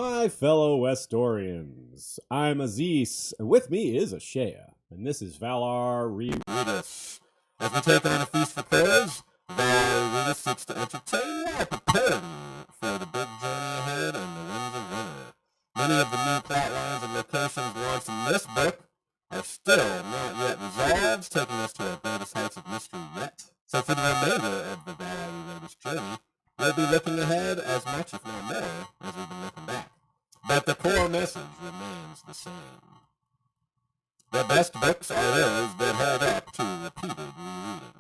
My fellow Westorians, I'm Aziz, and with me is Ashea, and this is Valar Rereadis. As we take on a feast for crows, Rereadis seeks to entertain while preparing for the big journey ahead and the winds of winter. Many of the new plot lines and locations launched in this book are still not yet resolved, taking us to our greatest heights of mystery yet. So for the remainder of the Valar Rereadis journey, we'll be looking ahead as much, if not more, as we've been looking back. But the core message remains the same. The best books are those that hold up to repeated rereading.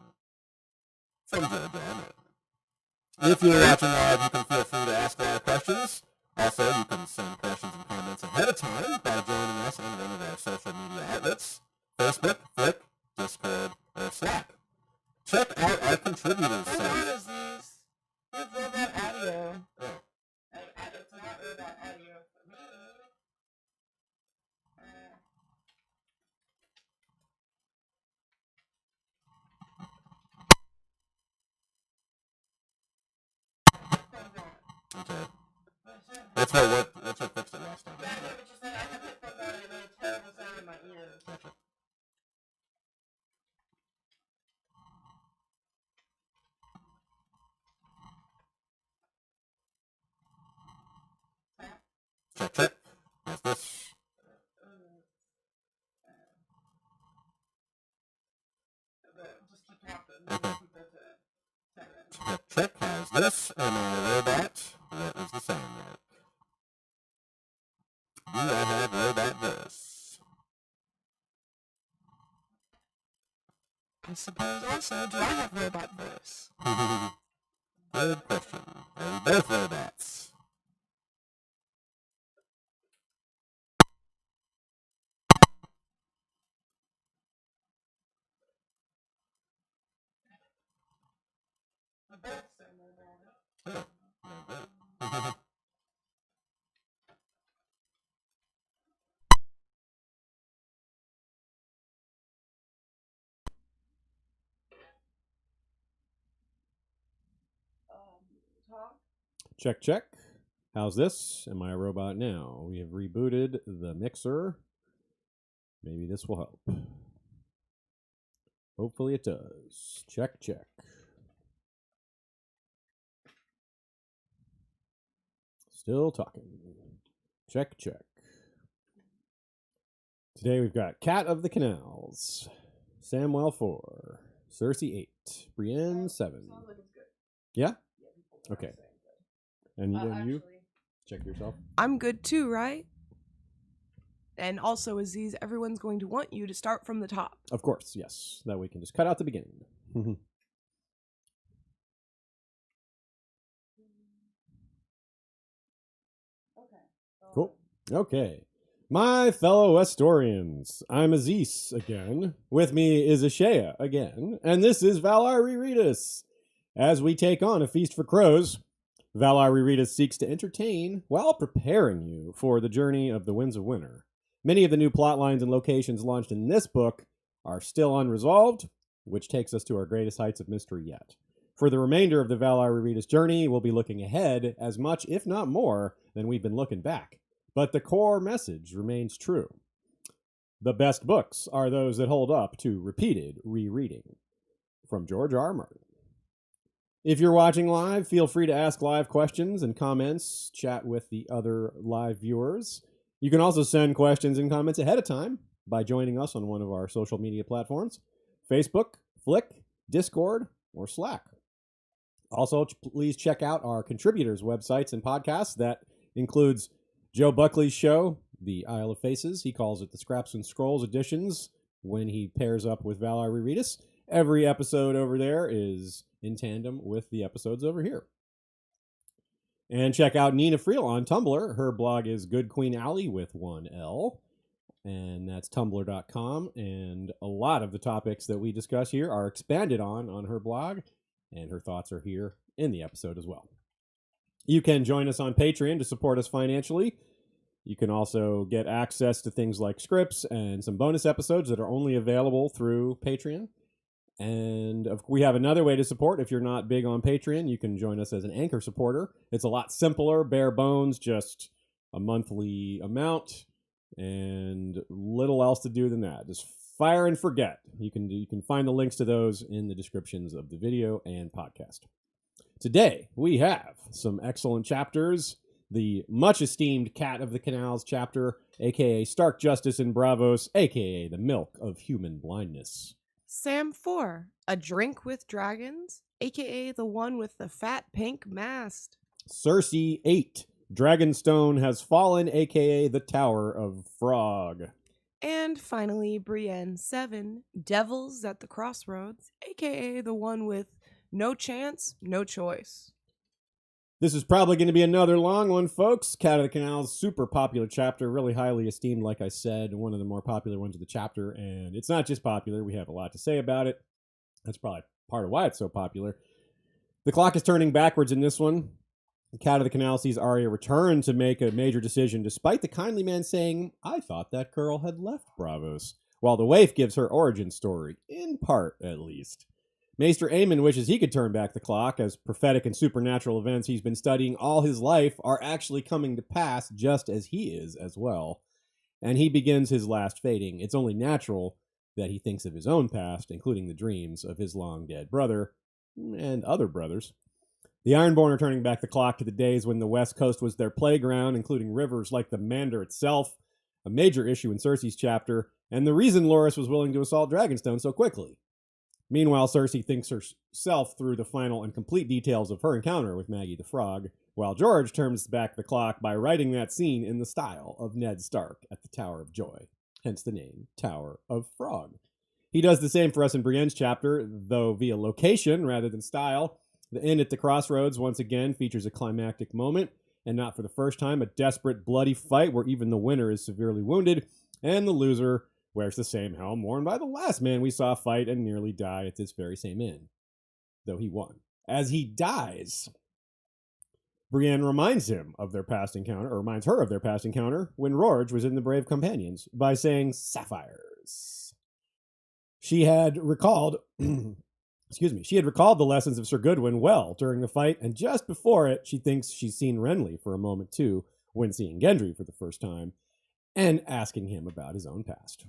From George R. If you're watching live, you can feel free to ask live questions. Also, you can send questions and comments ahead of time by joining us on one of our social media outlets: Facebook, Flick, Discord, or Slack. Check out our contributors site. It's robot audio. It's not robot audio for me. Okay. That's what fixed it last time. Yeah, I know, but you said I have headphones on and it made a terrible sound in my ears. Gotcha. Check. How's this? Just keep talking. Okay. Keep that to 10. Check. How's this? Am I a robot? What is the sound yet? Do I have robot this? I suppose also, do I have robot voice? Good question. Are we both robots? The both say robot. Oh, Talk? Check. How's this? Am I a robot now? We have rebooted the mixer. Maybe this will help. Hopefully it does. Check. Still talking. Check. Today we've got Cat of the Canals, Samwell 4, Cersei 8, Brienne 7. Sounds like it's good. Yeah? Yeah, people are Okay. saying good. And you? Actually, Check yourself. I'm good too, right? And also, Aziz, everyone's going to want you to start from the top. Of course, yes. That we can just cut out the beginning. Okay. Cool. Okay. My fellow Westorians, I'm Aziz again. With me is Ashea again. And this is Valar Rereadis. As we take on a feast for crows, Valar Rereadis seeks to entertain while preparing you for the journey of the Winds of Winter. Many of the new plot lines and locations launched in this book are still unresolved, which takes us to our greatest heights of mystery yet. For the remainder of the Valar Rereadis journey, we'll be looking ahead as much, if not more, than we've been looking back. But the core message remains true. The best books are those that hold up to repeated rereading. From George R. Martin. If you're watching live, feel free to ask live questions and comments, chat with the other live viewers. You can also send questions and comments ahead of time by joining us on one of our social media platforms: Facebook, Flick, Discord, or Slack. Also, please check out our contributors' websites and podcasts. That includes Joe Buckley's show, The Isle of Faces. He calls it the Scraps and Scrolls editions when he pairs up with Valar Rereadis. Every episode over there is in tandem with the episodes over here. And check out Nina Friel on Tumblr. Her blog is Good Queen Alley with one L. And that's tumblr.com. And a lot of the topics that we discuss here are expanded on her blog. And her thoughts are here in the episode as well. You can join us on Patreon to support us financially. You can also get access to things like scripts and some bonus episodes that are only available through Patreon. And we have another way to support. If you're not big on Patreon, you can join us as an Anchor supporter. It's a lot simpler, bare bones, just a monthly amount, and little else to do than that. Just fire and forget. You can find the links to those in the descriptions of the video and podcast. Today, we have some excellent chapters. The much-esteemed Cat of the Canals chapter, a.k.a. Stark Justice in Braavos, a.k.a. the milk of human blindness. Sam 4, A Drink with Dragons, aka the one with the fat pink mast. Cersei 8, Dragonstone has fallen, aka the Tower of Frog. And finally, Brienne 7, Devils at the Crossroads, aka the one with no chance, no choice. This is probably going to be another long one, folks. Cat of the Canals, super popular chapter, really highly esteemed, like I said, one of the more popular ones of the chapter. And it's not just popular, we have a lot to say about it. That's probably part of why it's so popular. The clock is turning backwards in this one. The Cat of the Canal sees Arya return to make a major decision, despite the kindly man saying, "I thought that girl had left Braavos," while the waif gives her origin story, in part at least. Maester Aemon wishes he could turn back the clock, as prophetic and supernatural events he's been studying all his life are actually coming to pass just as he is as well. And he begins his last fading. It's only natural that he thinks of his own past, including the dreams of his long-dead brother and other brothers. The Ironborn are turning back the clock to the days when the West Coast was their playground, including rivers like the Mander itself, a major issue in Cersei's chapter, and the reason Loras was willing to assault Dragonstone so quickly. Meanwhile, Cersei thinks herself through the final and complete details of her encounter with Maggy the Frog, while George turns back the clock by writing that scene in the style of Ned Stark at the Tower of Joy, hence the name Tower of Frog. He does the same for us in Brienne's chapter, though via location rather than style. The inn at the Crossroads once again features a climactic moment, and not for the first time, a desperate, bloody fight where even the winner is severely wounded, and the loser wears the same helm worn by the last man we saw fight and nearly die at this very same inn, though he won. As he dies, Brienne reminds him of their past encounter, or reminds her of their past encounter, when Rorge was in the Brave Companions, by saying sapphires. She had recalled she had recalled the lessons of Sir Goodwin well during the fight, and just before it, she thinks she's seen Renly for a moment too, when seeing Gendry for the first time, and asking him about his own past.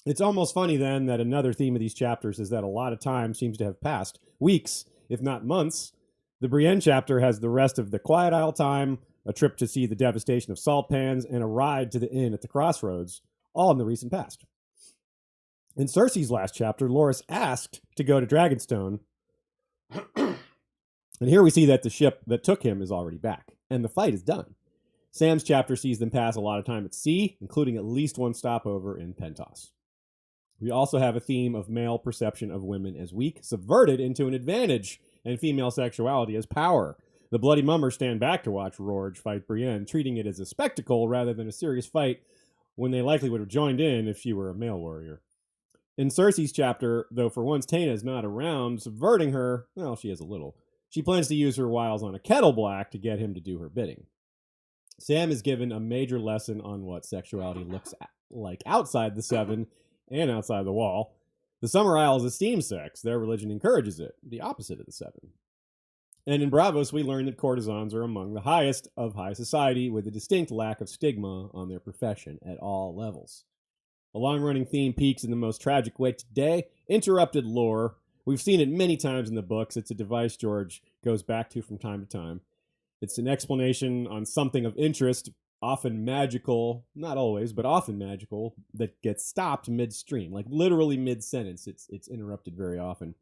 It's almost funny then that another theme of these chapters is that a lot of time seems to have passed, weeks, if not months. The Brienne chapter has the rest of the Quiet Isle time, a trip to see the devastation of salt pans, and a ride to the inn at the Crossroads, all in the recent past. In Cersei's last chapter, Loras asked to go to Dragonstone, and here we see that the ship that took him is already back, and the fight is done. Sam's chapter sees them pass a lot of time at sea, including at least one stopover in Pentos. We also have a theme of male perception of women as weak, subverted into an advantage, and female sexuality as power. The Bloody Mummers stand back to watch Rorge fight Brienne, treating it as a spectacle rather than a serious fight, when they likely would have joined in if she were a male warrior. In Cersei's chapter, though for once Taena is not around, subverting her, well, she is a little. She plans to use her wiles on a Kettle Black to get him to do her bidding. Sam is given a major lesson on what sexuality looks like outside the Seven and outside the Wall. The Summer Isles esteem sex. Their religion encourages it, the opposite of the Seven. And in Braavos, we learn that courtesans are among the highest of high society, with a distinct lack of stigma on their profession at all levels. A long-running theme peaks in the most tragic way today: interrupted lore. We've seen it many times in the books. It's a device George goes back to from time to time. It's an explanation on something of interest, often magical, not always, but often magical, that gets stopped midstream, like literally mid-sentence. It's interrupted very often.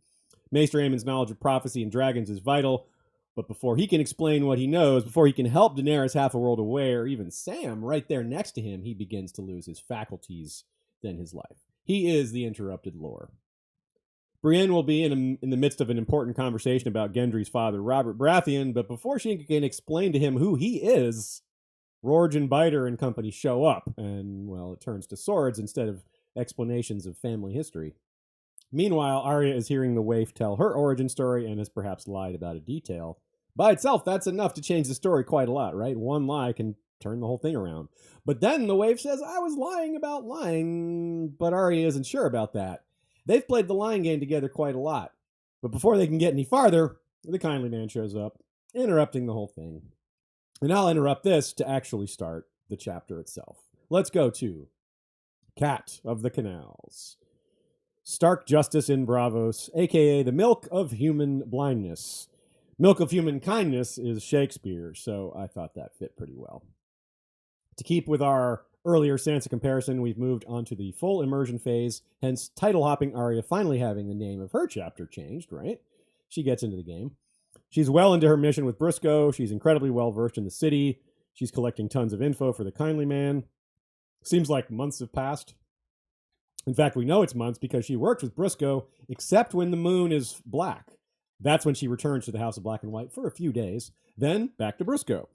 Maester Aemon's knowledge of prophecy and dragons is vital, but before he can explain what he knows, before he can help Daenerys half a world away, or even Sam right there next to him, he begins to lose his faculties, then his life. He is the interrupted lore. Brienne will be in the midst of an important conversation about Gendry's father, Robert Baratheon, but before she can explain to him who he is, Rorge and Biter and company show up, and, well, it turns to swords instead of explanations of family history. Meanwhile, Arya is hearing the waif tell her origin story and has perhaps lied about a detail. By itself, that's enough to change the story quite a lot, right? One lie can turn the whole thing around. But then the waif says, I was lying about lying, but Arya isn't sure about that. They've played the lying game together quite a lot. But before they can get any farther, the kindly man shows up, interrupting the whole thing. And I'll interrupt this to actually start the chapter itself. Let's go to Cat of the Canals. Stark Justice in Braavos, aka the Milk of Human Blindness. Milk of Human Kindness is Shakespeare, so I thought that fit pretty well. To keep with our earlier Sansa comparison, we've moved on to the full immersion phase, hence title-hopping Arya finally having the name of her chapter changed, right? She gets into the game. She's well into her mission with Briscoe. She's incredibly well-versed in the city. She's collecting tons of info for the Kindly Man. Seems like months have passed. In fact, we know it's months because she worked with Briscoe, except when the moon is black. That's when she returns to the House of Black and White for a few days, then back to Briscoe.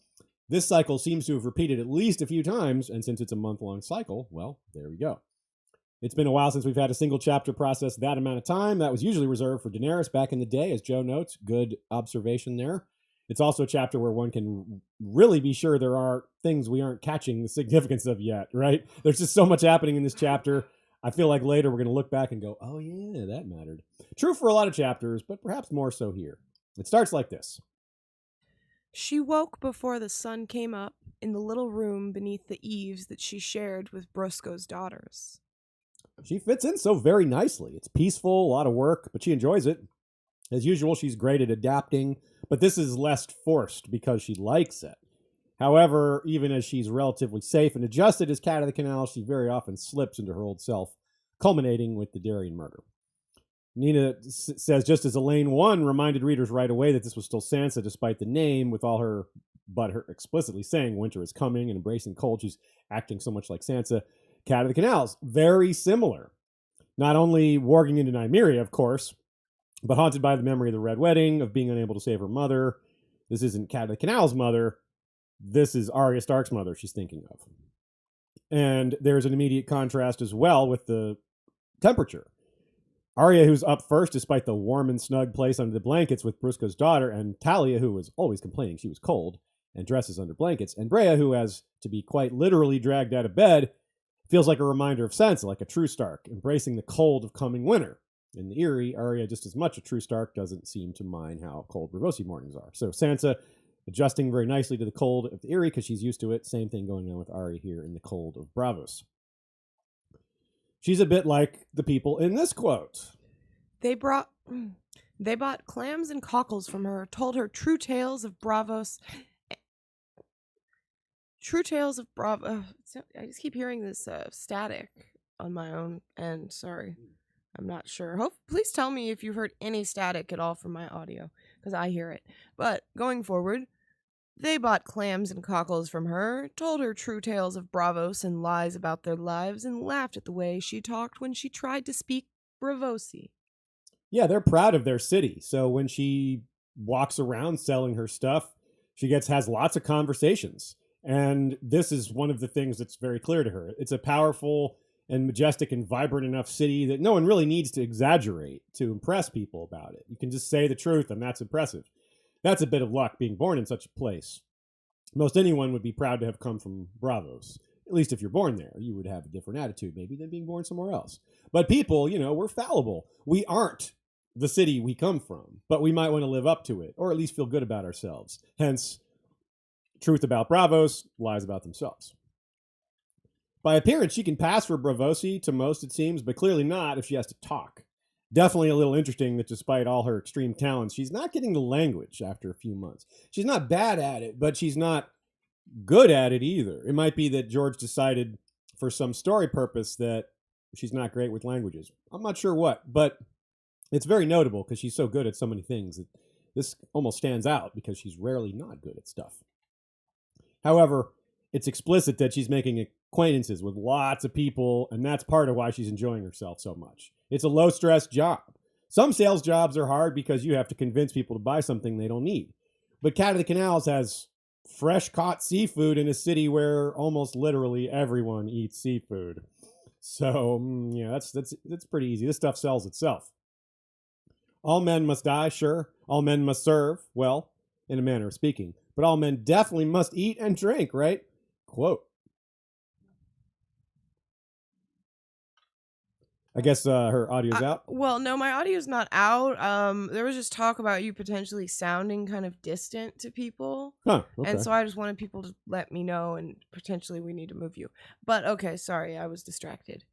This cycle seems to have repeated at least a few times, and since it's a month-long cycle, well, there we go. It's been a while since we've had a single chapter process that amount of time. That was usually reserved for Daenerys back in the day, as Joe notes. Good observation there. It's also a chapter where one can really be sure there are things we aren't catching the significance of yet, right? There's just so much happening in this chapter. I feel like later we're going to look back and go, oh yeah, that mattered. True for a lot of chapters, but perhaps more so here. It starts like this. She woke before the sun came up in the little room beneath the eaves that she shared with Briscoe's daughters. She fits in so very nicely. It's peaceful, a lot of work, but she enjoys it. As usual, she's great at adapting, but this is less forced because she likes it. However, even as she's relatively safe and adjusted as Cat of the Canal, she very often slips into her old self, culminating with the Darien murder. Nina says, just as Elaine 1 reminded readers right away that this was still Sansa despite the name, with all her explicitly saying winter is coming and embracing cold, she's acting so much like Sansa. Cat of the Canals, very similar. Not only warging into Nymeria, of course, but haunted by the memory of the Red Wedding, of being unable to save her mother. This isn't Cat of the Canal's mother. This is Arya Stark's mother she's thinking of. And there's an immediate contrast as well with the temperature. Arya, who's up first despite the warm and snug place under the blankets with Briscoe's daughter, and Talia, who was always complaining she was cold and dresses under blankets, and Brea, who has to be quite literally dragged out of bed, feels like a reminder of Sansa, like a true Stark, embracing the cold of coming winter. In the Eyrie, Arya, just as much a true Stark, doesn't seem to mind how cold Braavosi mornings are. So Sansa adjusting very nicely to the cold of the Eyrie because she's used to it. Same thing going on with Arya here in the cold of Braavos. She's a bit like the people in this quote. They bought clams and cockles from her, told her true tales of Braavos. True tales of Braavos. I just keep hearing this static on my own end. Sorry. I'm not sure. Please tell me if you've heard any static at all from my audio, because I hear it. But going forward, they bought clams and cockles from her, told her true tales of Braavos and lies about their lives, and laughed at the way she talked when she tried to speak Braavosi. Yeah, they're proud of their city. So when she walks around selling her stuff, she has lots of conversations. And this is one of the things that's very clear to her. It's a powerful and majestic and vibrant enough city that no one really needs to exaggerate to impress people about it. You can just say the truth, and that's impressive. That's a bit of luck, being born in such a place. Most anyone would be proud to have come from Braavos. At least if you're born there, you would have a different attitude maybe than being born somewhere else. But people, we're fallible. We aren't the city we come from, but we might want to live up to it, or at least feel good about ourselves. Hence, truth about Braavos, lies about themselves. By appearance, she can pass for Braavosi to most, it seems, but clearly not if she has to talk. Definitely a little interesting that despite all her extreme talents, she's not getting the language after a few months. She's not bad at it, but she's not good at it either. It might be that George decided for some story purpose that she's not great with languages. I'm not sure what, but it's very notable because she's so good at so many things that this almost stands out because she's rarely not good at stuff. However, it's explicit that she's making acquaintances with lots of people, and that's part of why she's enjoying herself so much. It's a low-stress job. Some sales jobs are hard because you have to convince people to buy something they don't need. But Cat of the Canals has fresh-caught seafood in a city where almost literally everyone eats seafood. So, yeah, that's pretty easy. This stuff sells itself. All men must die, sure. All men must serve, well, in a manner of speaking. But all men definitely must eat and drink, right? Quote. I guess her audio's out. Well, no, my audio's not out. There was just talk about you potentially sounding kind of distant to people. Huh, okay. And so I just wanted people to let me know, and potentially we need to move you. But okay, sorry, I was distracted.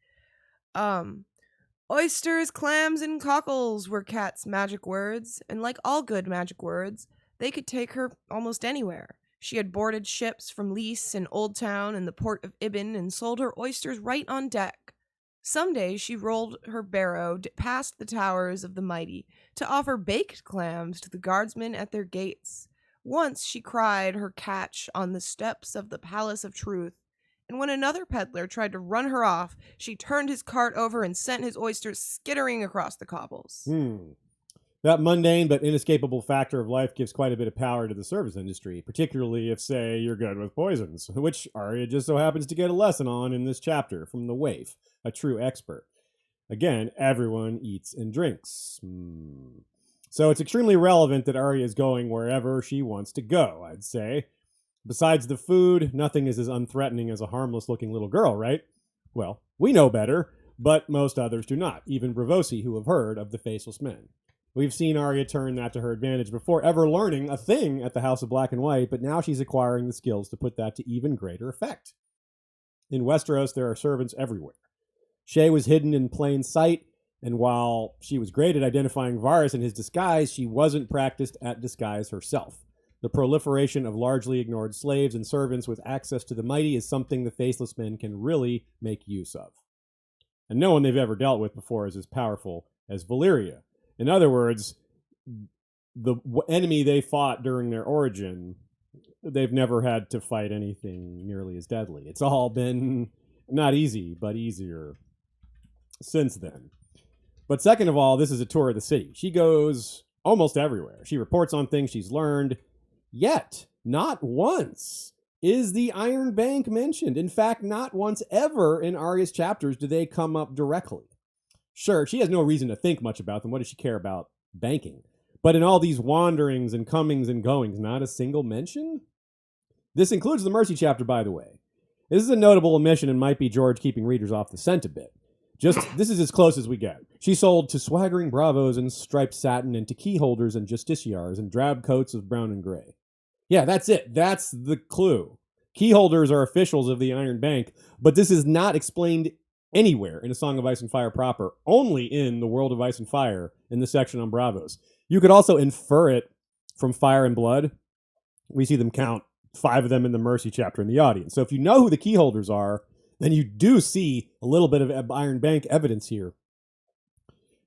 Oysters, clams, and cockles were Kat's magic words, and like all good magic words, they could take her almost anywhere. She had boarded ships from Lys and Old Town and the port of Ibn and sold her oysters right on deck. Some days she rolled her barrow past the towers of the mighty to offer baked clams to the guardsmen at their gates. Once she cried her catch on the steps of the Palace of Truth, and when another peddler tried to run her off, she turned his cart over and sent his oysters skittering across the cobbles. That mundane but inescapable factor of life gives quite a bit of power to the service industry, particularly if, say, you're good with poisons, which Arya just so happens to get a lesson on in this chapter from the waif, a true expert. Again, everyone eats and drinks. So it's extremely relevant that Arya is going wherever she wants to go, I'd say. Besides the food, nothing is as unthreatening as a harmless-looking little girl, right? Well, we know better, but most others do not, even Braavosi, who have heard of the Faceless Men. We've seen Arya turn that to her advantage before ever learning a thing at the House of Black and White, but now she's acquiring the skills to put that to even greater effect. In Westeros, there are servants everywhere. Shay was hidden in plain sight, and while she was great at identifying Varys in his disguise, she wasn't practiced at disguise herself. The proliferation of largely ignored slaves and servants with access to the mighty is something the Faceless Men can really make use of. And no one they've ever dealt with before is as powerful as Valyria. In other words, the enemy they fought during their origin, they've never had to fight anything nearly as deadly. It's all been not easy, but easier since then. But second of all, this is a tour of the city. She goes almost everywhere. She reports on things she's learned. Yet, not once is the Iron Bank mentioned. In fact, not once ever in Arya's chapters do they come up directly. Sure, she has no reason to think much about them. What does she care about banking? But in all these wanderings and comings and goings, not a single mention? This includes the Mercy chapter, by the way. This is a notable omission and might be George keeping readers off the scent a bit. This is as close as we get. She sold to swaggering Braavos in striped satin and to key holders and justiciars in drab coats of brown and gray. Yeah, that's it. That's the clue. Key holders are officials of the Iron Bank, but this is not explained anywhere in A Song of Ice and Fire proper, only in the World of Ice and Fire in the section on Braavos. You could also infer it from Fire and Blood. We see them count 5 of them in the Mercy chapter in the audience. So if you know who the key holders are, then you do see a little bit of Iron Bank evidence here.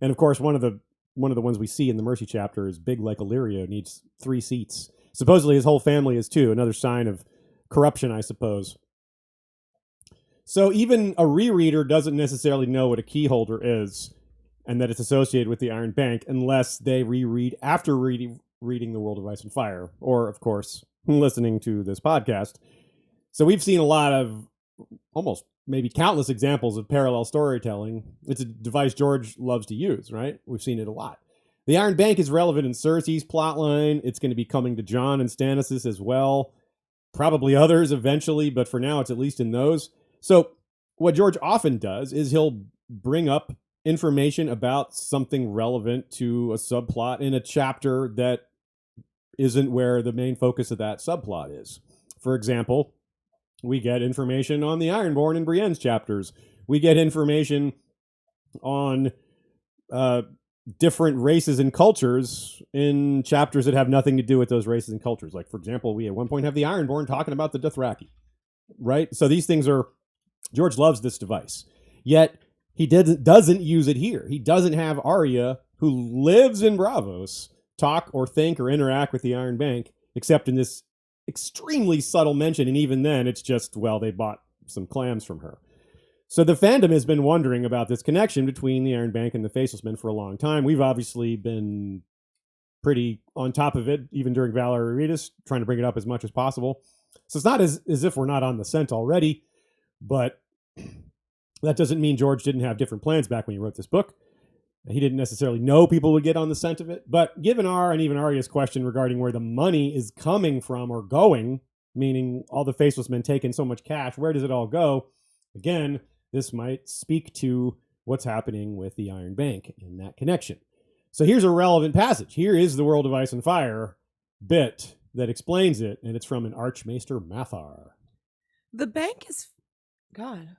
And of course, one of the ones we see in the Mercy chapter is big like Illyrio, needs 3 seats. Supposedly his whole family is too, another sign of corruption, I suppose. So even a rereader doesn't necessarily know what a key holder is and that it's associated with the Iron Bank unless they reread after reading The World of Ice and Fire, or, of course, listening to this podcast. So we've seen a lot of, almost maybe countless examples of parallel storytelling. It's a device George loves to use, right? We've seen it a lot. The Iron Bank is relevant in Cersei's plotline. It's going to be coming to Jon and Stannis as well. Probably others eventually, but for now it's at least in those. So what George often does is he'll bring up information about something relevant to a subplot in a chapter that isn't where the main focus of that subplot is. For example, we get information on the Ironborn in Brienne's chapters. We get information on different races and cultures in chapters that have nothing to do with those races and cultures. Like, for example, we at one point have the Ironborn talking about the Dothraki, right? So these things are, George loves this device. Yet he doesn't use it here. He doesn't have Arya, who lives in Braavos, talk or think or interact with the Iron Bank, except in this extremely subtle mention. And even then, it's just, well, they bought some clams from her. So the fandom has been wondering about this connection between the Iron Bank and the Faceless Men for a long time. We've obviously been pretty on top of it, even during Valar Rereadis, trying to bring it up as much as possible. So it's not as if we're not on the scent already, but that doesn't mean George didn't have different plans back when he wrote this book. He didn't necessarily know people would get on the scent of it. But given our and even Arya's question regarding where the money is coming from or going, meaning all the Faceless Men taking so much cash, where does it all go? Again, this might speak to what's happening with the Iron Bank and that connection. So here's a relevant passage. Here is the World of Ice and Fire bit that explains it, and it's from an Archmaester Mathar. The bank is... God.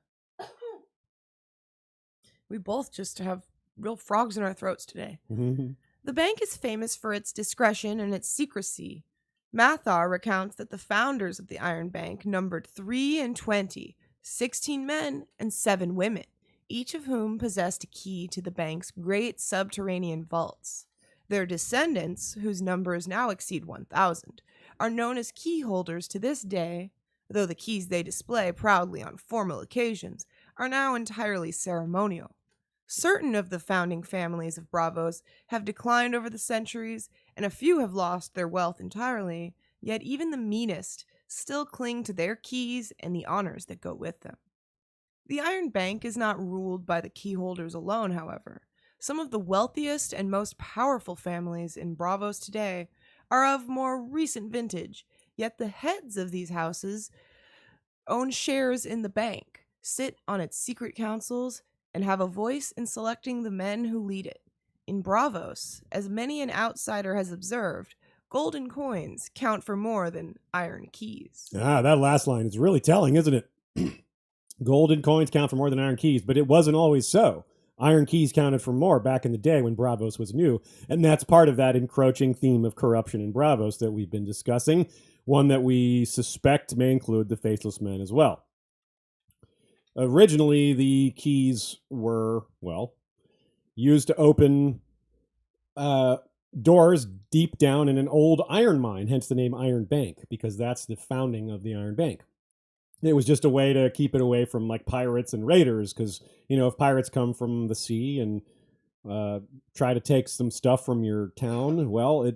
We both just have real frogs in our throats today. The bank is famous for its discretion and its secrecy. Mathar recounts that the founders of the Iron Bank numbered 23, 16 men and 7 women, each of whom possessed a key to the bank's great subterranean vaults. Their descendants, whose numbers now exceed 1,000, are known as key holders to this day, though the keys they display proudly on formal occasions are now entirely ceremonial. Certain of the founding families of Braavos have declined over the centuries, and a few have lost their wealth entirely, yet even the meanest still cling to their keys and the honors that go with them. The Iron Bank is not ruled by the key holders alone, however. Some of the wealthiest and most powerful families in Braavos today are of more recent vintage, yet the heads of these houses own shares in the bank, sit on its secret councils, and have a voice in selecting the men who lead it. In Braavos, as many an outsider has observed, golden coins count for more than iron keys. That last line is really telling, isn't it? Golden coins count for more than iron keys, but it wasn't always so. Iron keys counted for more back in the day when Braavos was new, and that's part of that encroaching theme of corruption in Braavos that we've been discussing, one that we suspect may include the Faceless Men as well. Originally, the keys were, used to open doors deep down in an old iron mine, hence the name Iron Bank, because that's the founding of the Iron Bank. It was just a way to keep it away from like pirates and raiders, because, if pirates come from the sea and try to take some stuff from your town,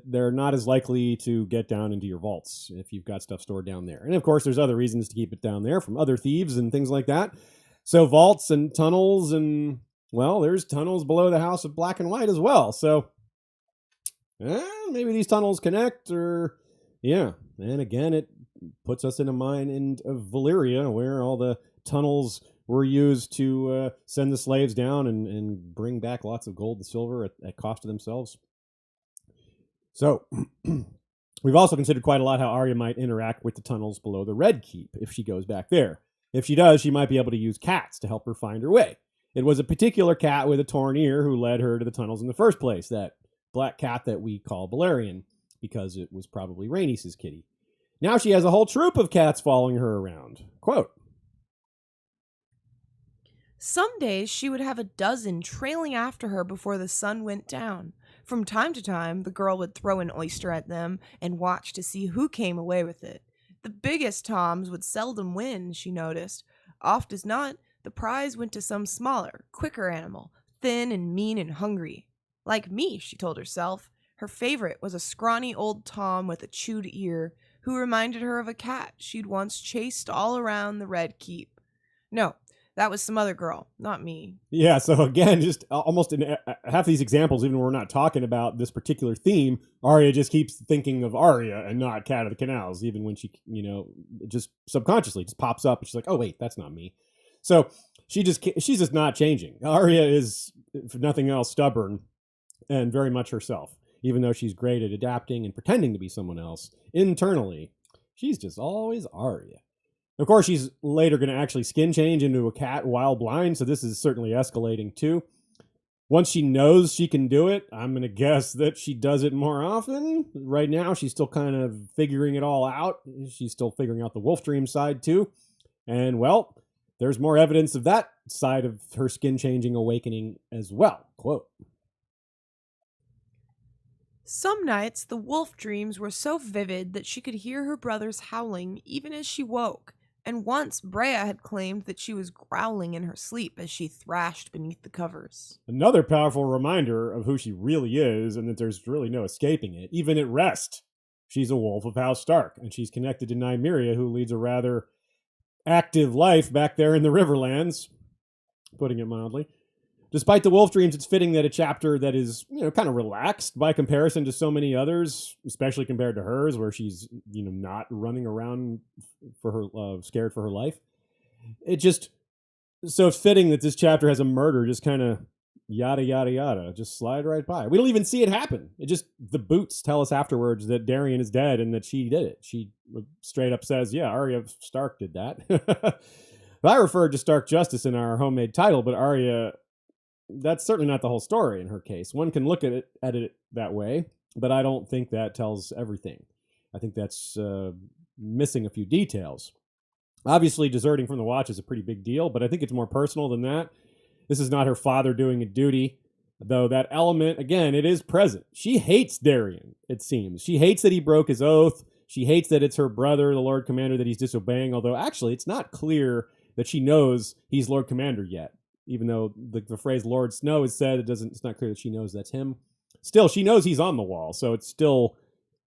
they're not as likely to get down into your vaults if you've got stuff stored down there. And of course, there's other reasons to keep it down there from other thieves and things like that. So vaults and tunnels and, there's tunnels below the House of Black and White as well. So maybe these tunnels connect or, and again, it puts us in a mine of Valyria where all the tunnels were used to send the slaves down and bring back lots of gold and silver at cost to themselves. So we've also considered quite a lot how Arya might interact with the tunnels below the Red Keep if she goes back there. If she does, she might be able to use cats to help her find her way. It was a particular cat with a torn ear who led her to the tunnels in the first place, that black cat that we call Balerion, because it was probably Rhaenys' kitty. Now she has a whole troop of cats following her around. Quote, "Some days she would have a dozen trailing after her before the sun went down. From time to time, the girl would throw an oyster at them and watch to see who came away with it. The biggest toms would seldom win, she noticed. Oft as not, the prize went to some smaller, quicker animal, thin and mean and hungry. Like me, she told herself. Her favorite was a scrawny old tom with a chewed ear, who reminded her of a cat she'd once chased all around the Red Keep. No, that was some other girl, not me." Yeah, so again, just almost in half these examples, even when we're not talking about this particular theme, Arya just keeps thinking of Arya and not Cat of the Canals, even when she, just subconsciously just pops up and she's like, oh, wait, that's not me. So she's just not changing. Arya is, if nothing else, stubborn and very much herself, even though she's great at adapting and pretending to be someone else. Internally, she's just always Arya. Of course, she's later going to actually skin change into a cat while blind, so this is certainly escalating too. Once she knows she can do it, I'm going to guess that she does it more often. Right now, she's still kind of figuring it all out. She's still figuring out the Wolf Dream side too. And, there's more evidence of that side of her skin-changing awakening as well. Quote, "Some nights the wolf dreams were so vivid that she could hear her brothers howling even as she woke, and once Brea had claimed that she was growling in her sleep as she thrashed beneath the covers." Another powerful reminder of who she really is and that there's really no escaping it, even at rest. She's a wolf of House Stark, and she's connected to Nymeria, who leads a rather active life back there in the Riverlands, putting it mildly. Despite the wolf dreams, it's fitting that a chapter that is, kind of relaxed by comparison to so many others, especially compared to hers, where she's, not running around for her, scared for her life. It just So it's fitting that this chapter has a murder just kind of yada, yada, yada. Just slide right by. We don't even see it happen. It just, the boots tell us afterwards that Darian is dead and that she did it. She straight up says, yeah, Arya Stark did that. I referred to Stark Justice in our homemade title, but Arya, that's certainly not the whole story in her case. One can look at it that way, but I don't think that tells everything. I think that's missing a few details. Obviously, deserting from the Watch is a pretty big deal, but I think it's more personal than that. This is not her father doing a duty, though that element, again, it is present. She hates Darian, it seems. She hates that he broke his oath. She hates that it's her brother, the Lord Commander, that he's disobeying, although actually it's not clear that she knows he's Lord Commander yet. Even though the phrase Lord Snow is said, it's not clear that she knows that's him. Still, she knows he's on the wall, so it's still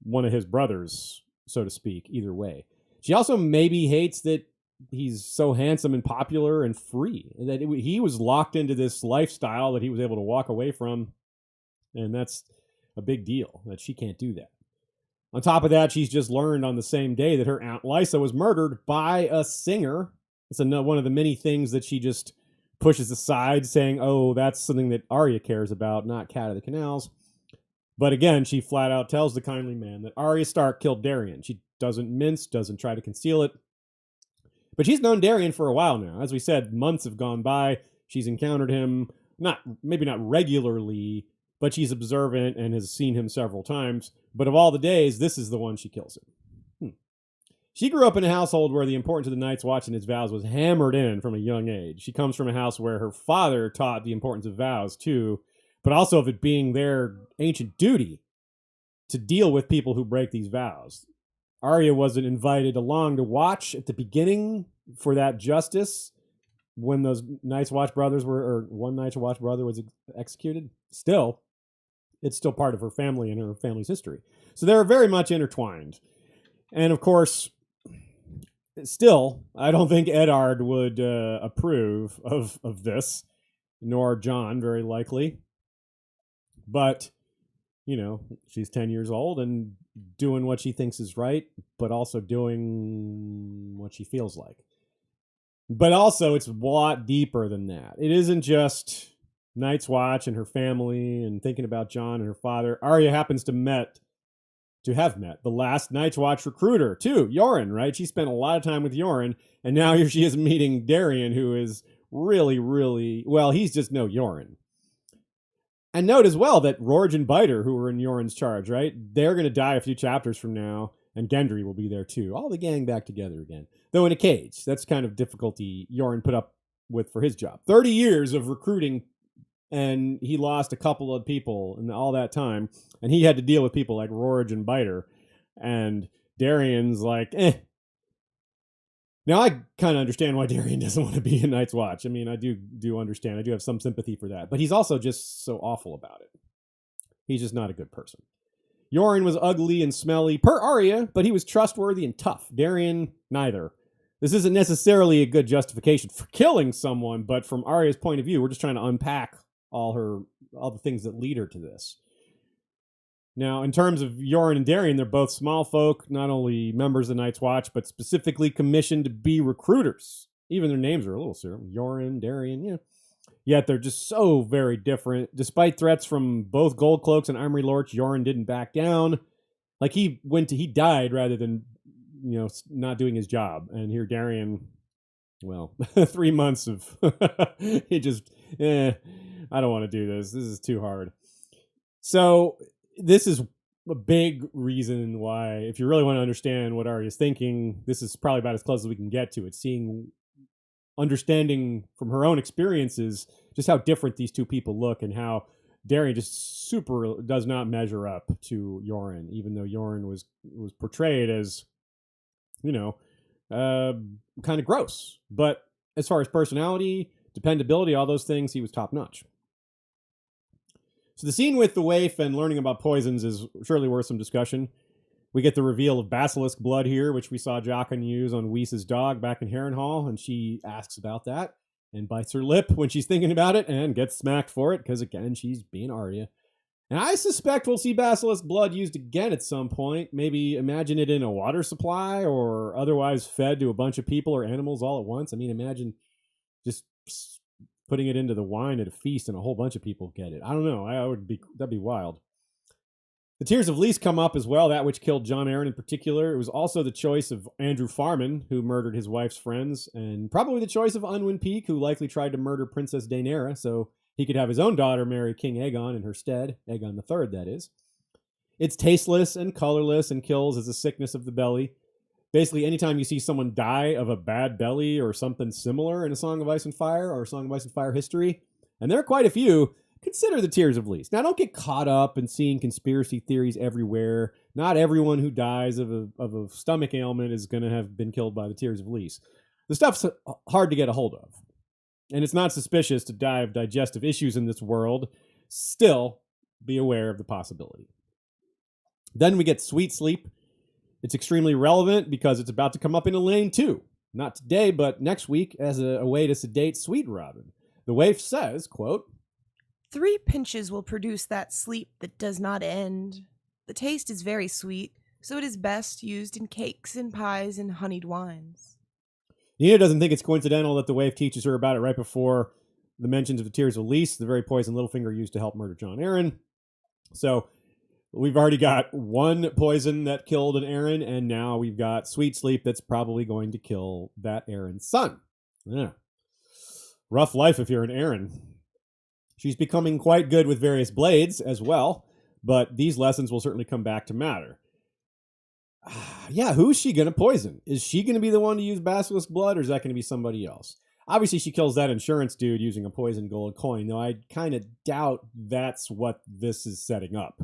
one of his brothers, so to speak, either way. She also maybe hates that he's so handsome and popular and free, and that he was locked into this lifestyle that he was able to walk away from, and that's a big deal, that she can't do that. On top of that, she's just learned on the same day that her Aunt Lysa was murdered by a singer. It's one of the many things that she just pushes aside, saying, oh, that's something that Arya cares about, not Cat of the Canals. But again, she flat out tells the kindly man that Arya Stark killed Darian. She doesn't mince, doesn't try to conceal it. But she's known Darian for a while now. As we said, months have gone by. She's encountered him, maybe not regularly, but she's observant and has seen him several times. But of all the days, this is the one she kills him. She grew up in a household where the importance of the Night's Watch and its vows was hammered in from a young age. She comes from a house where her father taught the importance of vows too, but also of it being their ancient duty to deal with people who break these vows. Arya wasn't invited along to watch at the beginning for that justice when those Night's Watch brothers or one Night's Watch brother was executed. Still, it's still part of her family and her family's history. So they're very much intertwined. And of course, still, I don't think Eddard would approve of this, nor Jon, very likely. But, you know, she's 10 years old and doing what she thinks is right, but also doing what she feels like. But also, it's a lot deeper than that. It isn't just Night's Watch and her family and thinking about Jon and her father. Arya happens to have met the last Night's Watch recruiter, too, Yoren, right? She spent a lot of time with Yoren, and now here she is meeting Darian, who is really, really, well, he's just no Yoren. And note as well that Rorge and Biter, who were in Yoren's charge, right? They're going to die a few chapters from now, and Gendry will be there too. All the gang back together again. Though in a cage. That's kind of difficulty Yoren put up with for his job. 30 years of recruiting, and he lost a couple of people in all that time, and he had to deal with people like Rorge and Biter. And Darian's like, eh. Now, I kind of understand why Darian doesn't want to be in Night's Watch. I mean, I do understand. I do have some sympathy for that. But he's also just so awful about it. He's just not a good person. Yoren was ugly and smelly, per Arya, but he was trustworthy and tough. Darian, neither. This isn't necessarily a good justification for killing someone, but from Arya's point of view, we're just trying to unpack all the things that lead her to this. Now, in terms of Yoren and Darian, they're both small folk, not only members of Night's Watch, but specifically commissioned to be recruiters. Even their names are a little similar. Yoren, Darian, yeah. Yet they're just so very different. Despite threats from both Gold Cloaks and Armory Lords, Yoren didn't back down. Like, he died rather than, you know, not doing his job. And here Darian, well, 3 months of, he just, I don't want to do this. This is too hard. So this is a big reason why, if you really want to understand what Arya's thinking, this is probably about as close as we can get to it. Understanding from her own experiences just how different these two people look and how Darian just super does not measure up to Yoren, even though Yoren was portrayed as, you know, kind of gross. But as far as personality, dependability, all those things, he was top notch. So the scene with the waif and learning about poisons is surely worth some discussion. We get the reveal of basilisk blood here, which we saw Jaqen use on Whisa's dog back in Harrenhal, and she asks about that and bites her lip when she's thinking about it and gets smacked for it because, again, she's being Arya. And I suspect we'll see basilisk blood used again at some point. Maybe imagine it in a water supply or otherwise fed to a bunch of people or animals all at once. I mean, imagine just putting it into the wine at a feast and a whole bunch of people get it. I don't know. That'd be wild. The Tears of Lys come up as well, that which killed Jon Arryn in particular. It was also the choice of Andrew Farman, who murdered his wife's friends, and probably the choice of Unwin Peake, who likely tried to murder Princess Daenerys so he could have his own daughter marry King Aegon in her stead, Aegon III, that is. It's tasteless and colorless and kills as a sickness of the belly. Basically, anytime you see someone die of a bad belly or something similar in A Song of Ice and Fire or A Song of Ice and Fire history, and there are quite a few, consider the Tears of Lys. Now, don't get caught up in seeing conspiracy theories everywhere. Not everyone who dies of a stomach ailment is going to have been killed by the Tears of Lys. The stuff's hard to get a hold of. And it's not suspicious to die of digestive issues in this world. Still, be aware of the possibility. Then we get Sweet Sleep. It's extremely relevant because it's about to come up in Elaine too. Not today, but next week as a way to sedate Sweet Robin. The waif says, quote, 3 pinches will produce that sleep that does not end. The taste is very sweet, so it is best used in cakes and pies and honeyed wines. Nina doesn't think it's coincidental that the waif teaches her about it right before the mentions of the Tears of Lys, the very poison Littlefinger used to help murder Jon Arryn. So we've already got one poison that killed an Arryn, and now we've got Sweet Sleep that's probably going to kill that Arryn's son. Yeah. Rough life if you're an Arryn. She's becoming quite good with various blades as well, but these lessons will certainly come back to matter. Yeah, who's she going to poison? Is she going to be the one to use basilisk blood, or is that going to be somebody else? Obviously, she kills that insurance dude using a poison gold coin, though I kind of doubt that's what this is setting up,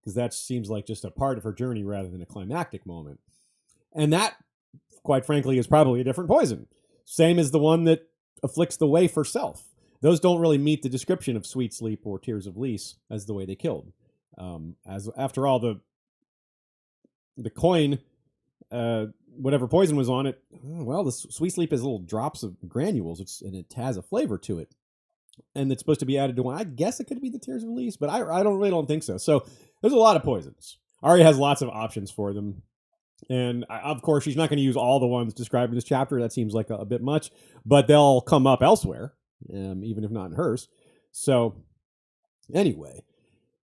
because that seems like just a part of her journey rather than a climactic moment. And that, quite frankly, is probably a different poison. Same as the one that afflicts the waif herself. Those don't really meet the description of Sweet Sleep or Tears of Lys as the way they killed. As after all, the coin, whatever poison was on it, well, the Sweet Sleep has little drops of granules, and it has a flavor to it, and it's supposed to be added to one. I guess it could be the Tears of Lys, but I don't think so. So there's a lot of poisons. Arya has lots of options for them, and of course she's not going to use all the ones described in this chapter. That seems like a bit much, but they'll come up elsewhere, even if not in hers. So anyway,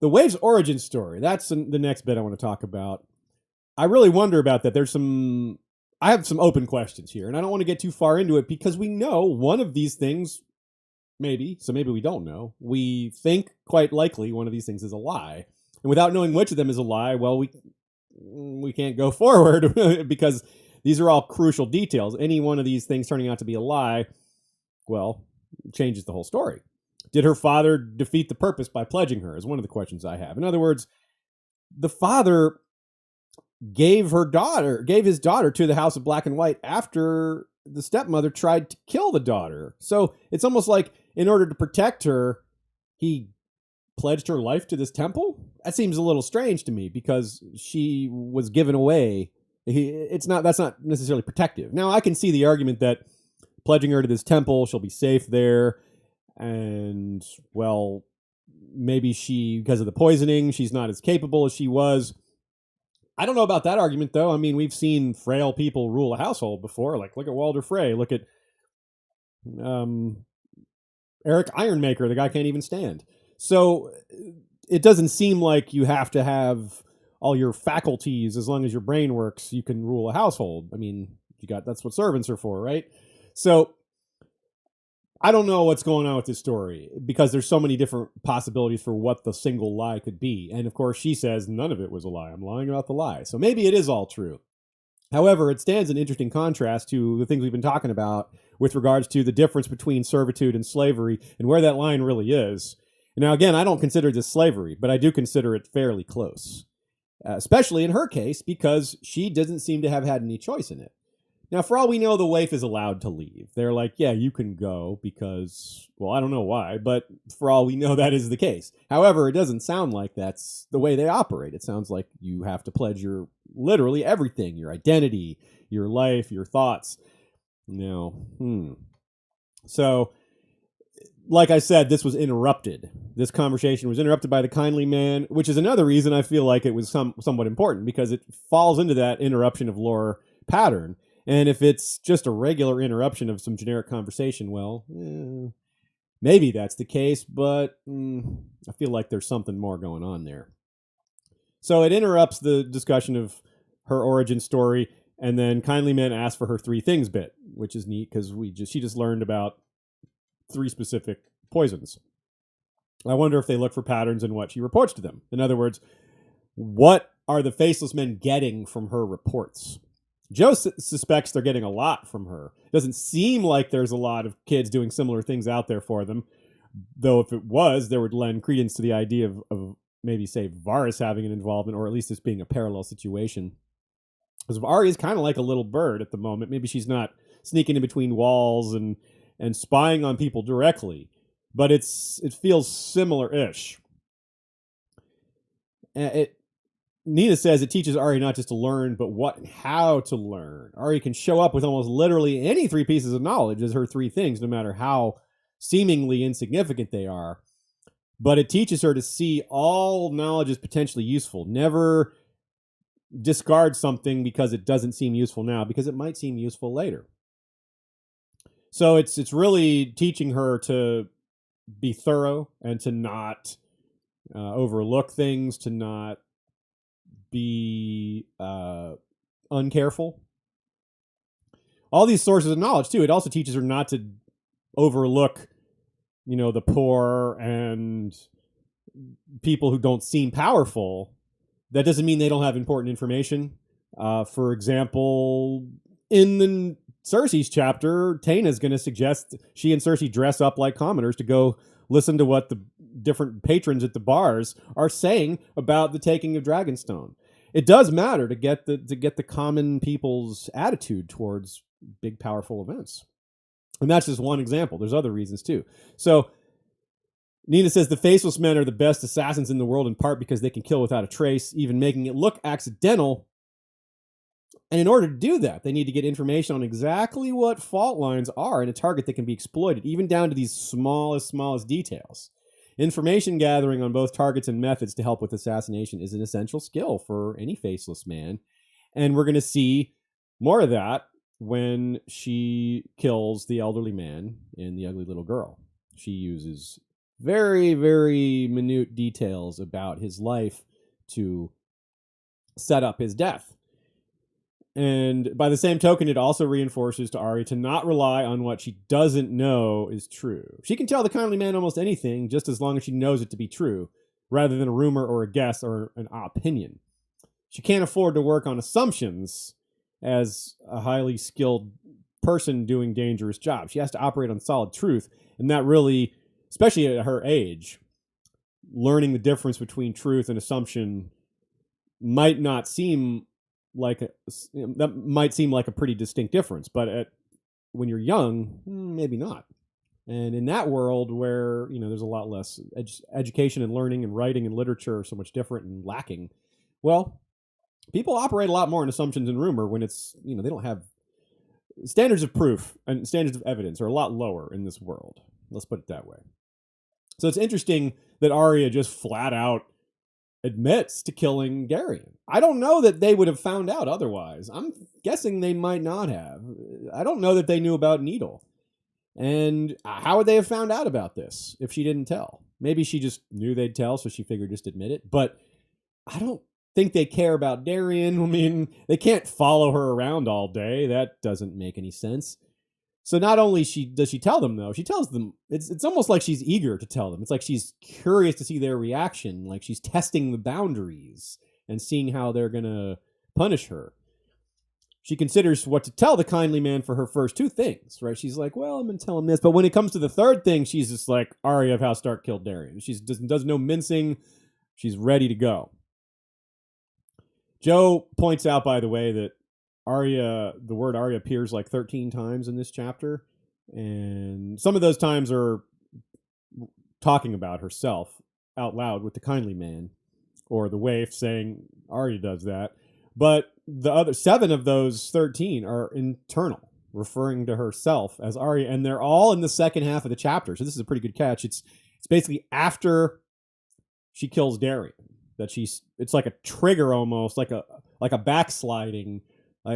the waif's origin story, that's the next bit I want to talk about. I really wonder about that. I have some open questions here, and I don't want to get too far into it because we know one of these things, maybe we don't know. We think quite likely one of these things is a lie. And without knowing which of them is a lie, well, we can't go forward because these are all crucial details. Any one of these things turning out to be a lie, well, changes the whole story. Did her father defeat the purpose by pledging her, is one of the questions I have. In other words, the father gave his daughter to the House of Black and White after the stepmother tried to kill the daughter. So it's almost like in order to protect her, he pledged her life to this temple. That seems a little strange to me because she was given away. That's not necessarily protective. Now I can see the argument that pledging her to this temple, she'll be safe there. And well, maybe because of the poisoning, she's not as capable as she was. I don't know about that argument, though. I mean, we've seen frail people rule a household before. Like, look at Walder Frey. Look at Eric Ironmaker. The guy can't even stand. So it doesn't seem like you have to have all your faculties. As long as your brain works, you can rule a household. I mean, that's what servants are for, right? So I don't know what's going on with this story because there's so many different possibilities for what the single lie could be. And of course, she says none of it was a lie. I'm lying about the lie. So maybe it is all true. However, it stands in interesting contrast to the things we've been talking about with regards to the difference between servitude and slavery and where that line really is. Now, again, I don't consider this slavery, but I do consider it fairly close, especially in her case because she doesn't seem to have had any choice in it. Now, for all we know, the waif is allowed to leave. They're like, yeah, you can go because, well, I don't know why, but for all we know, that is the case. However, it doesn't sound like that's the way they operate. It sounds like you have to pledge your literally everything, your identity, your life, your thoughts. Now, So, like I said, this was interrupted. This conversation was interrupted by the kindly man, which is another reason I feel like it was somewhat important because it falls into that interruption of lore pattern. And if it's just a regular interruption of some generic conversation, well, maybe that's the case, but I feel like there's something more going on there. So it interrupts the discussion of her origin story, and then Kindly Man asks for her 3 things bit, which is neat because she just learned about 3 specific poisons. I wonder if they look for patterns in what she reports to them. In other words, what are the Faceless Men getting from her reports? Joe suspects they're getting a lot from her. It doesn't seem like there's a lot of kids doing similar things out there for them, though if it was, there would lend credence to the idea of maybe, say, Varys having an involvement, or at least this being a parallel situation. Because Arya's kind of like a little bird at the moment. Maybe she's not sneaking in between walls and spying on people directly, but it feels similar-ish. Nina says it teaches Arya not just to learn, but what and how to learn. Arya can show up with almost literally any 3 pieces of knowledge as her 3 things, no matter how seemingly insignificant they are. But it teaches her to see all knowledge as potentially useful. Never discard something because it doesn't seem useful now, because it might seem useful later. So it's really teaching her to be thorough and to not overlook things, to not be uncareful. All these sources of knowledge too. It also teaches her not to overlook, the poor and people who don't seem powerful. That doesn't mean they don't have important information. For example, in the Cersei's chapter, Taena's going to suggest she and Cersei dress up like commoners to go listen to what the different patrons at the bars are saying about the taking of Dragonstone. It does matter to get the common people's attitude towards big, powerful events. And that's just one example. There's other reasons too. So Nina says the Faceless Men are the best assassins in the world, in part because they can kill without a trace, even making it look accidental. And in order to do that, they need to get information on exactly what fault lines are in a target that can be exploited, even down to these smallest details. Information gathering on both targets and methods to help with assassination is an essential skill for any Faceless Man. And we're going to see more of that when she kills the elderly man and the ugly little girl. She uses very, very minute details about his life to set up his death. And by the same token, it also reinforces to Arya to not rely on what she doesn't know is true. She can tell the Kindly Man almost anything just as long as she knows it to be true, rather than a rumor or a guess or an opinion. She can't afford to work on assumptions as a highly skilled person doing dangerous jobs. She has to operate on solid truth, and that really, especially at her age, learning the difference between truth and assumption might not seem like that might seem like a pretty distinct difference, but when you're young, maybe not. And in that world where there's a lot less education and learning and writing and literature are so much different and lacking, well, people operate a lot more in assumptions and rumor when it's they don't have standards of proof, and standards of evidence are a lot lower in this world. Let's put it that way. So it's interesting that Arya just flat out admits to killing Darion. I don't know that they would have found out otherwise. I'm guessing they might not have. I don't know that they knew about Needle. And how would they have found out about this if she didn't tell? Maybe she just knew they'd tell, so she figured just admit it. But I don't think they care about Darion. I mean, they can't follow her around all day. That doesn't make any sense. So not only does she tell them, though, she tells them, it's almost like she's eager to tell them. It's like she's curious to see their reaction, like she's testing the boundaries and seeing how they're going to punish her. She considers what to tell the Kindly Man for her first 2 things, right? She's like, well, I'm going to tell him this. But when it comes to the 3rd thing, she's just like, Arya of how Stark killed Darion. She does no mincing. She's ready to go. Joe points out, by the way, that the word Arya appears like 13 times in this chapter, and some of those times are talking about herself out loud with the Kindly Man, or the waif saying Arya does that. But the other 7 of those 13 are internal, referring to herself as Arya, and they're all in the second half of the chapter. So this is a pretty good catch. It's basically after she kills Darion that it's like a trigger almost, like a backsliding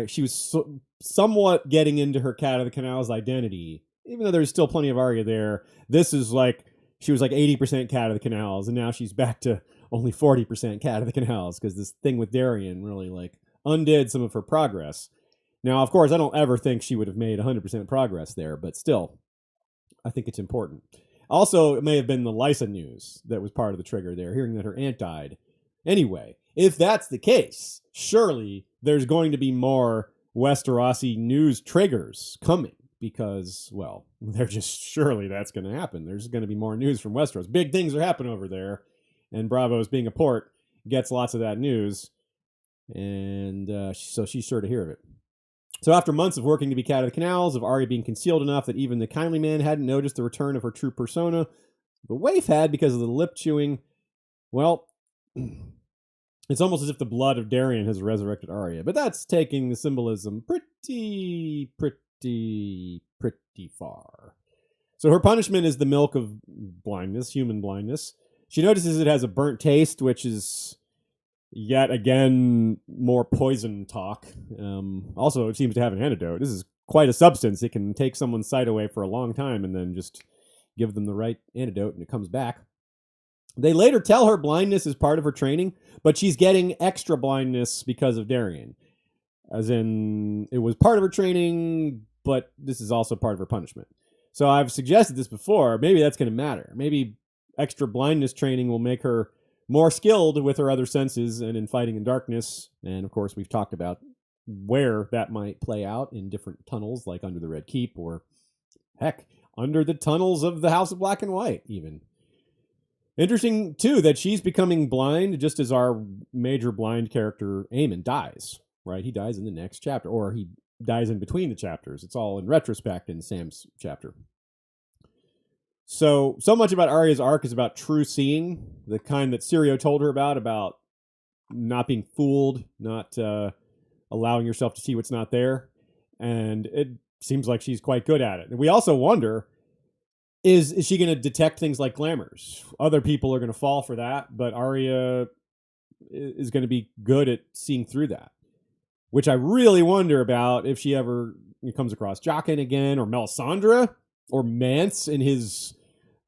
She was somewhat getting into her Cat of the Canals identity, even though there's still plenty of Arya there. This is like she was like 80% Cat of the Canals, and now she's back to only 40% Cat of the Canals because this thing with Darien really like undid some of her progress. Now, of course, I don't ever think she would have made 100% progress there, but still, I think it's important. Also, it may have been the Lysa news that was part of the trigger there, hearing that her aunt died. Anyway, if that's the case, surely there's going to be more Westerosi news triggers coming because, well, they're just surely that's going to happen. There's going to be more news from Westeros. Big things are happening over there, and Braavos, being a port, gets lots of that news, and so she's sure to hear of it. So after months of working to be Cat of the Canals, of Arya being concealed enough that even the kindly man hadn't noticed the return of her true persona, the waif had because of the lip chewing. Well, it's almost as if the blood of Darien has resurrected Arya, but that's taking the symbolism pretty far. So her punishment is the milk of blindness, human blindness. She notices it has a burnt taste, which is yet again more poison talk. Also, it seems to have an antidote. This is quite a substance. It can take someone's sight away for a long time and then just give them the right antidote and it comes back. They later tell her blindness is part of her training, but she's getting extra blindness because of Darien. As in, it was part of her training, but this is also part of her punishment. So I've suggested this before. Maybe that's going to matter. Maybe extra blindness training will make her more skilled with her other senses and in fighting in darkness. And of course, we've talked about where that might play out in different tunnels, like under the Red Keep, or heck, under the tunnels of the House of Black and White, even. Interesting, too, that she's becoming blind just as our major blind character, Aemon, dies, right? He dies in the next chapter, or he dies in between the chapters. It's all in retrospect in Sam's chapter. So much about Arya's arc is about true seeing, the kind that Syrio told her about not being fooled, not allowing yourself to see what's not there. And it seems like she's quite good at it. And we also wonder, is she going to detect things like glamours? Other people are going to fall for that, but Arya is going to be good at seeing through that, which I really wonder about if she ever comes across Jaqen again, or Melisandre, or Mance in his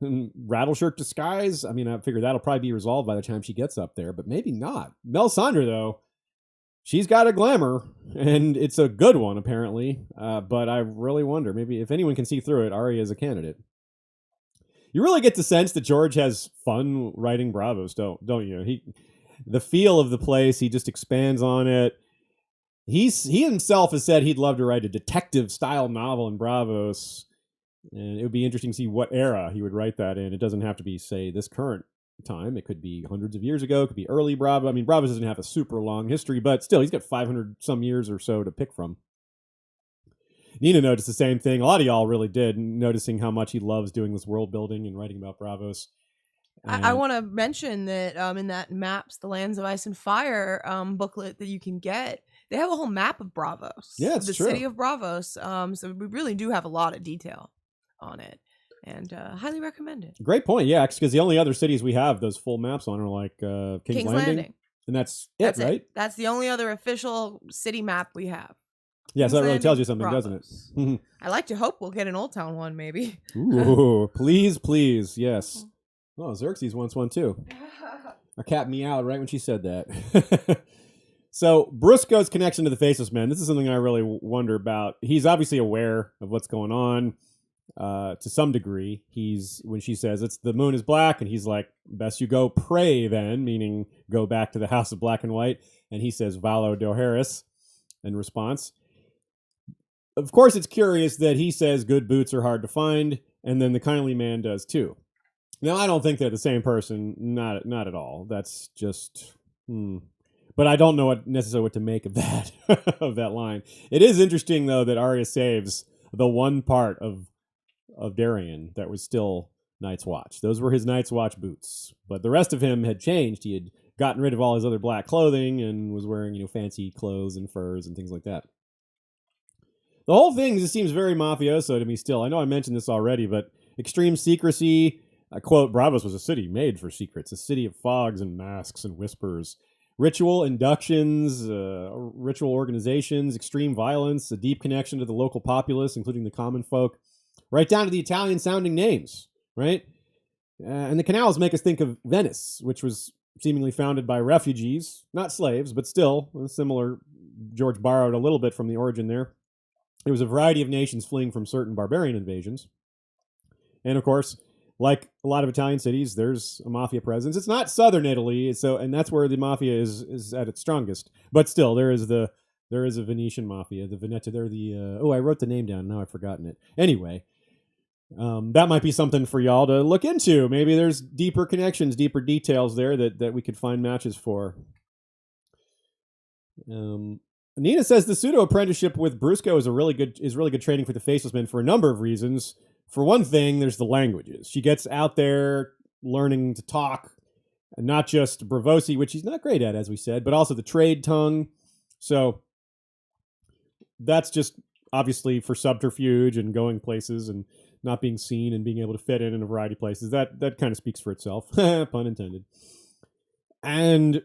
rattleshirt disguise. I mean, I figure that'll probably be resolved by the time she gets up there, but maybe not. Melisandre, though, she's got a glamour, and it's a good one, apparently. But I really wonder, maybe if anyone can see through it, Arya is a candidate. You really get the sense that George has fun writing Braavos, don't you? The feel of the place, he just expands on it. He himself has said he'd love to write a detective-style novel in Braavos, and it would be interesting to see what era he would write that in. It doesn't have to be, say, this current time. It could be hundreds of years ago. It could be early Braavos. I mean, Braavos doesn't have a super long history, but still, he's got 500-some years or so to pick from. Nina noticed the same thing. A lot of y'all really did, noticing how much he loves doing this world building and writing about Braavos. I want to mention that in that Maps, the Lands of Ice and Fire booklet that you can get, they have a whole map of Braavos. Yeah, it's the true. city of Braavos. So we really do have a lot of detail on it, and highly recommend it. Great point. Yeah, because the only other cities we have those full maps on are like King's Landing. And that's it, right? That's the only other official city map we have. Yeah, King's so that really Landing, tells you something, Braavos. doesn't it? I like to hope we'll get an Old Town one, maybe. Ooh, please, yes. Oh, Xerxes wants one too. Our cat meowed right when she said that. So Briscoe's connection to the Faceless Men, this is something I really wonder about. He's obviously aware of what's going on to some degree. When she says the moon is black, and he's like, best you go pray then, meaning go back to the House of Black and White. And he says, Valo Doharis in response. Of course, it's curious that he says good boots are hard to find, and then the kindly man does too. Now, I don't think they're the same person, not at all. That's just, But I don't know necessarily what to make of that of that line. It is interesting though that Arya saves the one part of Darien that was still Night's Watch. Those were his Night's Watch boots, but the rest of him had changed. He had gotten rid of all his other black clothing and was wearing fancy clothes and furs and things like that. The whole thing just seems very mafioso to me still. I know I mentioned this already, but extreme secrecy. I quote, Braavos was a city made for secrets, a city of fogs and masks and whispers. ritual inductions, ritual organizations, extreme violence, a deep connection to the local populace, including the common folk, right down to the Italian-sounding names, right? And the canals make us think of Venice, which was seemingly founded by refugees, not slaves, but still similar. George borrowed a little bit from the origin there. It was a variety of nations fleeing from certain barbarian invasions. And of course, like a lot of Italian cities, there's a mafia presence. It's not southern Italy, and that's where the mafia is at its strongest. But still, there is a Venetian mafia, the Veneta. They're the I wrote the name down. Now I've forgotten it. Anyway, that might be something for y'all to look into. Maybe there's deeper connections, deeper details there that we could find matches for. Nina says the pseudo apprenticeship with Brusco is really good training for the Faceless Men for a number of reasons. For one thing, there's the languages. She gets out there learning to talk, and not just Braavosi, which she's not great at, as we said, but also the trade tongue. So that's just obviously for subterfuge and going places and not being seen and being able to fit in a variety of places. That kind of speaks for itself, pun intended. And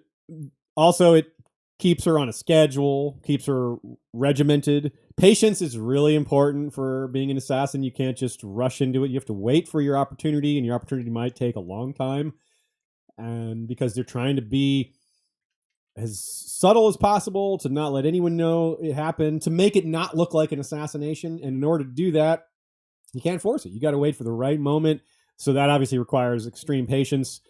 also it keeps her on a schedule, keeps her regimented. Patience is really important for being an assassin. You can't just rush into it. You have to wait for your opportunity, and your opportunity might take a long time. And because they're trying to be as subtle as possible, to not let anyone know it happened, to make it not look like an assassination. And in order to do that, you can't force it. You got to wait for the right moment. So that obviously requires extreme patience.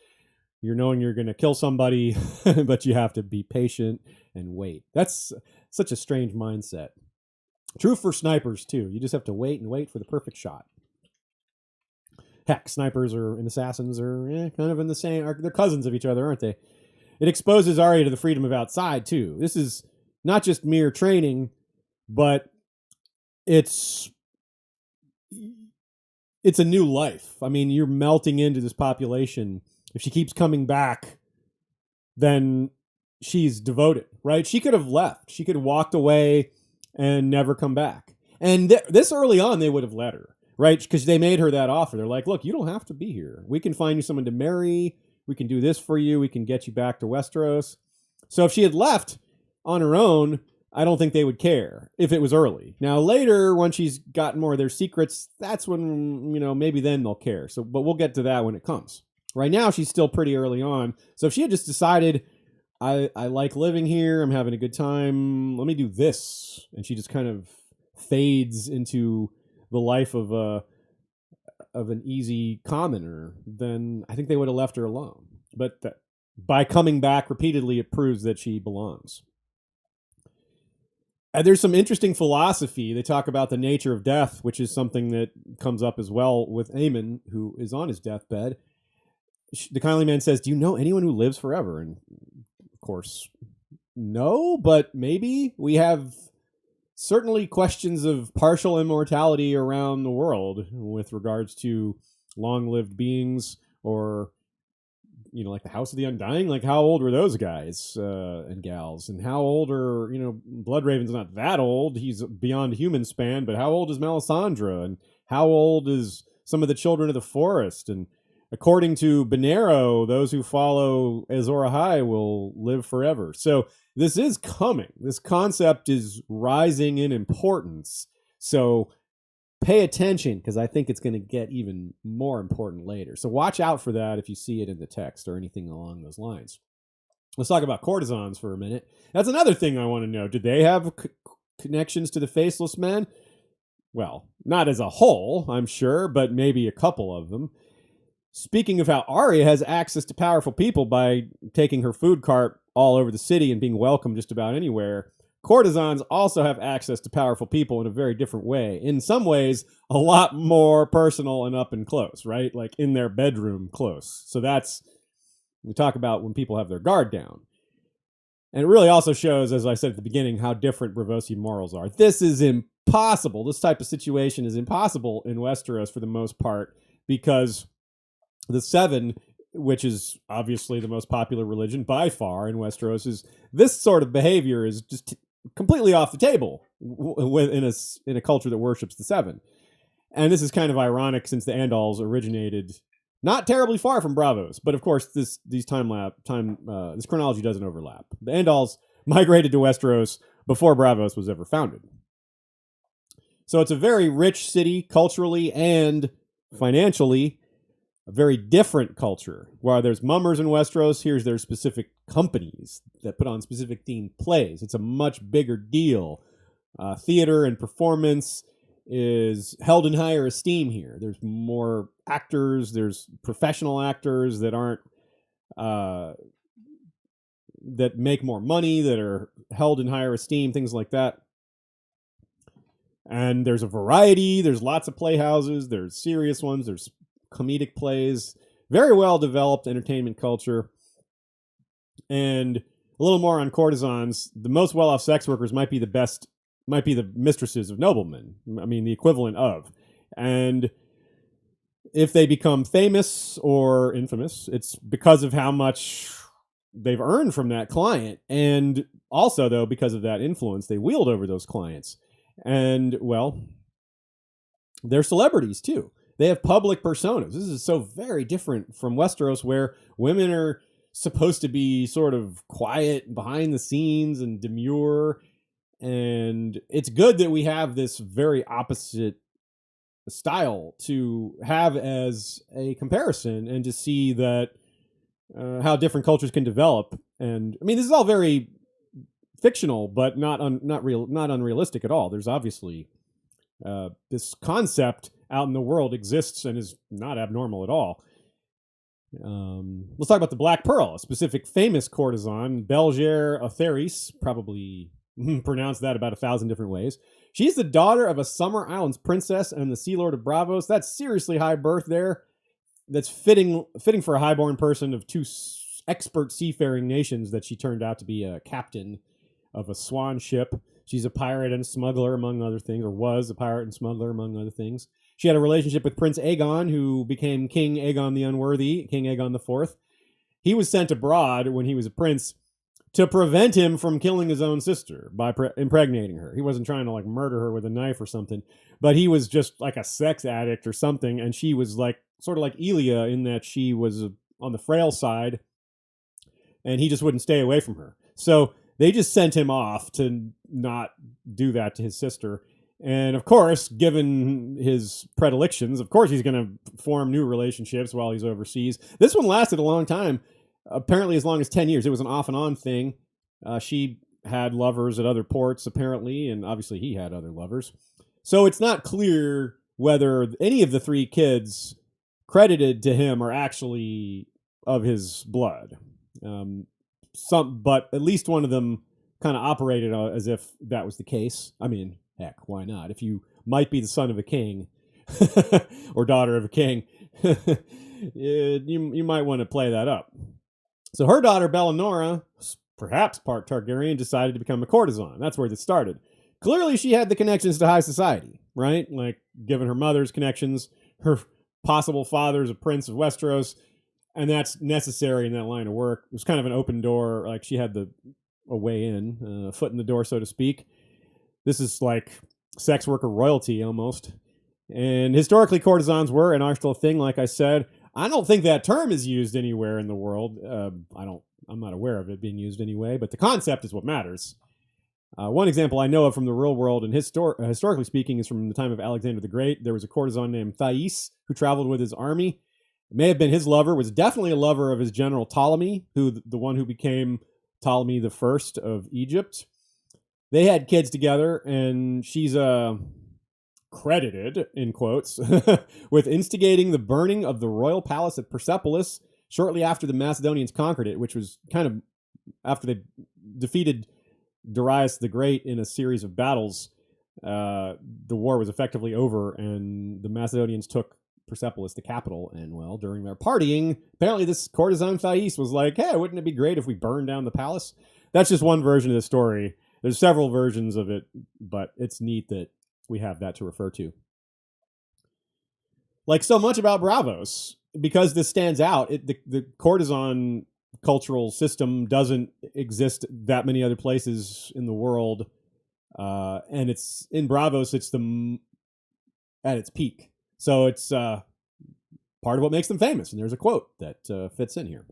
You're knowing you're going to kill somebody, but you have to be patient and wait. That's such a strange mindset. True for snipers, too. You just have to wait and wait for the perfect shot. Heck, snipers and assassins are kind of in the same... They're cousins of each other, aren't they? It exposes Arya to the freedom of outside, too. This is not just mere training, but it's a new life. I mean, you're melting into this population. If she keeps coming back, then she's devoted, right? She could have left. She could have walked away and never come back. And this early on, they would have let her, right? Because they made her that offer. They're like, look, you don't have to be here. We can find you someone to marry. We can do this for you. We can get you back to Westeros. So if she had left on her own, I don't think they would care if it was early. Now, later, when she's gotten more of their secrets, that's when, maybe then they'll care. So, but we'll get to that when it comes. Right now, she's still pretty early on. So if she had just decided, I like living here, I'm having a good time, let me do this, and she just kind of fades into the life of an easy commoner, then I think they would have left her alone. But by coming back repeatedly, it proves that she belongs. And there's some interesting philosophy. They talk about the nature of death, which is something that comes up as well with Aemon, who is on his deathbed. The kindly man says, do you know anyone who lives forever? And of course, no, but maybe. We have certainly questions of partial immortality around the world with regards to long-lived beings, or, like the House of the Undying. Like, how old were those guys and gals? And how old are, Bloodraven's not that old. He's beyond human span, but how old is Melisandre? And how old is some of the Children of the Forest? And according to Benero, those who follow Azor Ahai will live forever. So this is coming. This concept is rising in importance. So pay attention, because I think it's going to get even more important later. So watch out for that if you see it in the text or anything along those lines. Let's talk about courtesans for a minute. That's another thing I want to know. Did they have connections to the Faceless Men? Well, not as a whole, I'm sure, but maybe a couple of them. Speaking of how Arya has access to powerful people by taking her food cart all over the city and being welcome just about anywhere, courtesans also have access to powerful people in a very different way. In some ways, a lot more personal and up and close, right? Like in their bedroom close. So we talk about when people have their guard down. And it really also shows, as I said at the beginning, how different Braavosi morals are. This is impossible. This type of situation is impossible in Westeros for the most part, because the Seven, which is obviously the most popular religion by far in Westeros, is this sort of behavior is just completely off the table in a culture that worships the Seven. And this is kind of ironic, since the Andals originated Not terribly far from Braavos, but of course this chronology doesn't overlap. The Andals migrated to Westeros before Braavos was ever founded. So it's a very rich city culturally and financially, a very different culture. While there's mummers in Westeros, here's their specific companies that put on specific themed plays. It's a much bigger deal. Theater and performance is held in higher esteem here. There's more actors, there's professional actors that aren't that make more money, that are held in higher esteem, things like that. And there's a variety, there's lots of playhouses, there's serious ones, there's comedic plays, very well developed entertainment culture. And a little more on courtesans. The most well-off sex workers might be the mistresses of noblemen. I mean, the equivalent of. And if they become famous or infamous, it's because of how much they've earned from that client. And also, though, because of that influence they wield over those clients. And, well, they're celebrities, too. They have public personas. This is so very different from Westeros, where women are supposed to be sort of quiet behind the scenes and demure. And it's good that we have this very opposite style to have as a comparison and to see that how different cultures can develop. And I mean, this is all very fictional, but not unrealistic at all. There's obviously this concept out in the world exists and is not abnormal at all. Let's talk about the Black Pearl, a specific famous courtesan, Belger Otharis, probably pronounced that about 1,000 different ways. She's the daughter of a Summer Islands princess and the Sea Lord of Braavos. That's seriously high birth there. That's fitting for a highborn person of two expert seafaring nations that she turned out to be a captain of a swan ship. She's a pirate and smuggler, among other things, or was a pirate and smuggler, among other things. She had a relationship with Prince Aegon, who became King Aegon the Unworthy, King Aegon IV. He was sent abroad when he was a prince to prevent him from killing his own sister by impregnating her. He wasn't trying to like murder her with a knife or something, but he was just like a sex addict or something, and she was like sort of like Elia in that she was on the frail side, and he just wouldn't stay away from her. So they just sent him off to not do that to his sister. And of course, given his predilections, of course he's going to form new relationships while he's overseas. This one lasted a long time, apparently as long as 10 years. It was an off and on thing. She had lovers at other ports, apparently, and obviously he had other lovers. So it's not clear whether any of the three kids credited to him are actually of his blood. But at least one of them kind of operated as if that was the case. I mean, heck, why not? If you might be the son of a king or daughter of a king, you might want to play that up. So her daughter, Bellinora, perhaps part Targaryen, decided to become a courtesan. That's where this started. Clearly, she had the connections to high society, right? Like, given her mother's connections, her possible father's a prince of Westeros, and that's necessary in that line of work. It was kind of an open door. Like, she had a way in, foot in the door, so to speak. This is like sex worker royalty almost. And historically, courtesans were and are still a thing, like I said. I don't think that term is used anywhere in the world. I'm not aware of it being used anyway, but the concept is what matters. One example I know of from the real world, and historically speaking, is from the time of Alexander the Great. There was a courtesan named Thais who traveled with his army. It may have been his lover, was definitely a lover of his general Ptolemy, the one who became Ptolemy the First of Egypt. They had kids together, and she's credited, in quotes, with instigating the burning of the royal palace at Persepolis shortly after the Macedonians conquered it, which was kind of after they defeated Darius the Great in a series of battles. The war was effectively over, and the Macedonians took Persepolis, the capital, and, well, during their partying, apparently this courtesan Thais was like, hey, wouldn't it be great if we burned down the palace? That's just one version of the story. There's several versions of it, but it's neat that we have that to refer to. Like so much about Braavos, because this stands out, the courtesan cultural system doesn't exist that many other places in the world, and it's in Braavos. It's at its peak. So it's part of what makes them famous. And there's a quote that fits in here.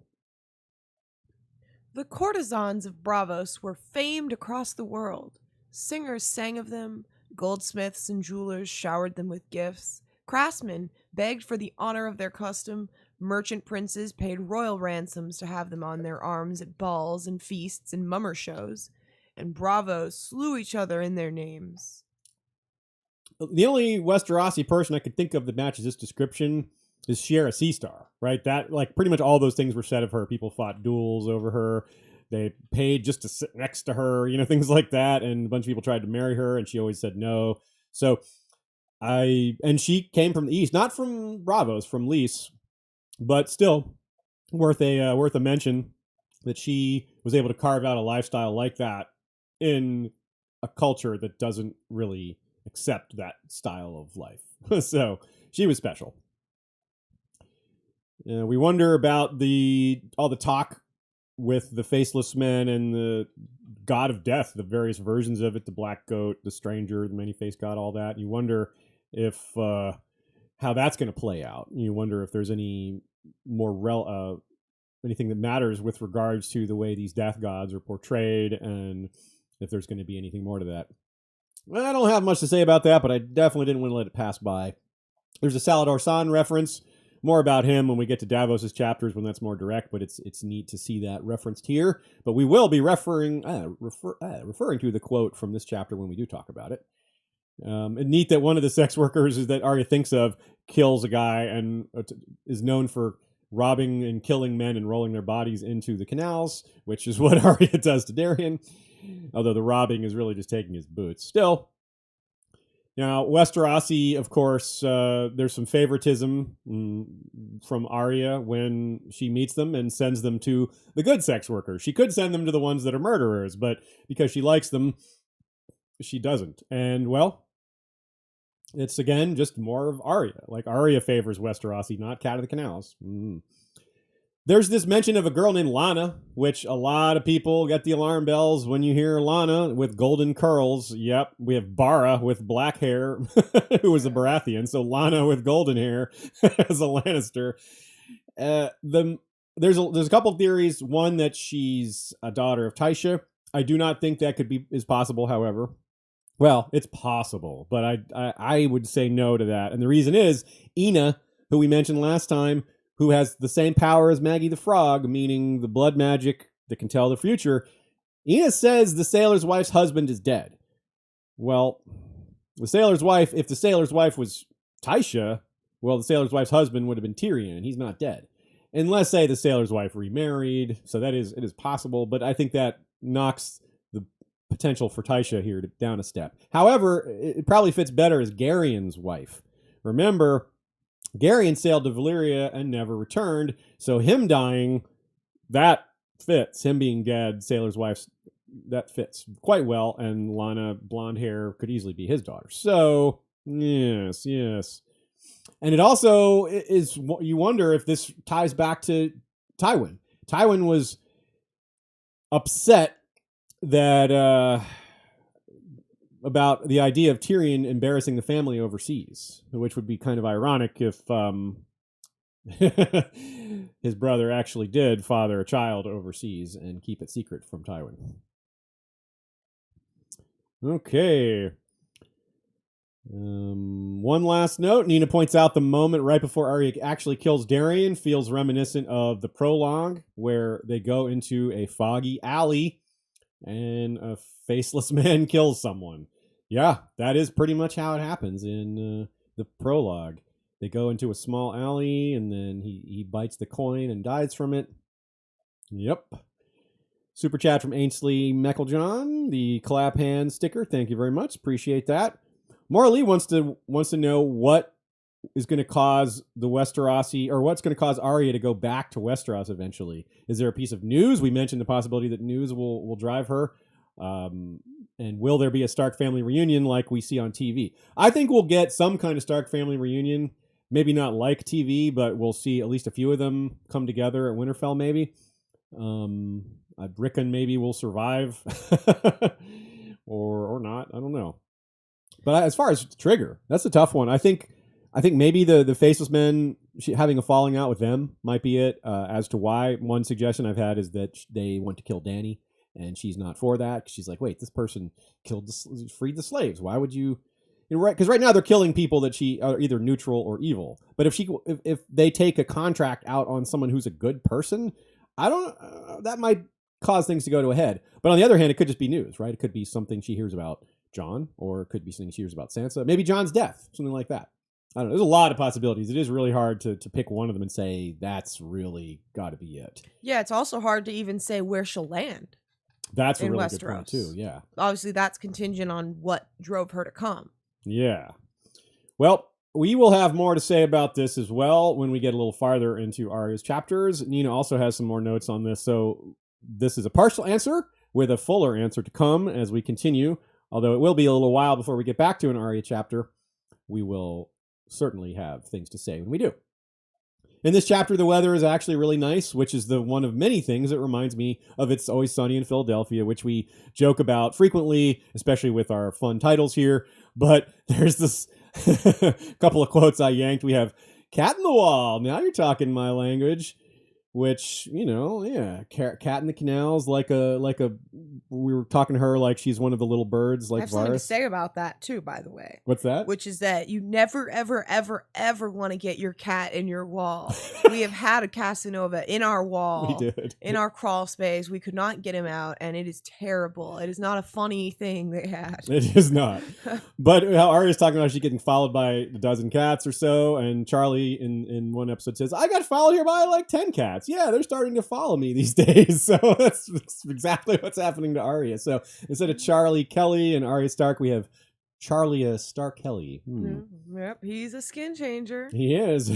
The courtesans of Braavos were famed across the world. Singers sang of them, goldsmiths and jewelers showered them with gifts, craftsmen begged for the honor of their custom, merchant princes paid royal ransoms to have them on their arms at balls and feasts and mummer shows, and Braavos slew each other in their names. The only Westerosi person I could think of that matches this description is Shiera Seastar, right? That, like, pretty much all those things were said of her. People fought duels over her. They paid just to sit next to her, things like that. And a bunch of people tried to marry her, and she always said no. So and she came from the east, not from Braavos, from Lys, but still worth a mention that she was able to carve out a lifestyle like that in a culture that doesn't really accept that style of life. So she was special. We wonder about all the talk with the Faceless Men and the God of Death, the various versions of it, the Black Goat, the Stranger, the Many-Faced God, all that. You wonder if how that's going to play out. You wonder if there's any more anything that matters with regards to the way these death gods are portrayed, and if there's going to be anything more to that. Well, I don't have much to say about that, but I definitely didn't want to let it pass by. There's a Salador San reference. More about him when we get to Davos's chapters, when that's more direct, but it's neat to see that referenced here. But we will be referring to the quote from this chapter when we do talk about it. And neat that one of the sex workers that Arya thinks of kills a guy and is known for robbing and killing men and rolling their bodies into the canals, which is what Arya does to Darion. Although the robbing is really just taking his boots. Still, now, Westerosi, of course, there's some favoritism from Arya when she meets them and sends them to the good sex workers. She could send them to the ones that are murderers, but because she likes them, she doesn't. And, well, it's, again, just more of Arya. Like, Arya favors Westerosi, not Cat of the Canals. There's this mention of a girl named Lana, which a lot of people get the alarm bells when you hear Lana with golden curls. Yep, we have Bara with black hair, who was a Baratheon, so Lana with golden hair as a Lannister. There's a couple theories. One, that she's a daughter of Tysha. I do not think that is possible, however. Well, it's possible, but I would say no to that. And the reason is, Ina, who we mentioned last time, who has the same power as Maggy the Frog, meaning the blood magic that can tell the future. Ina says the sailor's wife's husband is dead. Well, if the sailor's wife was Tysha, well, the sailor's wife's husband would have been Tyrion, and he's not dead. Unless, say, the sailor's wife remarried, so it is possible, but I think that knocks the potential for Tysha here down a step. However, it probably fits better as Garion's wife. Remember, Garion sailed to Valyria and never returned, so him dying, that fits. Him being dead, sailor's wife, that fits quite well, and Lana, blonde hair, could easily be his daughter. So, yes. And it also is, you wonder if this ties back to Tywin. Tywin was upset that about the idea of Tyrion embarrassing the family overseas, which would be kind of ironic if his brother actually did father a child overseas and keep it secret from Tywin. Okay. One last note. Nina points out the moment right before Arya actually kills Darion feels reminiscent of the prologue, where they go into a foggy alley and a faceless man kills someone. Yeah, that is pretty much how it happens in the prologue. They go into a small alley, and then he bites the coin and dies from it. Yep. Super chat from Ainsley Mecklejohn, the clap hand sticker. Thank you very much. Appreciate that. Marley wants to know what is going to cause the Westerosi, or what's going to cause Arya to go back to Westeros eventually. Is there a piece of news? We mentioned the possibility that news will drive her. And will there be a Stark family reunion like we see on TV? I think we'll get some kind of Stark family reunion. Maybe not like TV, but we'll see at least a few of them come together at Winterfell, maybe. Rickon maybe will survive. or not. I don't know. But as far as Trigger, that's a tough one. I think maybe the Faceless Men having a falling out with them might be it. As to why, one suggestion I've had is that they want to kill Dany, and she's not for that. She's like, wait, this person freed the slaves. Why would you? Right? Because right now they're killing people that she are either neutral or evil. But if they take a contract out on someone who's a good person, I don't. That might cause things to go to a head. But on the other hand, it could just be news, right? It could be something she hears about Jon, or it could be something she hears about Sansa. Maybe Jon's death, something like that. I don't know. There's a lot of possibilities. It is really hard to pick one of them and say that's really got to be it. Yeah, it's also hard to even say where she'll land. That's a in really Westeros. good point too. Yeah. Obviously, that's contingent on what drove her to come. Yeah. Well, we will have more to say about this as well when we get a little farther into Arya's chapters. Nina also has some more notes on this. So this is a partial answer with a fuller answer to come as we continue. Although it will be a little while before we get back to an Arya chapter, we will certainly have things to say when we do. In this chapter, the weather is actually really nice, which is the one of many things that reminds me of It's Always Sunny in Philadelphia, which we joke about frequently, especially with our fun titles here. But there's this couple of quotes I yanked. We have cat in the wall. Now you're talking my language. Which, you know, yeah, cat in the canals, like a. We were talking to her like she's one of the little birds, like I have something to Varys. say about that too, by the way. What's that? Which is that you never, ever, ever, ever want to get your cat in your wall. We have had a Casanova in our wall. We did. In our crawl space. We could not get him out, and it is terrible. It is not a funny thing they had. It is not. But how Arya's talking about she's getting followed by a dozen cats or so, and Charlie in one episode says, I got followed here by like 10 cats. Yeah, they're starting to follow me these days. So that's exactly what's happening to Arya. So instead of Charlie Kelly and Arya Stark, we have Charlie Stark Kelly. Yep, he's a skin changer. He is.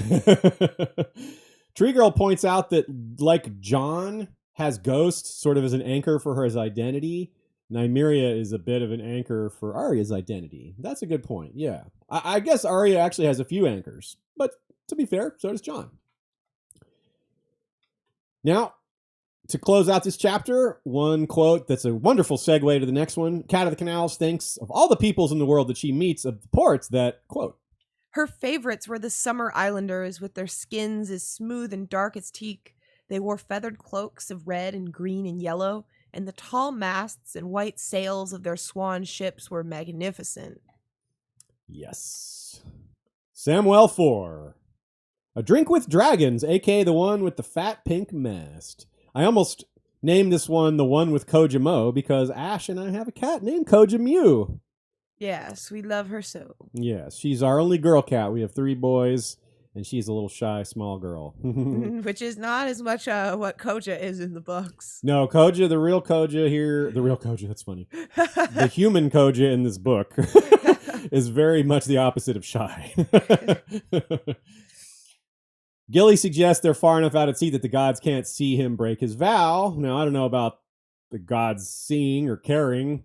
Tree Girl points out that like Jon has Ghost sort of as an anchor for his identity, Nymeria is a bit of an anchor for Arya's identity. That's a good point. Yeah. I guess Arya actually has a few anchors, but to be fair, so does Jon. Now, to close out this chapter, one quote that's a wonderful segue to the next one. Cat of the Canals thinks of all the peoples in the world that she meets of the ports that, quote, her favorites were the summer islanders with their skins as smooth and dark as teak. They wore feathered cloaks of red and green and yellow, and the tall masts and white sails of their swan ships were magnificent. Yes. Samwell 4. A drink with dragons, aka the one with the fat pink mast. I almost named this one the one with Koja Mo because Ash and I have a cat named Koja Mew. Yes, we love her so. Yes, she's our only girl cat. We have 3 boys, and she's a little shy, small girl. Which is not as much what Koja is in the books. No, Koja, the real Koja here, the real Koja, that's funny. The human Koja in this book is very much the opposite of shy. Gilly suggests they're far enough out at sea that the gods can't see him break his vow. Now, I don't know about the gods seeing or caring,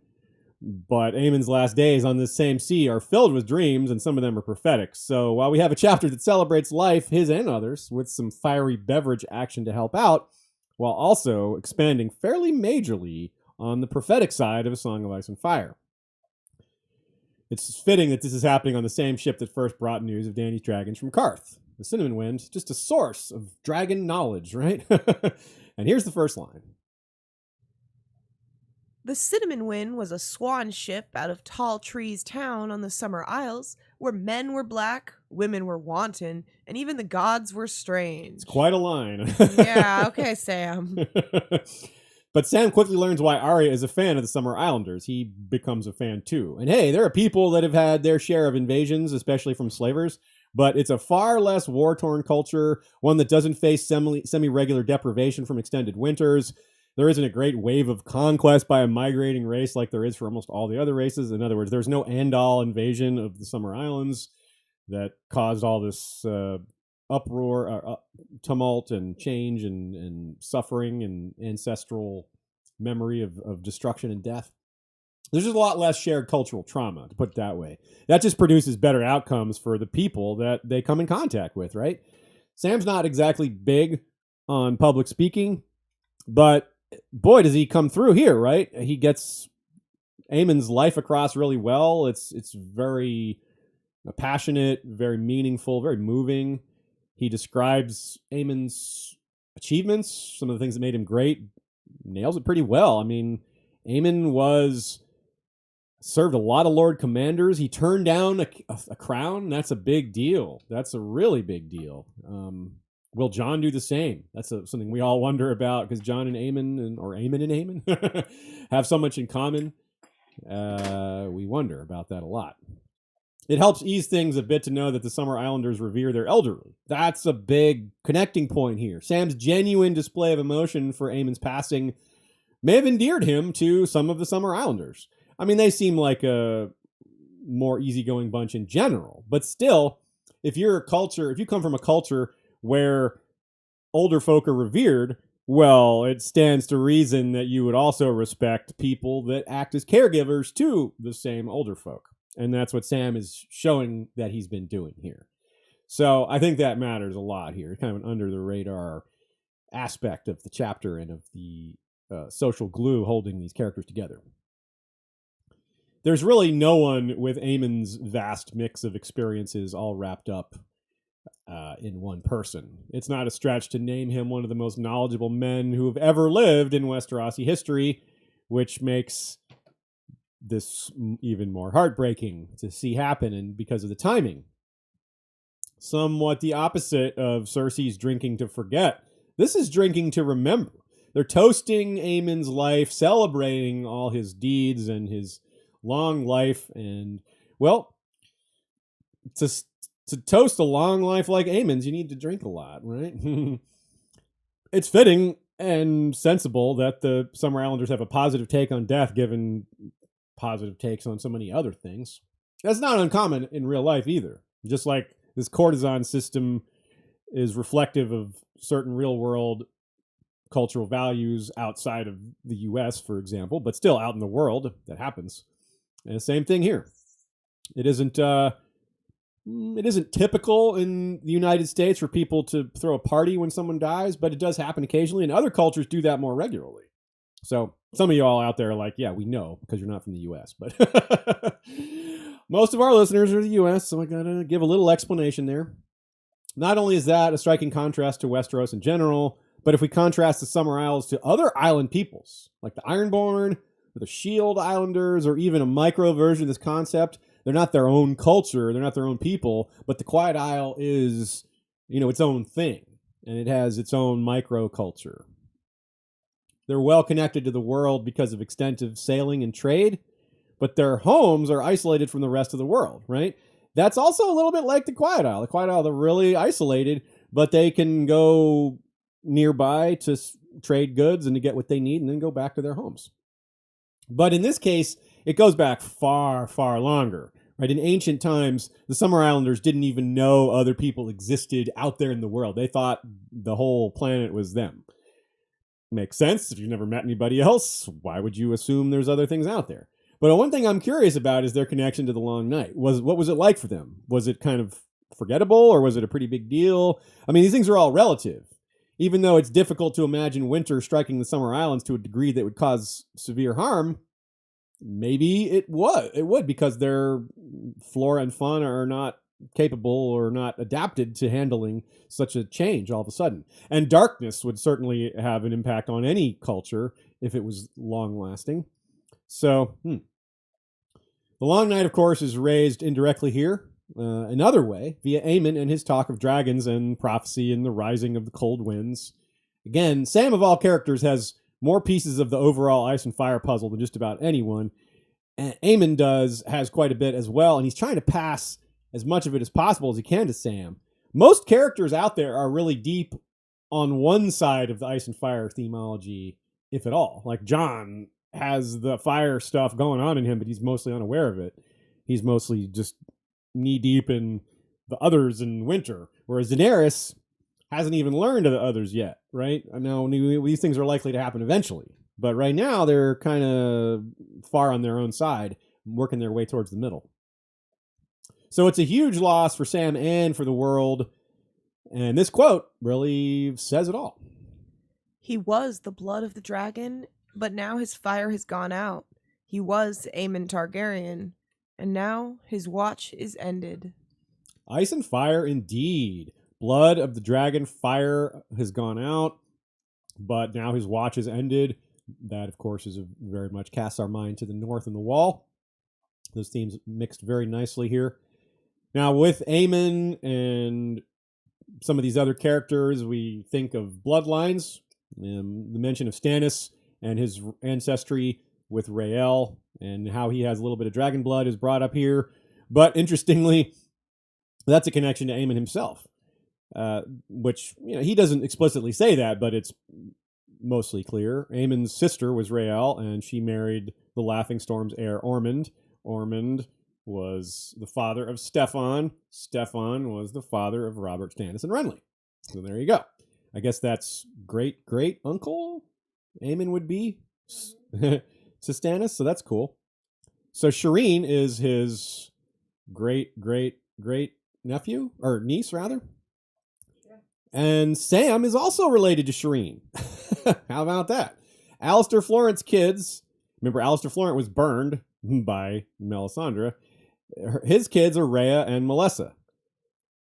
but Aemon's last days on this same sea are filled with dreams, and some of them are prophetic. So while we have a chapter that celebrates life, his and others, with some fiery beverage action to help out, while also expanding fairly majorly on the prophetic side of A Song of Ice and Fire. It's fitting that this is happening on the same ship that first brought news of Dany's dragons from Karth. The Cinnamon Wind, just a source of dragon knowledge, right? And here's the first line. The Cinnamon Wind was a swan ship out of Tall Trees Town on the Summer Isles, where men were black, women were wanton, and even the gods were strange. It's quite a line. Yeah, okay, Sam. But Sam quickly learns why Arya is a fan of the Summer Islanders. He becomes a fan too. And hey, there are people that have had their share of invasions, especially from slavers, but it's a far less war-torn culture, one that doesn't face semi-regular deprivation from extended winters. There isn't a great wave of conquest by a migrating race like there is for almost all the other races. In other words, there's no end-all invasion of the Summer Islands that caused all this uproar, tumult, and change, and suffering, and ancestral memory of destruction and death. There's just a lot less shared cultural trauma, to put it that way. That just produces better outcomes for the people that they come in contact with, right? Sam's not exactly big on public speaking, but boy, does he come through here, right? He gets Aemon's life across really well. It's very passionate, very meaningful, very moving. He describes Aemon's achievements, some of the things that made him great, nails it pretty well. I mean, Aemon served a lot of Lord Commanders. He turned down a crown. That's a big deal. That's a really big deal. Will Jon do the same? That's something we all wonder about, because Jon and Aemon, or Aemon and Aemon, have so much in common. We wonder about that a lot. It helps ease things a bit to know that the Summer Islanders revere their elderly. That's a big connecting point here. Sam's genuine display of emotion for Aemon's passing may have endeared him to some of the Summer Islanders. I mean, they seem like a more easygoing bunch in general, but still, if you come from a culture where older folk are revered, well, it stands to reason that you would also respect people that act as caregivers to the same older folk. And that's what Sam is showing that he's been doing here. So I think that matters a lot here. Kind of an under-the-radar aspect of the chapter and of the social glue holding these characters together. There's really no one with Aemon's vast mix of experiences all wrapped up in one person. It's not a stretch to name him one of the most knowledgeable men who have ever lived in Westerosi history, which makes this even more heartbreaking to see happen, and because of the timing. Somewhat the opposite of Cersei's drinking to forget. This is drinking to remember. They're toasting Aemon's life, celebrating all his deeds and his long life, and, well, to toast a long life like Aemon's, you need to drink a lot, right? It's fitting and sensible that the Summer Islanders have a positive take on death, given positive takes on so many other things. That's not uncommon in real life either. Just like this courtesan system is reflective of certain real world cultural values outside of the US, for example, but still out in the world, that happens. And the same thing here. It isn't typical in the United States for people to throw a party when someone dies, but it does happen occasionally, and other cultures do that more regularly. So some of you all out there are like, yeah, we know, because you're not from the US, but most of our listeners are the US, so I gotta give a little explanation there. Not only is that a striking contrast to Westeros in general, but if we contrast the Summer Isles to other island peoples, like the Ironborn, or the Shield Islanders, or even a micro version of this concept, they're not their own culture, they're not their own people, but the Quiet Isle is, its own thing, and it has its own micro culture. They're well connected to the world because of extensive sailing and trade, but their homes are isolated from the rest of the world, right? That's also a little bit like the Quiet Isle. The Quiet Isle, they're really isolated, but they can go nearby to trade goods and to get what they need and then go back to their homes. But in this case, it goes back far, far longer, right? In ancient times, the Summer Islanders didn't even know other people existed out there in the world. They thought the whole planet was them. Makes sense. If you've never met anybody else, why would you assume there's other things out there? But one thing I'm curious about is their connection to the Long Night. What was it like for them? Was it kind of forgettable, or was it a pretty big deal? I mean, these things are all relative. Even though it's difficult to imagine winter striking the Summer Islands to a degree that would cause severe harm, maybe it would, because their flora and fauna are not capable or not adapted to handling such a change all of a sudden. And darkness would certainly have an impact on any culture if it was long lasting. So, the Long Night, of course, is raised indirectly here, another way, via Aemon and his talk of dragons and prophecy and the rising of the cold winds. Again, Sam of all characters has more pieces of the overall ice and fire puzzle than just about anyone. And Aemon has quite a bit as well, and he's trying to pass as much of it as possible as he can to Sam. Most characters out there are really deep on one side of the ice and fire themology, if at all. Like Jon has the fire stuff going on in him, but he's mostly unaware of it. He's mostly just knee-deep in the others in winter, whereas Daenerys hasn't even learned of the others yet, right? I know these things are likely to happen eventually, but right now they're kind of far on their own side, working their way towards the middle. So it's a huge loss for Sam and for the world, and this quote really says it all. He was the blood of the dragon, but now his fire has gone out. He was Aemon Targaryen, and now his watch is ended. Ice and fire indeed. blood of the dragon fire has gone out, but now his watch has ended. That, of course, is very much casts our mind to the north and the wall. Those themes mixed very nicely here. Now, with Aemon and some of these other characters, we think of bloodlines. The mention of Stannis and his ancestry with Rhael and how he has a little bit of dragon blood is brought up here. But interestingly, that's a connection to Aemon himself, which, you know, he doesn't explicitly say that, but it's mostly clear. Aemon's sister was Rhael, and she married the Laughing Storm's heir, Ormond. Ormond was the father of Steffon. Steffon was the father of Robert, Stannis, and Renly. So there you go. I guess that's great uncle Aemon would be to Stannis, so that's cool. So Shireen is his great nephew, or niece rather. Yeah. And Sam is also related to Shireen. How about that? Alistair Florent's kids, remember Alistair Florent was burned by Melisandre. His kids are Rhea and Melissa.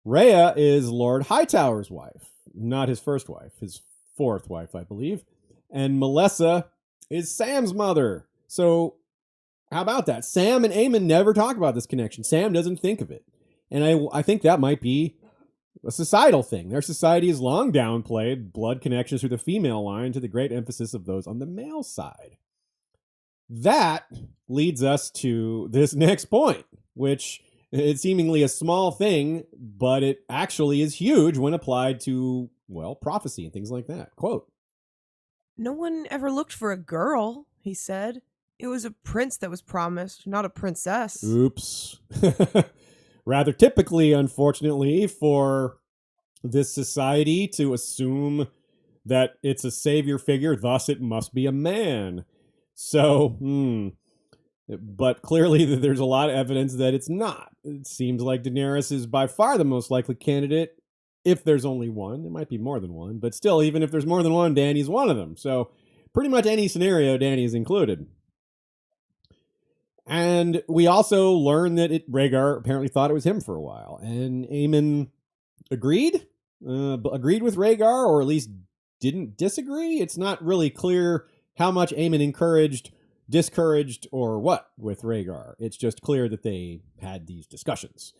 Rhea is Lord Hightower's wife, not his first wife, his fourth wife, I believe. And Melissa is Sam's mother. So how about that? Sam and Aemon never talk about this connection. Sam doesn't think of it. And I think that might be a societal thing. Their society has long downplayed blood connections through the female line to the great emphasis of those on the male side. That leads us to this next point, which it's seemingly a small thing, but it actually is huge when applied to, well, prophecy and things like that. Quote, "No one ever looked for a girl," he said. "It was a prince that was promised, not a princess." Oops. Rather typically, unfortunately, for this society to assume that it's a savior figure, thus it must be a man. So, but clearly there's a lot of evidence that it's not. It seems like Daenerys is by far the most likely candidate. If there's only one, there might be more than one, but still, even if there's more than one, Dany's one of them. So pretty much any scenario, Dany is included. And we also learn that Rhaegar apparently thought it was him for a while. And Aemon agreed with Rhaegar, or at least didn't disagree. It's not really clear how much Aemon encouraged, discouraged, or what with Rhaegar. It's just clear that they had these discussions.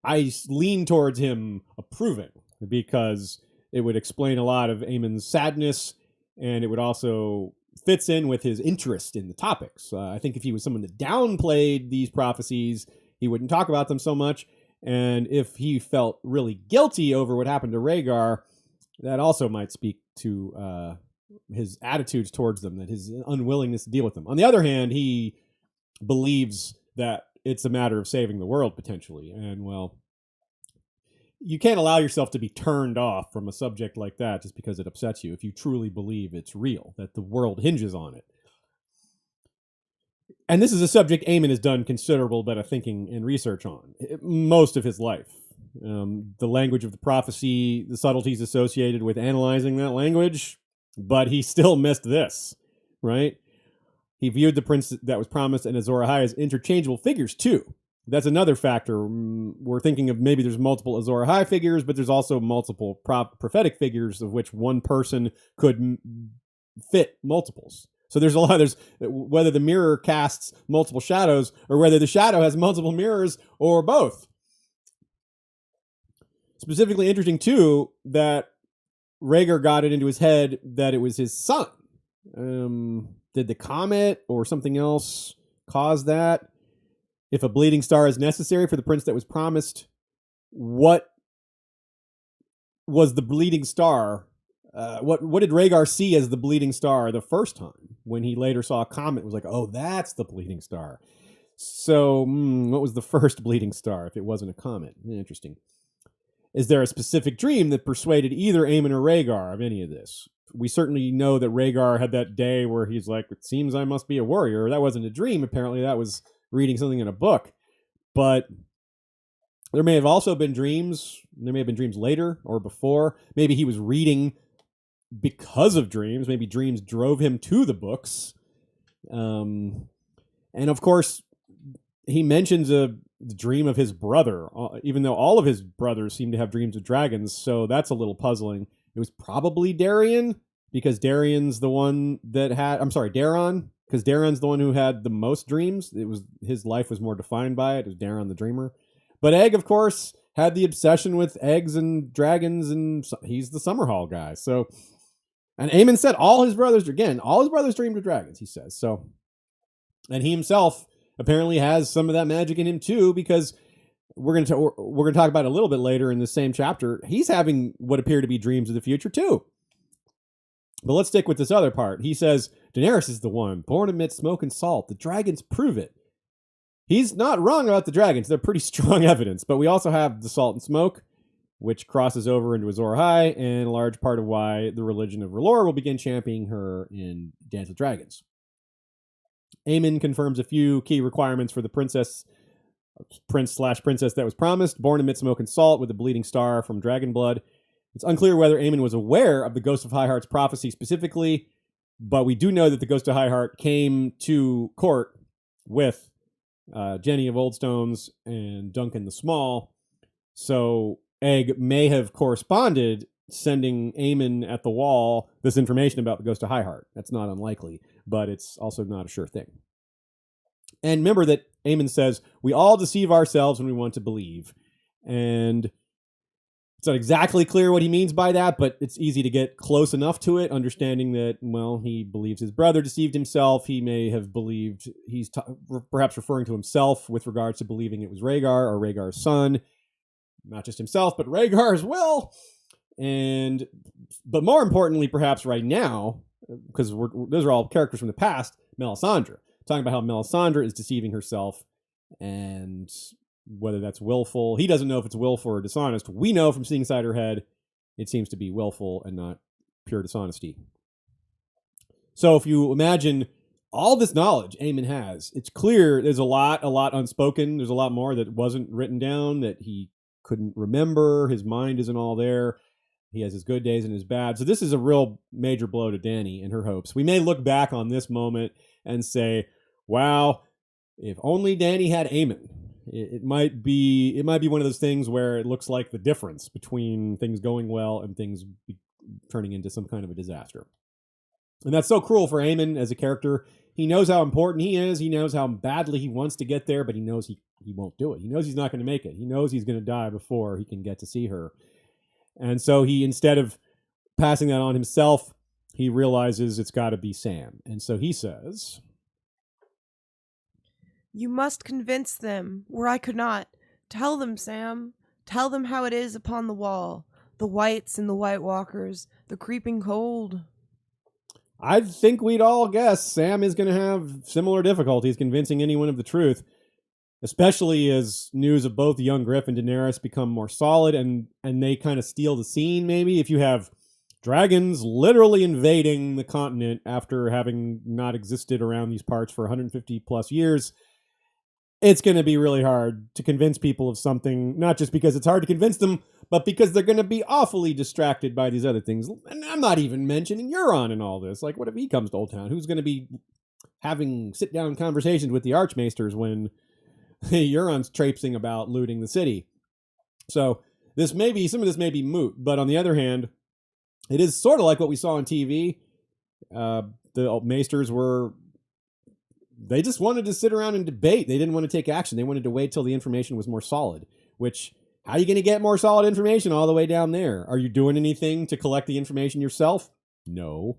I lean towards him approving, because it would explain a lot of Aemon's sadness, and it would also fits in with his interest in the topics. I think if he was someone that downplayed these prophecies, he wouldn't talk about them so much. And if he felt really guilty over what happened to Rhaegar, that also might speak to his attitudes towards them, that his unwillingness to deal with them. On the other hand, he believes that it's a matter of saving the world, potentially. And, well, you can't allow yourself to be turned off from a subject like that just because it upsets you if you truly believe it's real, that the world hinges on it. And this is a subject Aemon has done considerable bit of thinking and research on most of his life. The language of the prophecy, the subtleties associated with analyzing that language, but he still missed this, right? He viewed the prince that was promised and Azor Ahai as interchangeable figures too. That's another factor. We're thinking of maybe there's multiple Azor Ahai figures, but there's also multiple prophetic figures of which one person could fit multiples. So there's a lot. There's whether the mirror casts multiple shadows or whether the shadow has multiple mirrors or both. Specifically interesting too that Rhaegar got it into his head that it was his son. Did the comet or something else cause that? If a bleeding star is necessary for the prince that was promised, what was the bleeding star? What did Rhaegar see as the bleeding star the first time? When he later saw a comet, it was like, oh, that's the bleeding star. So what was the first bleeding star if it wasn't a comet? Interesting. Is there a specific dream that persuaded either Aemon or Rhaegar of any of this? We certainly know that Rhaegar had that day where he's like, it seems I must be a warrior. That wasn't a dream. Apparently that was reading something in a book. But there may have also been dreams. There may have been dreams later or before. Maybe he was reading because of dreams. Maybe dreams drove him to the books. And of course, he mentions the dream of his brother, even though all of his brothers seem to have dreams of dragons. So that's a little puzzling. It was probably Darien, because Darien's the one that had, Daron, because Daron's the one who had the most dreams. It was, his life was more defined by it. It was Daron the dreamer. But Egg, of course, had the obsession with eggs and dragons, and he's the Summerhall guy. So, and Aemon said all his brothers dreamed of dragons, he says. So, and he himself apparently has some of that magic in him too, because we're going to talk about it a little bit later in the same chapter. He's having what appear to be dreams of the future too. But let's stick with this other part. He says, Daenerys is the one, born amidst smoke and salt. The dragons prove it. He's not wrong about the dragons. They're pretty strong evidence. But we also have the salt and smoke, which crosses over into Azor Ahai, and a large part of why the religion of R'hllor will begin championing her in Dance with Dragons. Aemon confirms a few key requirements for the prince/princess that was promised, born amidst smoke and salt with a bleeding star from dragon blood. It's unclear whether Aemon was aware of the Ghost of Highheart's prophecy specifically, but we do know that the Ghost of Highheart came to court with Jenny of Oldstones and Duncan the Small. So Egg may have corresponded, sending Aemon at the wall this information about the Ghost of Highheart. That's not unlikely, but it's also not a sure thing. And remember that Aemon says, we all deceive ourselves when we want to believe. And it's not exactly clear what he means by that, but it's easy to get close enough to it, understanding that, well, he believes his brother deceived himself. He may have believed, he's perhaps referring to himself with regards to believing it was Rhaegar or Rhaegar's son. Not just himself, but Rhaegar as well. But more importantly, perhaps right now, because those are all characters from the past, Melisandre. Talking about how Melisandre is deceiving herself, and whether that's willful. He doesn't know if it's willful or dishonest. We know from seeing inside her head, it seems to be willful and not pure dishonesty. So if you imagine all this knowledge Aemon has, it's clear there's a lot unspoken. There's a lot more that wasn't written down, that he couldn't remember. His mind isn't all there. He has his good days and his bad. So this is a real major blow to Dany and her hopes. We may look back on this moment and say, wow, if only Dany had Aemon. It might be one of those things where it looks like the difference between things going well and things turning into some kind of a disaster. And that's so cruel for Aemon as a character. He knows how important he is. He knows how badly he wants to get there, but he knows he won't do it. He knows he's not going to make it. He knows he's going to die before he can get to see her. And so he, instead of passing that on himself, he realizes it's got to be Sam. And so he says, You must convince them, where I could not. Tell them, Sam. Tell them how it is upon the wall. The whites and the White Walkers, the creeping cold. I think we'd all guess Sam is going to have similar difficulties convincing anyone of the truth, especially as news of both young Griff and Daenerys become more solid, and they kind of steal the scene, maybe. If you have dragons literally invading the continent after having not existed around these parts for 150 plus years, it's going to be really hard to convince people of something, not just because it's hard to convince them, but because they're going to be awfully distracted by these other things. And I'm not even mentioning Euron in all this. Like, what if he comes to Old Town? Who's going to be having sit-down conversations with the Archmaesters when Euron's traipsing about looting the city? So some of this may be moot, but on the other hand, it is sort of like what we saw on TV. The Maesters they just wanted to sit around and debate. They didn't want to take action. They wanted to wait till the information was more solid, which, how are you going to get more solid information all the way down there? Are you doing anything to collect the information yourself? No.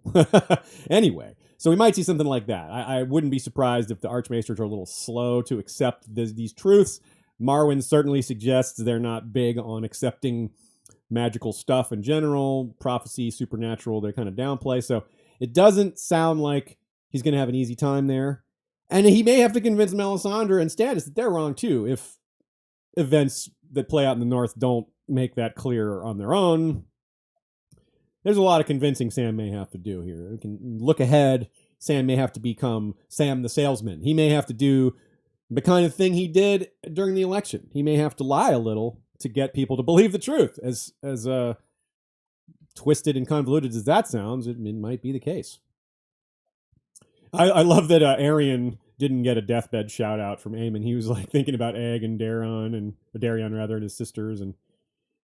Anyway, so we might see something like that. I wouldn't be surprised if the Archmaesters are a little slow to accept these truths. Marwyn certainly suggests they're not big on accepting magical stuff in general. Prophecy, supernatural, they kind of downplay. So it doesn't sound like he's going to have an easy time there. And he may have to convince Melisandre and Stannis that they're wrong too, if events that play out in the North don't make that clear on their own. There's a lot of convincing Sam may have to do here. We can look ahead. Sam may have to become Sam the salesman. He may have to do the kind of thing he did during the election. He may have to lie a little to get people to believe the truth. As twisted and convoluted as that sounds, it might be the case. I love that Arianne didn't get a deathbed shout out from Aemon. He was like thinking about Egg and Darion rather, and his sisters and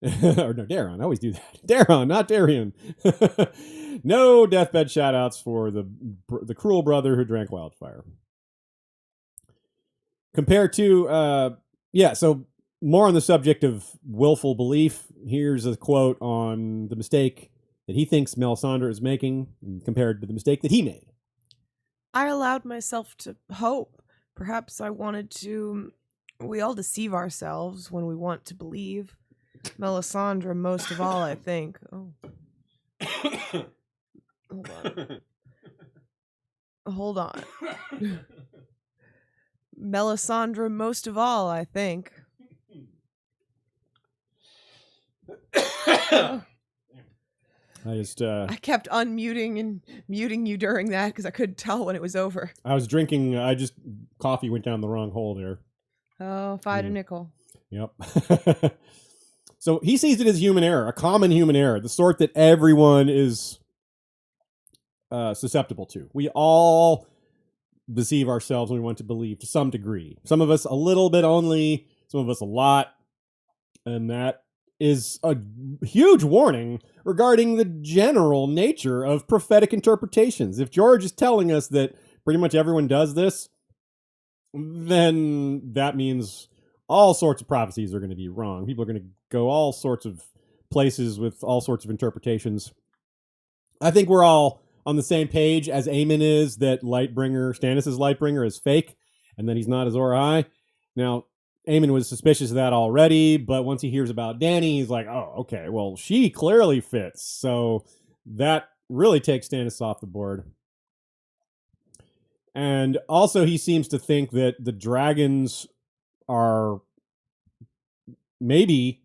or no, Daron. I always do that. Daron, not Darion. No deathbed shout outs for the cruel brother who drank wildfire. Compared to so more on the subject of willful belief, here's a quote on the mistake that he thinks Melisandre is making compared to the mistake that he made. I allowed myself to hope. Perhaps I wanted to... We all deceive ourselves when we want to believe. Melisandre most of all, I think. Oh. Hold on. Hold on. Melisandre most of all, I think. I kept unmuting and muting you during that because I couldn't tell when it was over. I was drinking. Coffee went down the wrong hole there. Oh, if I had a nickel. Yep. So he sees it as human error, a common human error, the sort that everyone is susceptible to. We all deceive ourselves when we want to believe to some degree. Some of us a little bit only, some of us a lot. And that is a huge warning regarding the general nature of prophetic interpretations. If George is telling us that pretty much everyone does this, then that means all sorts of prophecies are going to be wrong. People are going to go all sorts of places with all sorts of interpretations. I think we're all on the same page as Aemon is, that Stannis' Lightbringer is fake, and that he's not Azor Ahai. Now, Aemon was suspicious of that already, but once he hears about Dany, he's like, oh, okay, well, she clearly fits. So that really takes Stannis off the board. And also he seems to think that the dragons are maybe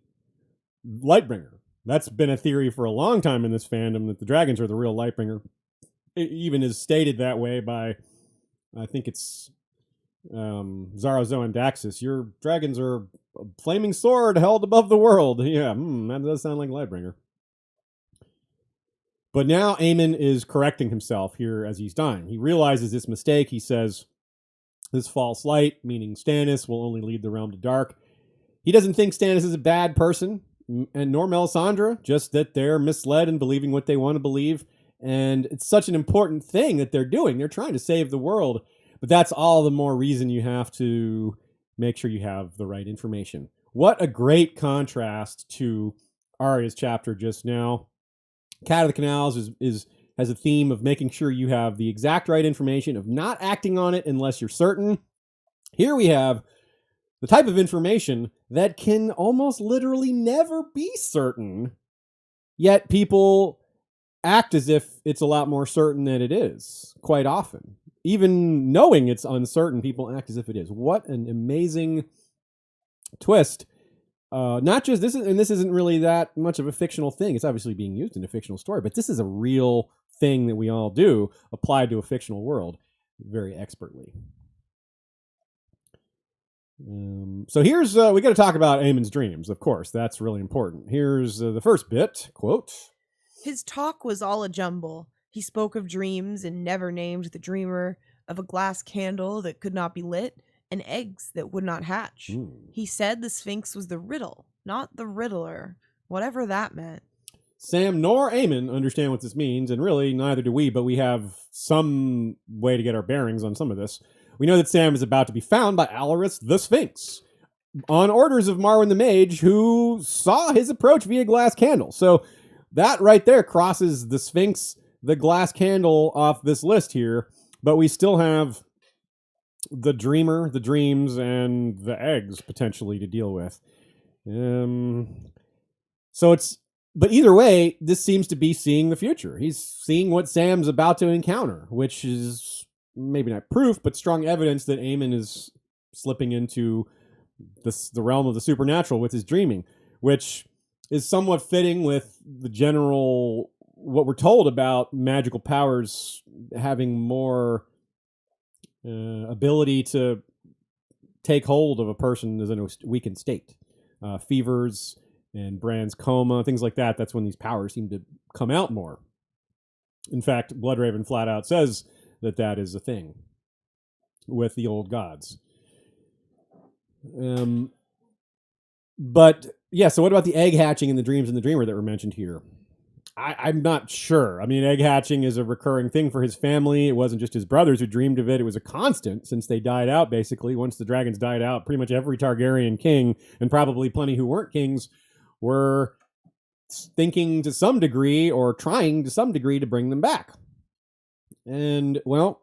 Lightbringer. That's been a theory for a long time in this fandom, that the dragons are the real Lightbringer. It even is stated that way by, I think it's Zarazo and Daxus. Your dragons are a flaming sword held above the world. Yeah, that does sound like Lightbringer. But now Aemon is correcting himself here as he's dying. He realizes this mistake. He says, this false light, meaning Stannis, will only lead the realm to dark. He doesn't think Stannis is a bad person, and nor Melisandre, just that they're misled in believing what they want to believe. And it's such an important thing that they're doing. They're trying to save the world. But that's all the more reason you have to make sure you have the right information. What a great contrast to Arya's chapter just now. Cat of the Canals has a theme of making sure you have the exact right information, of not acting on it unless you're certain. Here we have the type of information that can almost literally never be certain, yet people act as if it's a lot more certain than it is quite often. Even knowing it's uncertain, people act as if it is. What an amazing twist. Not just this, this isn't really that much of a fictional thing. It's obviously being used in a fictional story, but this is a real thing that we all do applied to a fictional world very expertly. So here's, we got to talk about Aemon's dreams, of course. That's really important. Here's the first bit, quote. His talk was all a jumble. He spoke of dreams and never named the dreamer, of a glass candle that could not be lit, and eggs that would not hatch. He said the Sphinx was the riddle, not the riddler, whatever that meant. Sam nor Aemon understand what this means, and really neither do we, but we have some way to get our bearings on some of this. We know that Sam is about to be found by Alaris the Sphinx, on orders of Marwyn the Mage, who saw his approach via glass candle. So that right there crosses the Sphinx, the glass candle off this list here, but we still have the dreamer, the dreams, and the eggs potentially to deal with. But either way, this seems to be seeing the future. He's seeing what Sam's about to encounter, which is maybe not proof, but strong evidence that Aemon is slipping into the realm of the supernatural with his dreaming, which is somewhat fitting with the general, what we're told about magical powers having more ability to take hold of a person as in a weakened state. Fevers and Bran's coma, things like that. That's when these powers seem to come out more. In fact, Bloodraven flat out says that is a thing. with the old gods. But yeah, so what about the egg hatching and the dreams and the dreamer that were mentioned here? I'm not sure. I mean, egg hatching is a recurring thing for his family. It wasn't just his brothers who dreamed of it. It was a constant since they died out, basically. Once the dragons died out, pretty much every Targaryen king, and probably plenty who weren't kings, were thinking to some degree or trying to some degree to bring them back. And, well,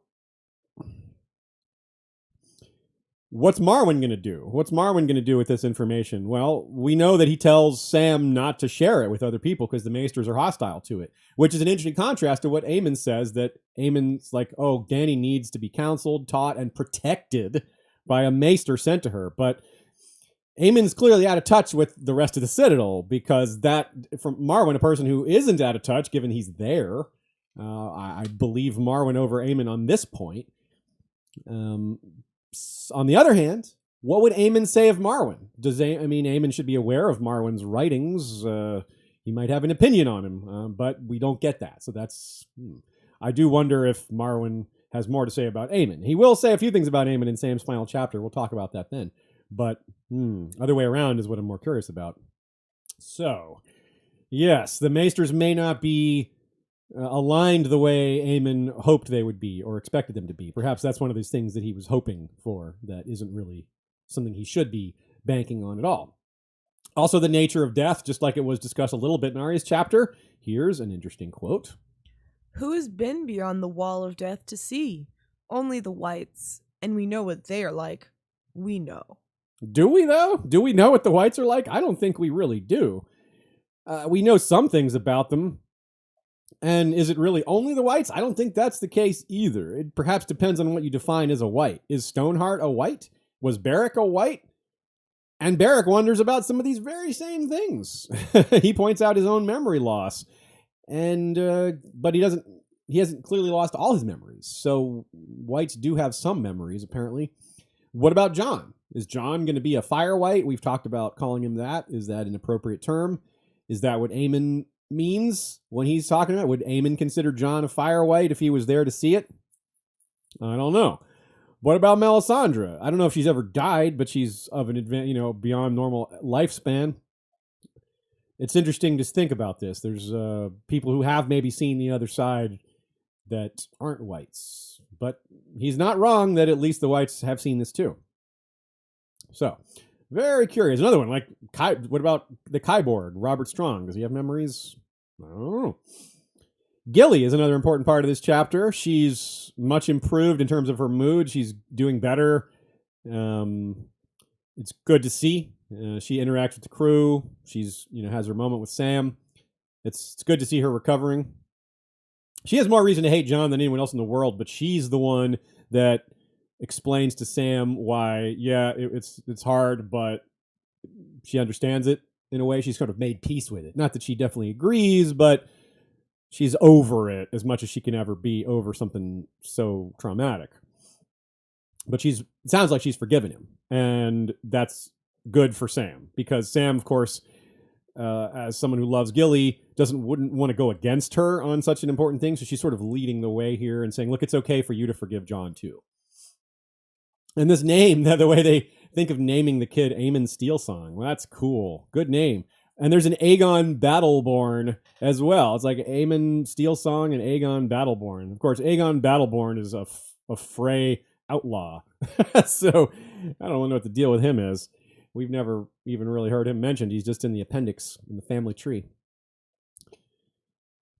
what's Marwyn going to do? What's Marwyn going to do with this information? Well, we know that he tells Sam not to share it with other people because the Maesters are hostile to it, which is an interesting contrast to what Aemon says, that Aemon's like, oh, Dany needs to be counseled, taught, and protected by a Maester sent to her. But Aemon's clearly out of touch with the rest of the Citadel, because that, from Marwyn, a person who isn't out of touch, given he's there, I believe Marwyn over Aemon on this point. On the other hand, what would Aemon say of Marwyn? Aemon should be aware of Marwyn's writings. He might have an opinion on him, but we don't get that. So that's... I do wonder if Marwyn has more to say about Aemon. He will say a few things about Aemon in Sam's final chapter. We'll talk about that then. But other way around is what I'm more curious about. So, yes, the Maesters may not be aligned the way Aemon hoped they would be or expected them to be. Perhaps that's one of those things that he was hoping for that isn't really something he should be banking on at all. Also, the nature of death, just like it was discussed a little bit in Arya's chapter. Here's an interesting quote. Who has been beyond the wall of death to see? Only the whites, and we know what they are like. We know. Do we, though? Do we know what the whites are like? I don't think we really do. We know some things about them. And is it really only the whites? I don't think that's the case either. It perhaps depends on what you define as a white. Is Stoneheart a white? Was Beric a white? And Beric wonders about some of these very same things. He points out his own memory loss. And but he hasn't clearly lost all his memories. So whites do have some memories, apparently. What about Jon? Is Jon going to be a fire white? We've talked about calling him that. Is that an appropriate term? Is that what Aemon means when he's talking about? Would Aemon consider Jon a fire white if he was there to see it? I don't know. What about Melisandre? I don't know if she's ever died, but she's of an beyond normal lifespan. It's interesting to think about this. There's people who have maybe seen the other side that aren't whites, but he's not wrong that at least the whites have seen this too. So, very curious. Another one, like, what about the Kyborg, Robert Strong? Does he have memories? I don't know. Gilly is another important part of this chapter. She's much improved in terms of her mood. She's doing better. It's good to see. She interacts with the crew. She's, has her moment with Sam. It's good to see her recovering. She has more reason to hate Jon than anyone else in the world, but she's the one that explains to Sam why, it's hard, but she understands it in a way. She's sort of made peace with it. Not that she definitely agrees, but she's over it as much as she can ever be over something so traumatic. But it sounds like she's forgiven him, and that's good for Sam, because Sam, of course, as someone who loves Gilly, wouldn't want to go against her on such an important thing. So she's sort of leading the way here and saying, look, it's okay for you to forgive Jon too. And this name, the way they think of naming the kid Aemon Steelsong, well, that's cool. Good name. And there's an Aegon Battleborn as well. It's like Aemon Steelsong and Aegon Battleborn. Of course, Aegon Battleborn is a Frey outlaw. So I don't know what the deal with him is. We've never even really heard him mentioned. He's just in the appendix in the family tree.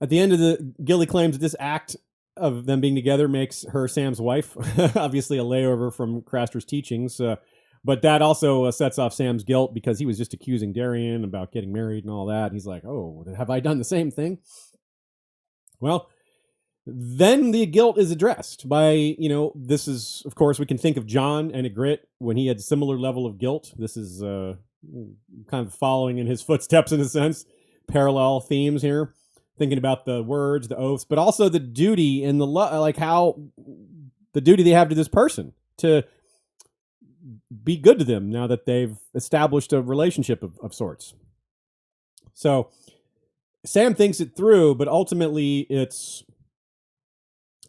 At the end of Gilly claims that this act of them being together makes her Sam's wife. Obviously a layover from Craster's teachings. But that also sets off Sam's guilt, because he was just accusing Darian about getting married and all that. And he's like, oh, have I done the same thing? Well, then the guilt is addressed by, this is, of course, we can think of Jon and Ygritte when he had a similar level of guilt. This is kind of following in his footsteps in a sense. Parallel themes here. Thinking about the words, the oaths, but also the duty and how the duty they have to this person to be good to them now that they've established a relationship of sorts. So Sam thinks it through, but ultimately it's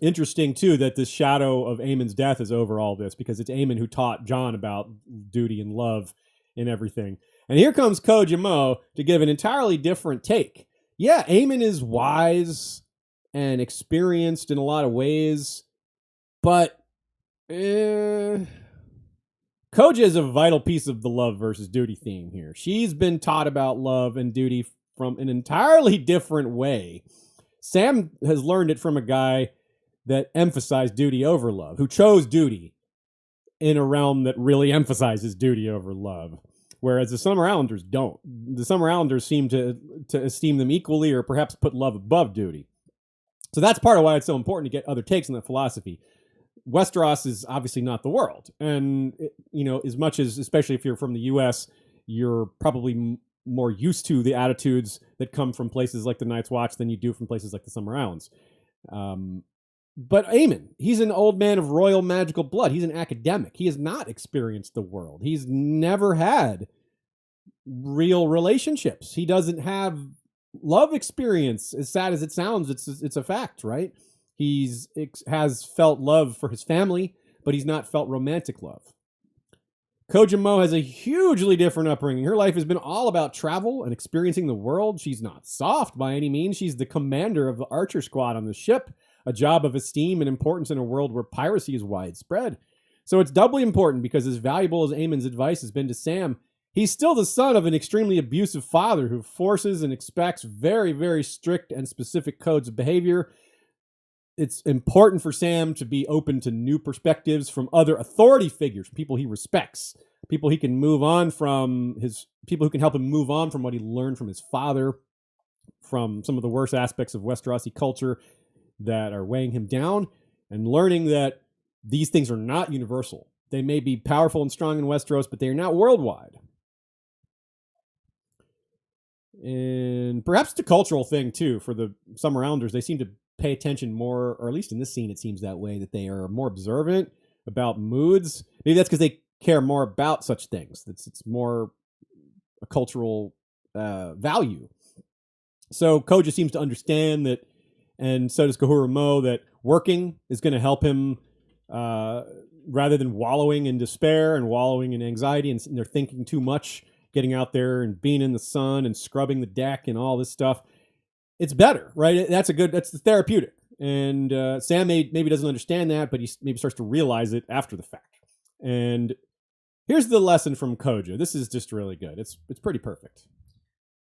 interesting too that the shadow of Aemon's death is over all this, because it's Aemon who taught Jon about duty and love and everything. And here comes Kojimo to give an entirely different take. Yeah, Aemon is wise and experienced in a lot of ways, but Koja is a vital piece of the love versus duty theme here. She's been taught about love and duty from an entirely different way. Sam has learned it from a guy that emphasized duty over love, who chose duty in a realm that really emphasizes duty over love, whereas the Summer Islanders don't. The Summer Islanders seem to esteem them equally, or perhaps put love above duty. So that's part of why it's so important to get other takes on that philosophy. Westeros is obviously not the world, and as much as, especially if you're from the U.S., you're probably more used to the attitudes that come from places like the Night's Watch than you do from places like the Summer Islands. But Aemon, he's an old man of royal magical blood. He's an academic. He has not experienced the world. He's never had real relationships. He doesn't have love experience. As sad as it sounds, it's a fact, right? Has felt love for his family, but he's not felt romantic love. Kojimo has a hugely different upbringing. Her life has been all about travel and experiencing the world. She's not soft by any means. She's the commander of the archer squad on the ship, a job of esteem and importance in a world where piracy is widespread. So it's doubly important because, as valuable as Aemon's advice has been to Sam, he's still the son of an extremely abusive father who forces and expects very, very strict and specific codes of behavior. It's important for Sam to be open to new perspectives from other authority figures, people he respects, people he can move on from, people who can help him move on from what he learned from his father, from some of the worst aspects of Westerosi culture that are weighing him down, and learning that these things are not universal. They may be powerful and strong in Westeros, but they are not worldwide. And perhaps it's a cultural thing too for the Summer Islanders. They seem to pay attention more, or at least in this scene it seems that way, that they are more observant about moods. Maybe that's because they care more about such things. It's more a cultural value. So Koja seems to understand that, and so does Kahura Mo, that working is going to help him rather than wallowing in despair and wallowing in anxiety, and they're thinking too much, getting out there and being in the sun and scrubbing the deck and all this stuff. It's better, right? That's the therapeutic. And Sam maybe doesn't understand that, but he maybe starts to realize it after the fact. And here's the lesson from Koja. This is just really good. It's pretty perfect.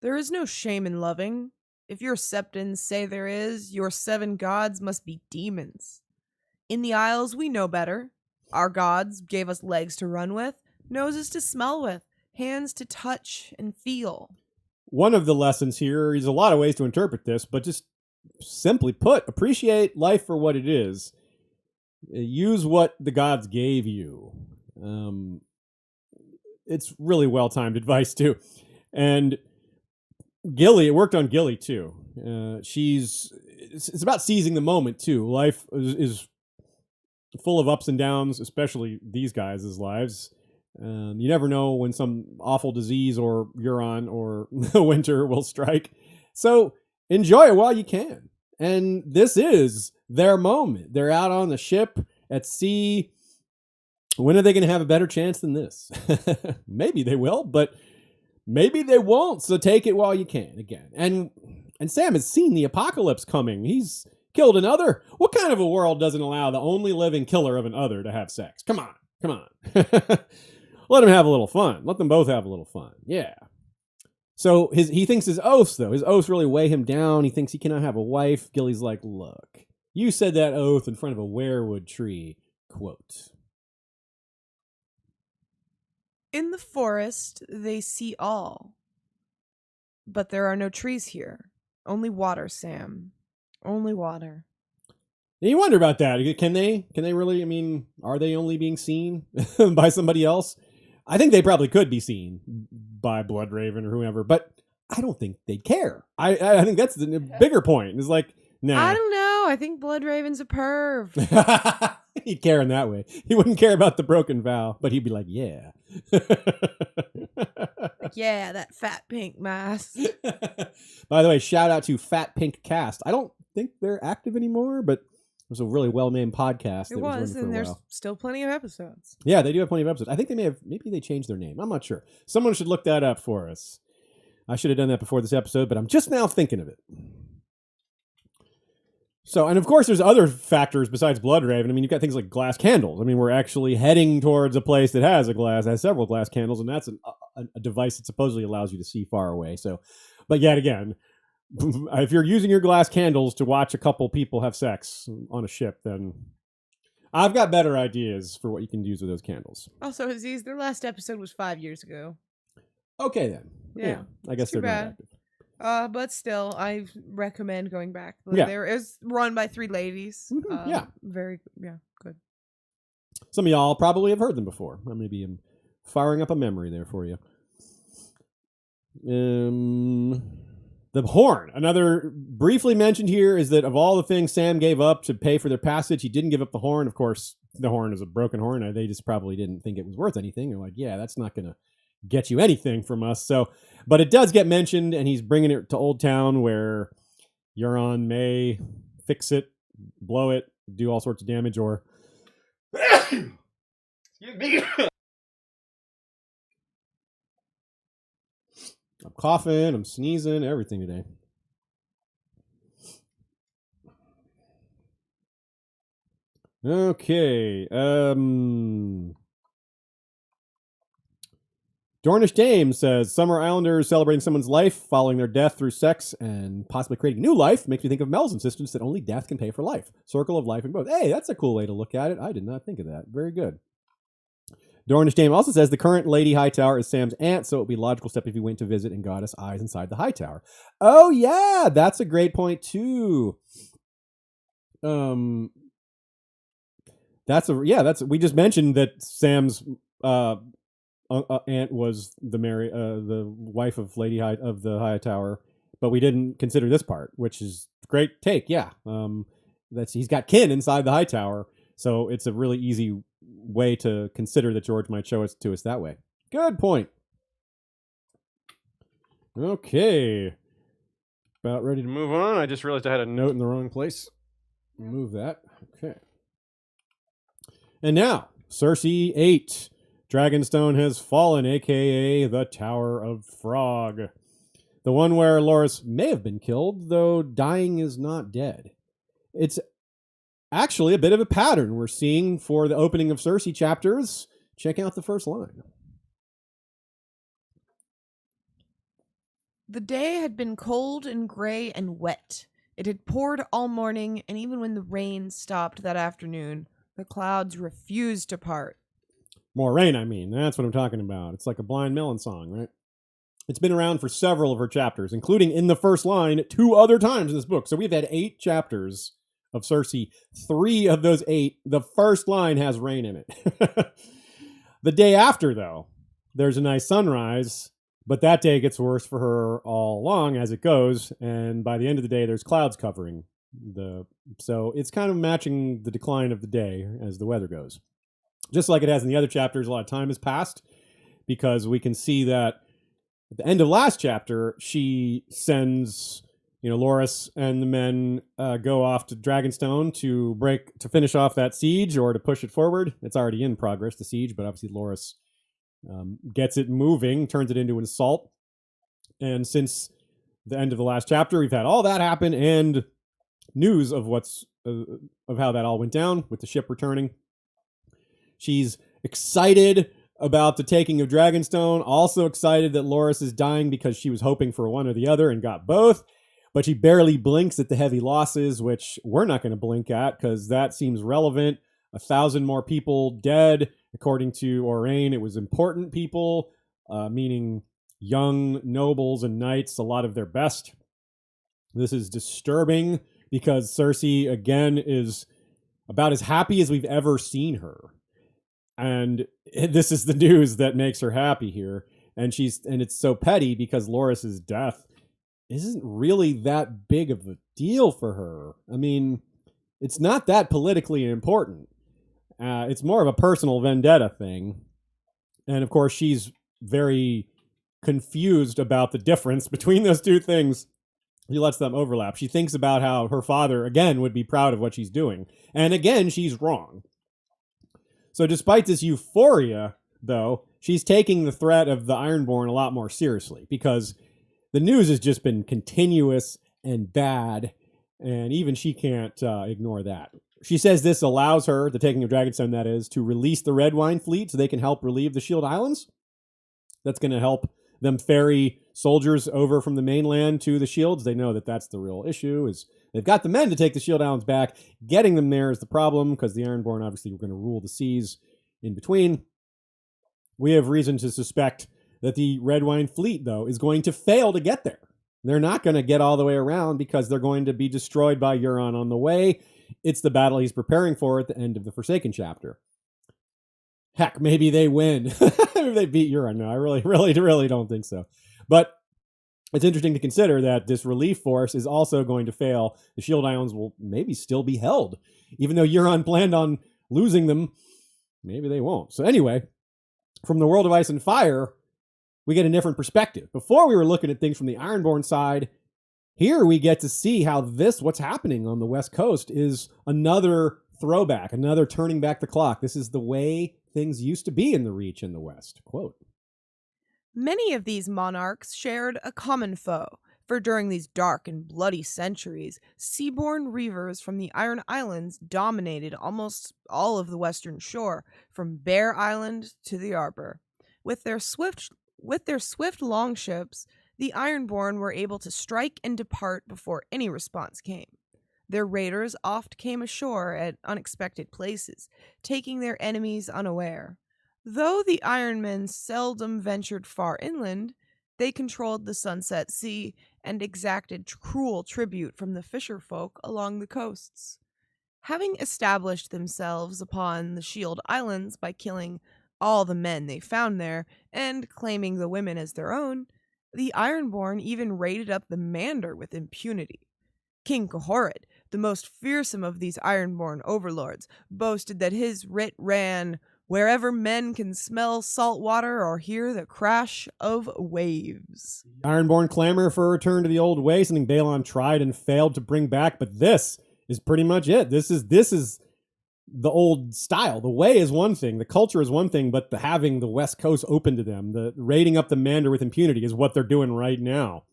There is no shame in loving. If your Septons say there is, your 7 gods must be demons. In the Isles, we know better. Our gods gave us legs to run with, noses to smell with, hands to touch and feel. One of the lessons here is a lot of ways to interpret this, but just simply put, appreciate life for what it is. Use what the gods gave you. It's really well-timed advice, too. And Gilly, it worked on Gilly, too. It's about seizing the moment, too. Life is full of ups and downs, especially these guys' lives. You never know when some awful disease or Euron or winter will strike. So enjoy it while you can. And this is their moment. They're out on the ship at sea. When are they going to have a better chance than this? Maybe they will, but maybe they won't. So take it while you can again. And Sam has seen the apocalypse coming. He's killed another. What kind of a world doesn't allow the only living killer of an other to have sex? Come on. Let him have a little fun. Let them both have a little fun. Yeah. So he thinks his oaths, though. His oaths really weigh him down. He thinks he cannot have a wife. Gilly's like, look, you said that oath in front of a weirwood tree. Quote. In the forest, they see all. But there are no trees here. Only water, Sam. Only water. And you wonder about that. Can they really, I mean, are they only being seen by somebody else? I think they probably could be seen by Bloodraven or whoever, but I don't think they'd care. I think that's the bigger point. It's like, nah. I don't know. I think Bloodraven's a perv. He'd care in that way. He wouldn't care about the broken vow, but he'd be like, yeah. Yeah, that fat pink Mast. By the way, shout out to Fat Pink Cast. I don't think they're active anymore, but It was a really well-named podcast. It that was, running for and a there's while. still plenty of episodes. Yeah, they do have plenty of episodes. I think maybe they changed their name. I'm not sure. Someone should look that up for us. I should have done that before this episode, but I'm just now thinking of it. So, and of course, there's other factors besides Bloodraven. I mean, you've got things like glass candles. I mean, we're actually heading towards a place that has several glass candles, and that's a device that supposedly allows you to see far away. So, but yet again, if you're using your glass candles to watch a couple people have sex on a ship, then I've got better ideas for what you can use with those candles. Also, Aziz, their last episode was 5 years ago. Okay, then. Yeah, I guess too they're not bad. active. But still, I recommend going back. Yeah. There is run by 3 ladies. Mhm, yeah. Good. Some of y'all probably have heard them before. Maybe I'm firing up a memory there for you. The horn. Another briefly mentioned here is that of all the things Sam gave up to pay for their passage, he didn't give up the horn. Of course, the horn is a broken horn. And they just probably didn't think it was worth anything. They're like, yeah, that's not going to get you anything from us. So, but it does get mentioned, and he's bringing it to Old Town where Euron may fix it, blow it, do all sorts of damage, or excuse me. I'm coughing, I'm sneezing, everything today. Okay. Dornish Dame says, Summer Islanders celebrating someone's life, following their death through sex, and possibly creating new life makes me think of Mel's insistence that only death can pay for life. Circle of life and growth. Hey, that's a cool way to look at it. I did not think of that. Very good. Dornish Dame also says the current Lady Hightower is Sam's aunt, so it would be a logical step if he went to visit and got us eyes inside the Hightower. Oh, yeah, that's a great point, too. We just mentioned that Sam's aunt was the wife of of the Hightower, but we didn't consider this part, which is great take. Yeah, he's got kin inside the Hightower, so it's a really easy way to consider that George might show it to us that way. Good point. Okay, about ready to move on. I just realized I had a note in the wrong place. Move that. Okay. And now, Cersei 8. Dragonstone has fallen, a.k.a. the Tower of Frog. The one where Loras may have been killed, though dying is not dead. It's actually a bit of a pattern we're seeing for the opening of Cersei chapters. Check out the first line. The day had been cold and gray and wet. It had poured all morning, and even when the rain stopped that afternoon, the clouds refused to part. More rain, I mean. That's what I'm talking about. It's like a Blind Melon song, right? It's been around for several of her chapters, including in the first line 2 other times in this book. So we've had 8 chapters of Cersei. 3 of those 8, the first line has rain in it. The day after, though, there's a nice sunrise, but that day gets worse for her all along as it goes, and by the end of the day, there's clouds covering so it's kind of matching the decline of the day as the weather goes. Just like it has in the other chapters, a lot of time has passed, because we can see that at the end of last chapter, she sends, Loras and the men go off to Dragonstone to finish off that siege or to push it forward. It's already in progress, the siege, but obviously Loras gets it moving, turns it into an assault. And since the end of the last chapter, we've had all that happen and news of of how that all went down with the ship returning. She's excited about the taking of Dragonstone, also excited that Loras is dying because she was hoping for one or the other and got both, but she barely blinks at the heavy losses, which we're not going to blink at because that seems relevant. 1,000 more people dead. According to Orain, it was important people, meaning young nobles and knights, a lot of their best. This is disturbing because Cersei, again, is about as happy as we've ever seen her. And this is the news that makes her happy here. And it's so petty because Loras's death isn't really that big of a deal for her. I mean, it's not that politically important. It's more of a personal vendetta thing. And of course, she's very confused about the difference between those two things. He lets them overlap. She thinks about how her father, again, would be proud of what she's doing. And again, she's wrong. So despite this euphoria, though, she's taking the threat of the Ironborn a lot more seriously because the news has just been continuous and bad, and even she can't ignore that. She says this allows her, the taking of Dragonstone that is, to release the Red Wine fleet so they can help relieve the Shield Islands. That's going to help them ferry soldiers over from the mainland to the Shields. They know that that's the real issue, is they've got the men to take the Shield Islands back. Getting them there is the problem because the Ironborn obviously were going to rule the seas in between. We have reason to suspect that the Red Wine fleet, though, is going to fail to get there. They're not going to get all the way around because they're going to be destroyed by Euron on the way. It's the battle he's preparing for at the end of the Forsaken chapter. Heck, maybe they win. Maybe they beat Euron. No, I really don't think so. But it's interesting to consider that this relief force is also going to fail. The Shield Islands will maybe still be held. Even though Euron planned on losing them, maybe they won't. So anyway, from the world of Ice and Fire, we get a different perspective. Before we were looking at things from the Ironborn side, here we get to see how what's happening on the West Coast is another throwback, another turning back the clock. This is the way things used to be in the Reach in the West. Quote. Many of these monarchs shared a common foe, for during these dark and bloody centuries, seaborne reavers from the Iron Islands dominated almost all of the western shore, from Bear Island to the Arbor. With their swift longships, the Ironborn were able to strike and depart before any response came. Their raiders oft came ashore at unexpected places, taking their enemies unaware. Though the Ironmen seldom ventured far inland, they controlled the Sunset Sea and exacted cruel tribute from the fisher folk along the coasts. Having established themselves upon the Shield Islands by killing all the men they found there and claiming the women as their own, the Ironborn even raided up the Mander with impunity. King Cohorid, the most fearsome of these Ironborn overlords, boasted that his writ ran, "Wherever men can smell salt water or hear the crash of waves." Ironborn clamor for a return to the old way, something Balon tried and failed to bring back, but this is pretty much it. This is the old style. The way is one thing, the culture is one thing, but having the West Coast open to them, the raiding up the Mander with impunity is what they're doing right now.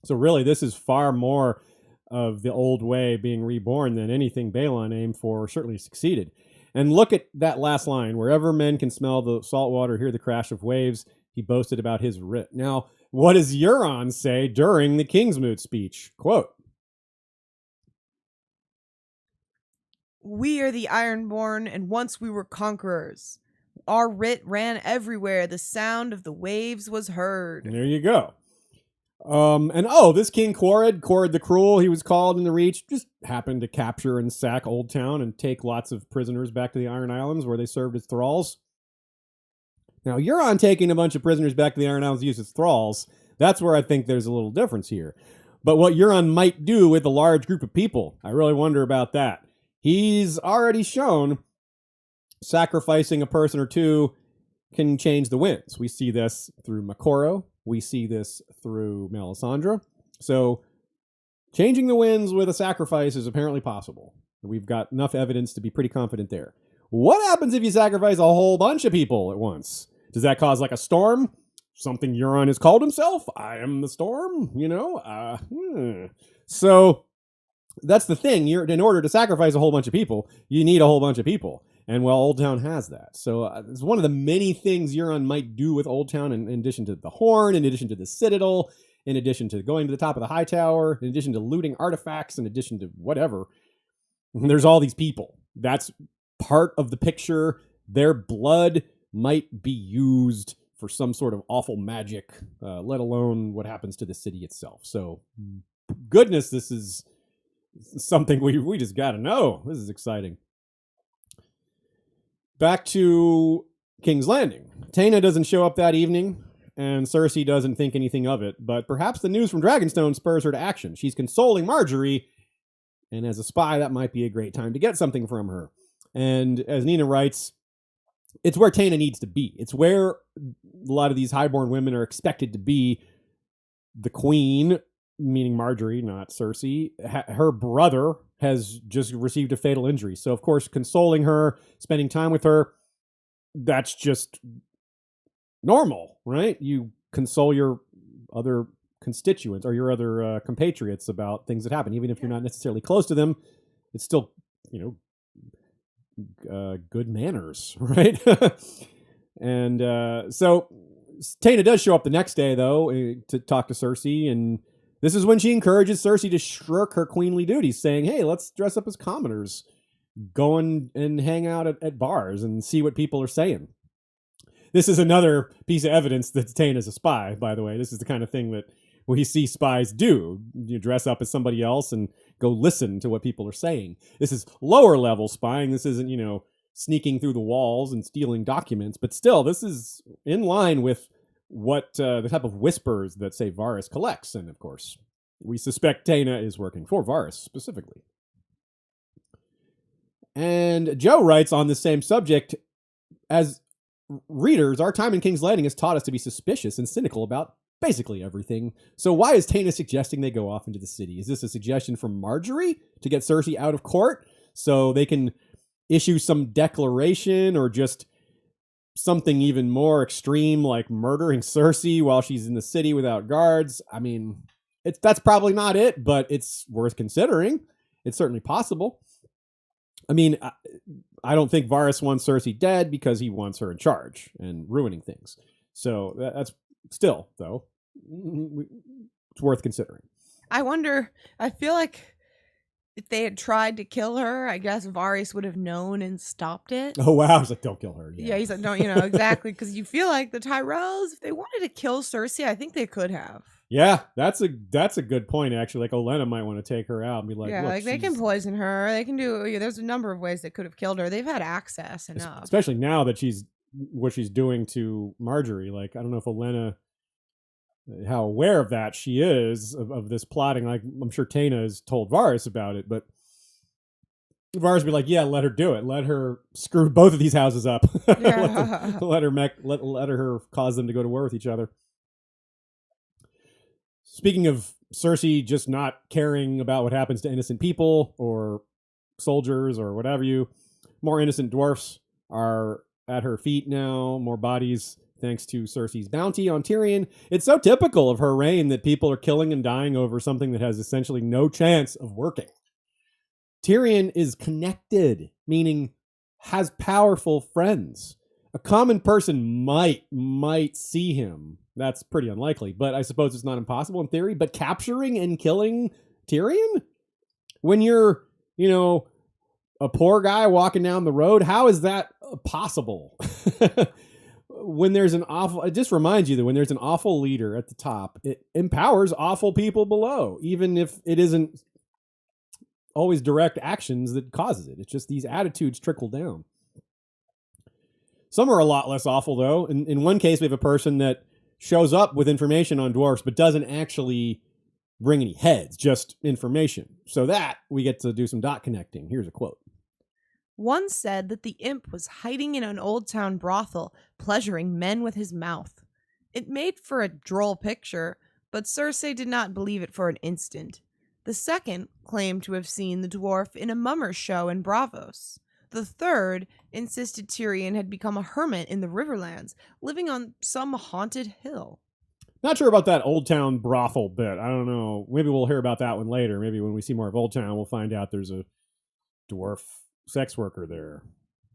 So really, this is far more of the old way being reborn than anything Balon aimed for or certainly succeeded. And look at that last line, "Wherever men can smell the salt water, hear the crash of waves," he boasted about his writ. Now, what does Euron say during the Kingsmoot speech? Quote, "We are the Ironborn, and once we were conquerors. Our writ ran everywhere. The sound of the waves was heard." and there you go. This King Cohorid the Cruel, he was called in the Reach, just happened to capture and sack Old Town and take lots of prisoners back to the Iron Islands where they served as thralls. Now, Euron taking a bunch of prisoners back to the Iron Islands used as thralls, that's where I think there's a little difference here. But what Euron might do with a large group of people, I really wonder about that. He's already shown sacrificing a person or two can change the winds. We see this through Makoro. We see this through Melisandre. So changing the winds with a sacrifice is apparently possible. We've got enough evidence to be pretty confident there. What happens if you sacrifice a whole bunch of people at once? Does that cause like a storm? Something Euron has called himself? I am the storm, So that's the thing. In order to sacrifice a whole bunch of people, you need a whole bunch of people. And well, Old Town has that. So it's one of the many things Euron might do with Old Town in addition to the Horn, in addition to the Citadel, in addition to going to the top of the High Tower, in addition to looting artifacts, in addition to whatever. There's all these people. That's part of the picture. Their blood might be used for some sort of awful magic, let alone what happens to the city itself. So, goodness, this is something we just got to know. This is exciting. Back to King's Landing. Taena doesn't show up that evening, and Cersei doesn't think anything of it, but perhaps the news from Dragonstone spurs her to action. She's consoling Marjorie, and as a spy, that might be a great time to get something from her. And as Nina writes, it's where Taena needs to be. It's where a lot of these highborn women are expected to be. The queen meaning Marjorie, not Cersei, her brother has just received a fatal injury. So, of course, consoling her, spending time with her, that's just normal, right? You console your other constituents or your other compatriots about things that happen, even if you're not necessarily close to them. It's still, good manners, right? And so Taina does show up the next day, though, to talk to Cersei, and this is when she encourages Cersei to shirk her queenly duties, saying, hey, let's dress up as commoners, go and hang out at bars and see what people are saying. This is another piece of evidence that Taina's a spy, by the way. This is the kind of thing that we see spies do. You dress up as somebody else and go listen to what people are saying. This is lower level spying. This isn't, sneaking through the walls and stealing documents, but still, this is in line with what the type of whispers that, say, Varys collects. And, of course, we suspect Taina is working for Varys specifically. And Joe writes on the same subject, as readers, our time in King's Landing has taught us to be suspicious and cynical about basically everything. So why is Taina suggesting they go off into the city? Is this a suggestion from Marjorie to get Cersei out of court so they can issue some declaration, or just something even more extreme like murdering Cersei while she's in the city without guards? I mean, that's probably not it, but it's worth considering. It's certainly possible. I mean, I don't think Varys wants Cersei dead because he wants her in charge and ruining things. So that's still, though, it's worth considering. I wonder, I feel like if they had tried to kill her, I guess Varys would have known and stopped it. Oh, wow. He's like, don't kill her. Yeah, he's like, no, exactly. Because you feel like the Tyrells, if they wanted to kill Cersei, I think they could have. Yeah, that's a good point, actually. Like, Olenna might want to take her out and be like, yeah, look, like they can poison her. They can do, there's a number of ways they could have killed her. They've had access enough. Especially now that what she's doing to Marjorie. Like, I don't know if Olenna, how aware of that she is of this plotting. Like, I'm sure Taina has told Varys about it, but Varys would be like, yeah, let her do it. Let her screw both of these houses up. Yeah. let her cause them to go to war with each other. Speaking of Cersei just not caring about what happens to innocent people or soldiers or whatever, more innocent dwarfs are at her feet now, more bodies thanks to Cersei's bounty on Tyrion. It's so typical of her reign that people are killing and dying over something that has essentially no chance of working. Tyrion is connected, meaning has powerful friends. A common person might see him. That's pretty unlikely, but I suppose it's not impossible in theory. But capturing and killing Tyrion? When you're, a poor guy walking down the road, how is that possible? It just reminds you that when there's an awful leader at the top, it empowers awful people below, even if it isn't always direct actions that causes it. It's just these attitudes trickle down. Some are a lot less awful, though. In one case, we have a person that shows up with information on dwarfs, but doesn't actually bring any heads, just information. So that we get to do some dot connecting. Here's a quote. One said that the imp was hiding in an old town brothel, pleasuring men with his mouth. It made for a droll picture, but Cersei did not believe it for an instant. The second claimed to have seen the dwarf in a mummers show in Braavos. The third insisted Tyrion had become a hermit in the Riverlands, living on some haunted hill. Not sure about that Old Town brothel bit. I don't know. Maybe we'll hear about that one later. Maybe when we see more of Old Town, we'll find out there's a dwarf sex worker there,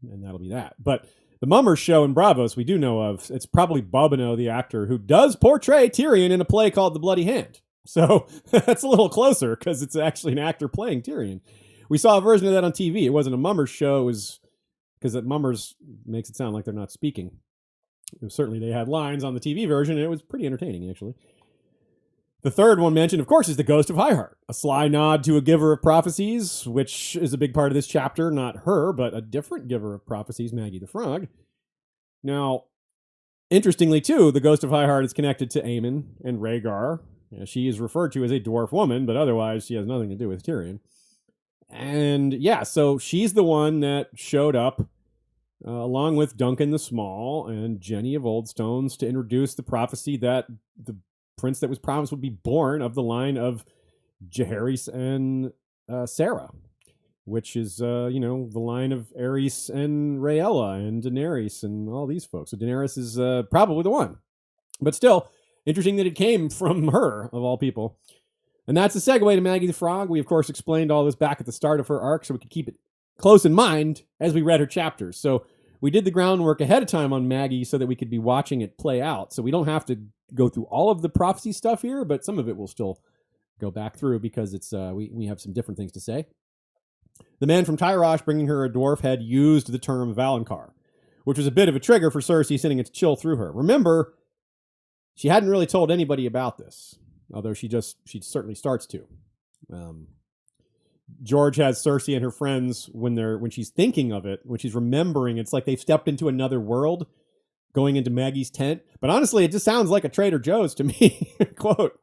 and that'll be that. But the mummers show in Braavos we do know of. It's probably Bobineau, the actor, who does portray Tyrion in a play called The Bloody Hand. So that's a little closer because it's actually an actor playing Tyrion. We saw a version of that on TV. It wasn't a mummers show. It was because that mummers makes it sound like they're not speaking. Certainly they had lines on the TV version, and it was pretty entertaining, actually. The third one mentioned, of course, is the Ghost of Highheart, a sly nod to a giver of prophecies, which is a big part of this chapter. Not her, but a different giver of prophecies, Maggy the Frog. Now, interestingly, too, the Ghost of Highheart is connected to Aemon and Rhaegar. She is referred to as a dwarf woman, but otherwise she has nothing to do with Tyrion. And yeah, so she's the one that showed up along with Duncan the Small and Jenny of Old Stones to introduce the prophecy that the prince that was promised would be born of the line of Jaehaerys and Sarah, which is, the line of Aerys and Rhaella and Daenerys and all these folks. So Daenerys is probably the one. But still, interesting that it came from her, of all people. And that's a segue to Maggy the Frog. We, of course, explained all this back at the start of her arc so we could keep it close in mind as we read her chapters. So we did the groundwork ahead of time on Maggy so that we could be watching it play out. So we don't have to go through all of the prophecy stuff here, but some of it will still go back through because it's we have some different things to say. The man from Tyrosh bringing her a dwarf had used the term Valonqar, which was a bit of a trigger for Cersei sitting to chill through her. Remember, she hadn't really told anybody about this, although she certainly starts to. George has Cersei and her friends when she's thinking of it, when she's remembering, it's like they've stepped into another world, going into Maggy's tent. But honestly, it just sounds like a Trader Joe's to me. Quote.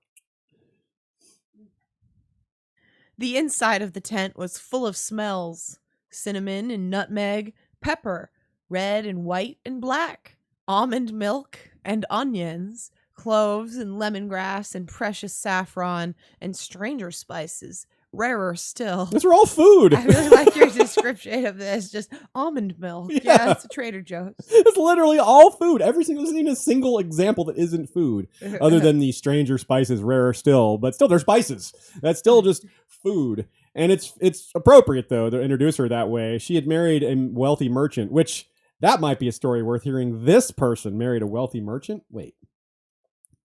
The inside of the tent was full of smells: cinnamon and nutmeg, pepper, red and white and black, almond milk and onions, cloves and lemongrass and precious saffron and stranger spices, rarer still. Those are all food. I really like your description of this. Just almond milk. Yeah, it's a Trader Joe's. It's literally all food. There's even a single example that isn't food, other than the stranger spices, rarer still. But still, they're spices. That's still just food. And it's appropriate, though, to introduce her that way. She had married a wealthy merchant, which that might be a story worth hearing. This person married a wealthy merchant? Wait.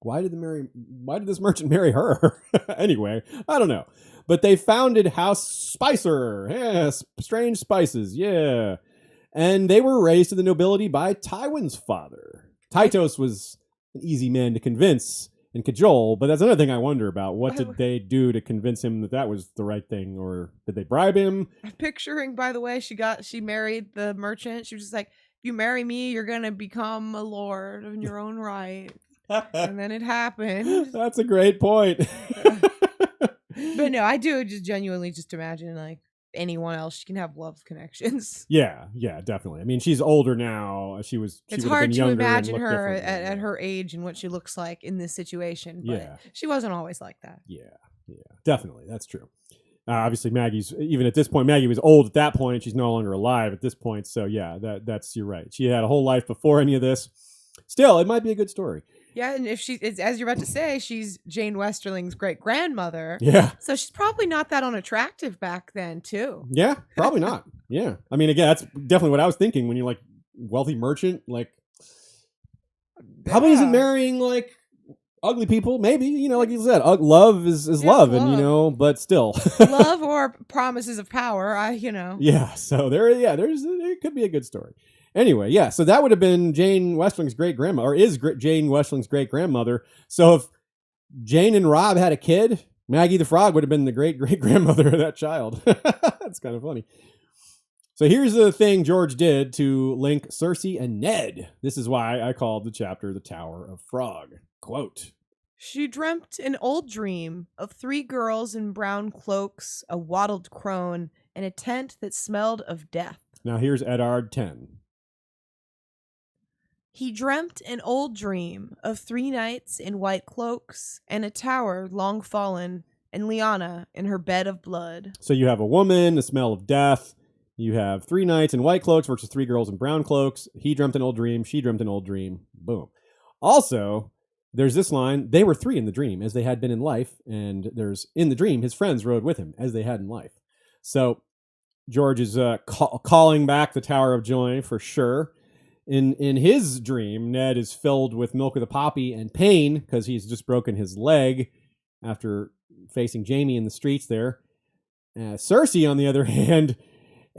Why did this merchant marry her? Anyway, I don't know. But they founded House Spicer. Yes, strange spices. Yeah. And they were raised to the nobility by Tywin's father. Tytos was an easy man to convince and cajole, but that's another thing I wonder about. What did they do to convince him that was the right thing, or did they bribe him? I'm picturing, by the way, she married the merchant. She was just like, if you marry me, you're going to become a lord in your own right. And then it happened. That's a great point. But no, I do just genuinely just imagine like anyone else, she can have love connections. Yeah, definitely. I mean, she's older now. It's hard to imagine her at her age and what she looks like in this situation. But she wasn't always like that. Yeah, definitely. That's true. Obviously, even at this point, Maggy was old at that point. She's no longer alive at this point. So yeah, you're right. She had a whole life before any of this. Still, it might be a good story. Yeah, and if as you're about to say, she's Jane Westerling's great-grandmother. Yeah. So she's probably not that unattractive back then, too. Yeah, probably not. Yeah. I mean, again, that's definitely what I was thinking when you're like wealthy merchant, like probably isn't marrying like ugly people. Maybe, like you said, love is love, and but still. Love or promises of power, Yeah, so it could be a good story. Anyway, yeah, so that would have been Jane Westling's great-grandma, or is Jane Westling's great-grandmother. So if Jane and Robb had a kid, Maggy the Frog would have been the great-great-grandmother of that child. That's kind of funny. So here's the thing George did to link Cersei and Ned. This is why I called the chapter The Tower of Frog. Quote. She dreamt an old dream of 3 girls in brown cloaks, a wattled crone, and a tent that smelled of death. Now here's Eddard 10. He dreamt an old dream of 3 knights in white cloaks and a tower long fallen, and Lyanna in her bed of blood. So you have a woman, the smell of death. You have 3 knights in white cloaks versus 3 girls in brown cloaks. He dreamt an old dream. She dreamt an old dream. Boom. Also, there's this line. They were 3 in the dream as they had been in life. And there's in the dream, his friends rode with him as they had in life. So George is calling back the Tower of Joy for sure. In his dream, Ned is filled with milk of the poppy and pain because he's just broken his leg after facing Jaime in the streets there. Cersei, on the other hand,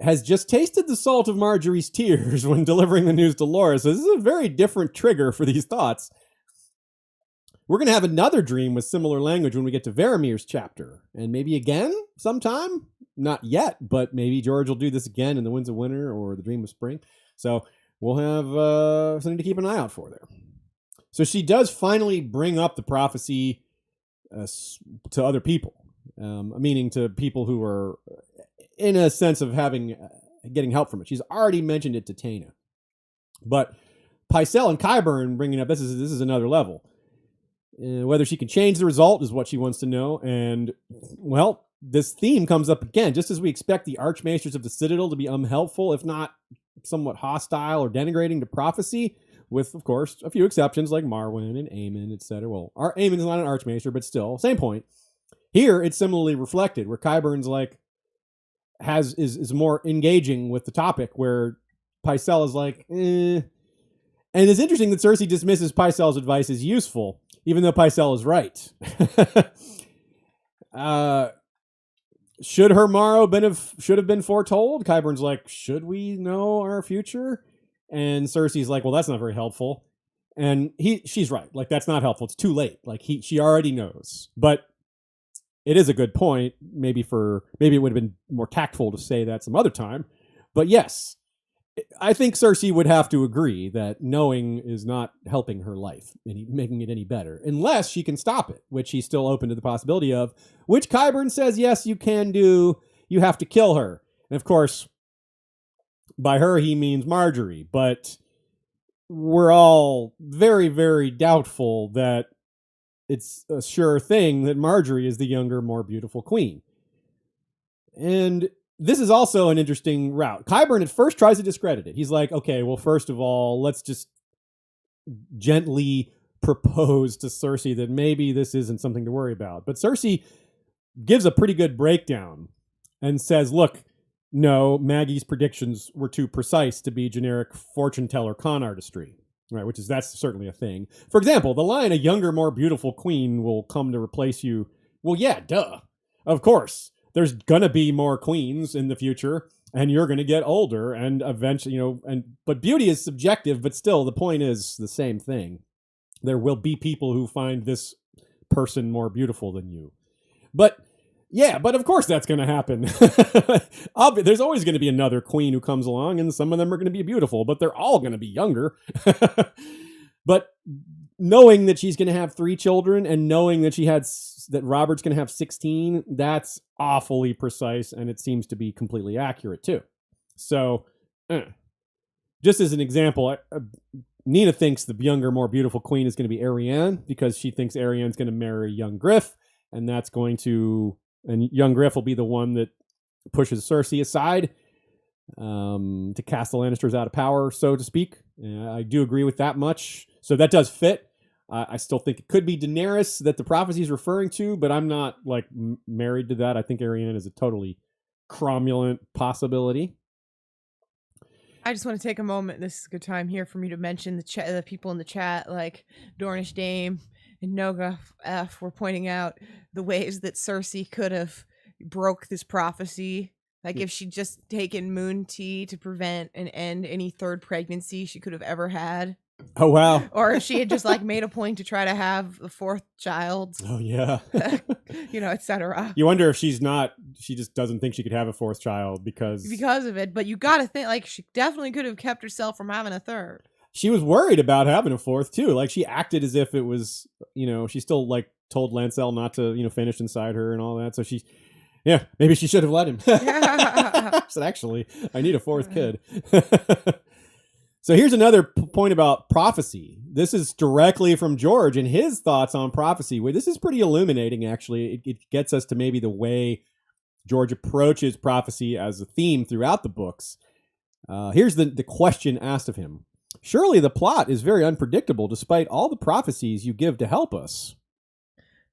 has just tasted the salt of Marjorie's tears when delivering the news to Laura. So this is a very different trigger for these thoughts. We're going to have another dream with similar language when we get to Varamir's chapter. And maybe again sometime. Not yet, but maybe George will do this again in The Winds of Winter or The Dream of Spring. So we'll have something to keep an eye out for there. So she does finally bring up the prophecy to other people, meaning to people who are in a sense of getting help from it. She's already mentioned it to Taena. But Pycelle and Qyburn bringing up, this is another level. Whether she can change the result is what she wants to know. And, well, this theme comes up again, just as we expect the Archmaesters of the Citadel to be unhelpful, if not somewhat hostile or denigrating to prophecy, with, of course, a few exceptions like Marwyn and Aemon, etc. Well, Aemon's not an Archmaester, but still, same point. Here, it's similarly reflected, where Qyburn's like, is more engaging with the topic, where Pycelle is like, eh. And it's interesting that Cersei dismisses Pycelle's advice as useful, even though Pycelle is right. Should her morrow should have been foretold? Qyburn's like, should we know our future? And Cersei's like, well, that's not very helpful. And she's right. Like, that's not helpful. It's too late. Like, she already knows. But it is a good point. Maybe it would have been more tactful to say that some other time. But yes, I think Cersei would have to agree that knowing is not helping her life, making it any better, unless she can stop it, which he's still open to the possibility of, which Qyburn says, yes, you can do. You have to kill her. And of course, by her, he means Marjorie, but we're all very, very doubtful that it's a sure thing that Marjorie is the younger, more beautiful queen. And this is also an interesting route. Qyburn at first tries to discredit it. He's like, okay, well, first of all, let's just gently propose to Cersei that maybe this isn't something to worry about. But Cersei gives a pretty good breakdown and says, look, no, Maggy's predictions were too precise to be generic fortune teller con artistry. Right, that's certainly a thing. For example, the line, a younger, more beautiful queen will come to replace you. Well, yeah, duh. Of course. There's gonna be more queens in the future, and you're gonna get older, and eventually, but beauty is subjective, but still, the point is the same thing. There will be people who find this person more beautiful than you. But yeah, but of course that's gonna happen. There's always gonna be another queen who comes along, and some of them are gonna be beautiful, but they're all gonna be younger. But knowing that she's going to have 3 children and knowing that that Robert's going to have 16, that's awfully precise, and it seems to be completely accurate too. So, just as an example, Nina thinks the younger, more beautiful queen is going to be Arianne because she thinks Arianne's going to marry young Griff, and young Griff will be the one that pushes Cersei aside to cast the Lannisters out of power, so to speak. I do agree with that much. So that does fit. I still think it could be Daenerys that the prophecy is referring to, but I'm not like married to that. I think Arianne is a totally cromulent possibility. I just want to take a moment. This is a good time here for me to mention the people in the chat, like Dornish Dame and Noga F, were pointing out the ways that Cersei could have broke this prophecy. Like if she'd just taken Moon Tea to prevent and end any third pregnancy she could have ever had. Oh, wow. Or if she had just like made a point to try to have a 4th child. Oh, yeah. etc. You wonder if she just doesn't think she could have a 4th child because of it. But you got to think, like, she definitely could have kept herself from having a 3rd. She was worried about having a 4th too. Like she acted as if it was, she still like told Lancel not to, finish inside her and all that. So maybe she should have let him. Said, actually, I need a 4th kid. So here's another point about prophecy. This is directly from George and his thoughts on prophecy. This is pretty illuminating, actually. It gets us to maybe the way George approaches prophecy as a theme throughout the books. Here's the question asked of him. Surely the plot is very unpredictable despite all the prophecies you give to help us.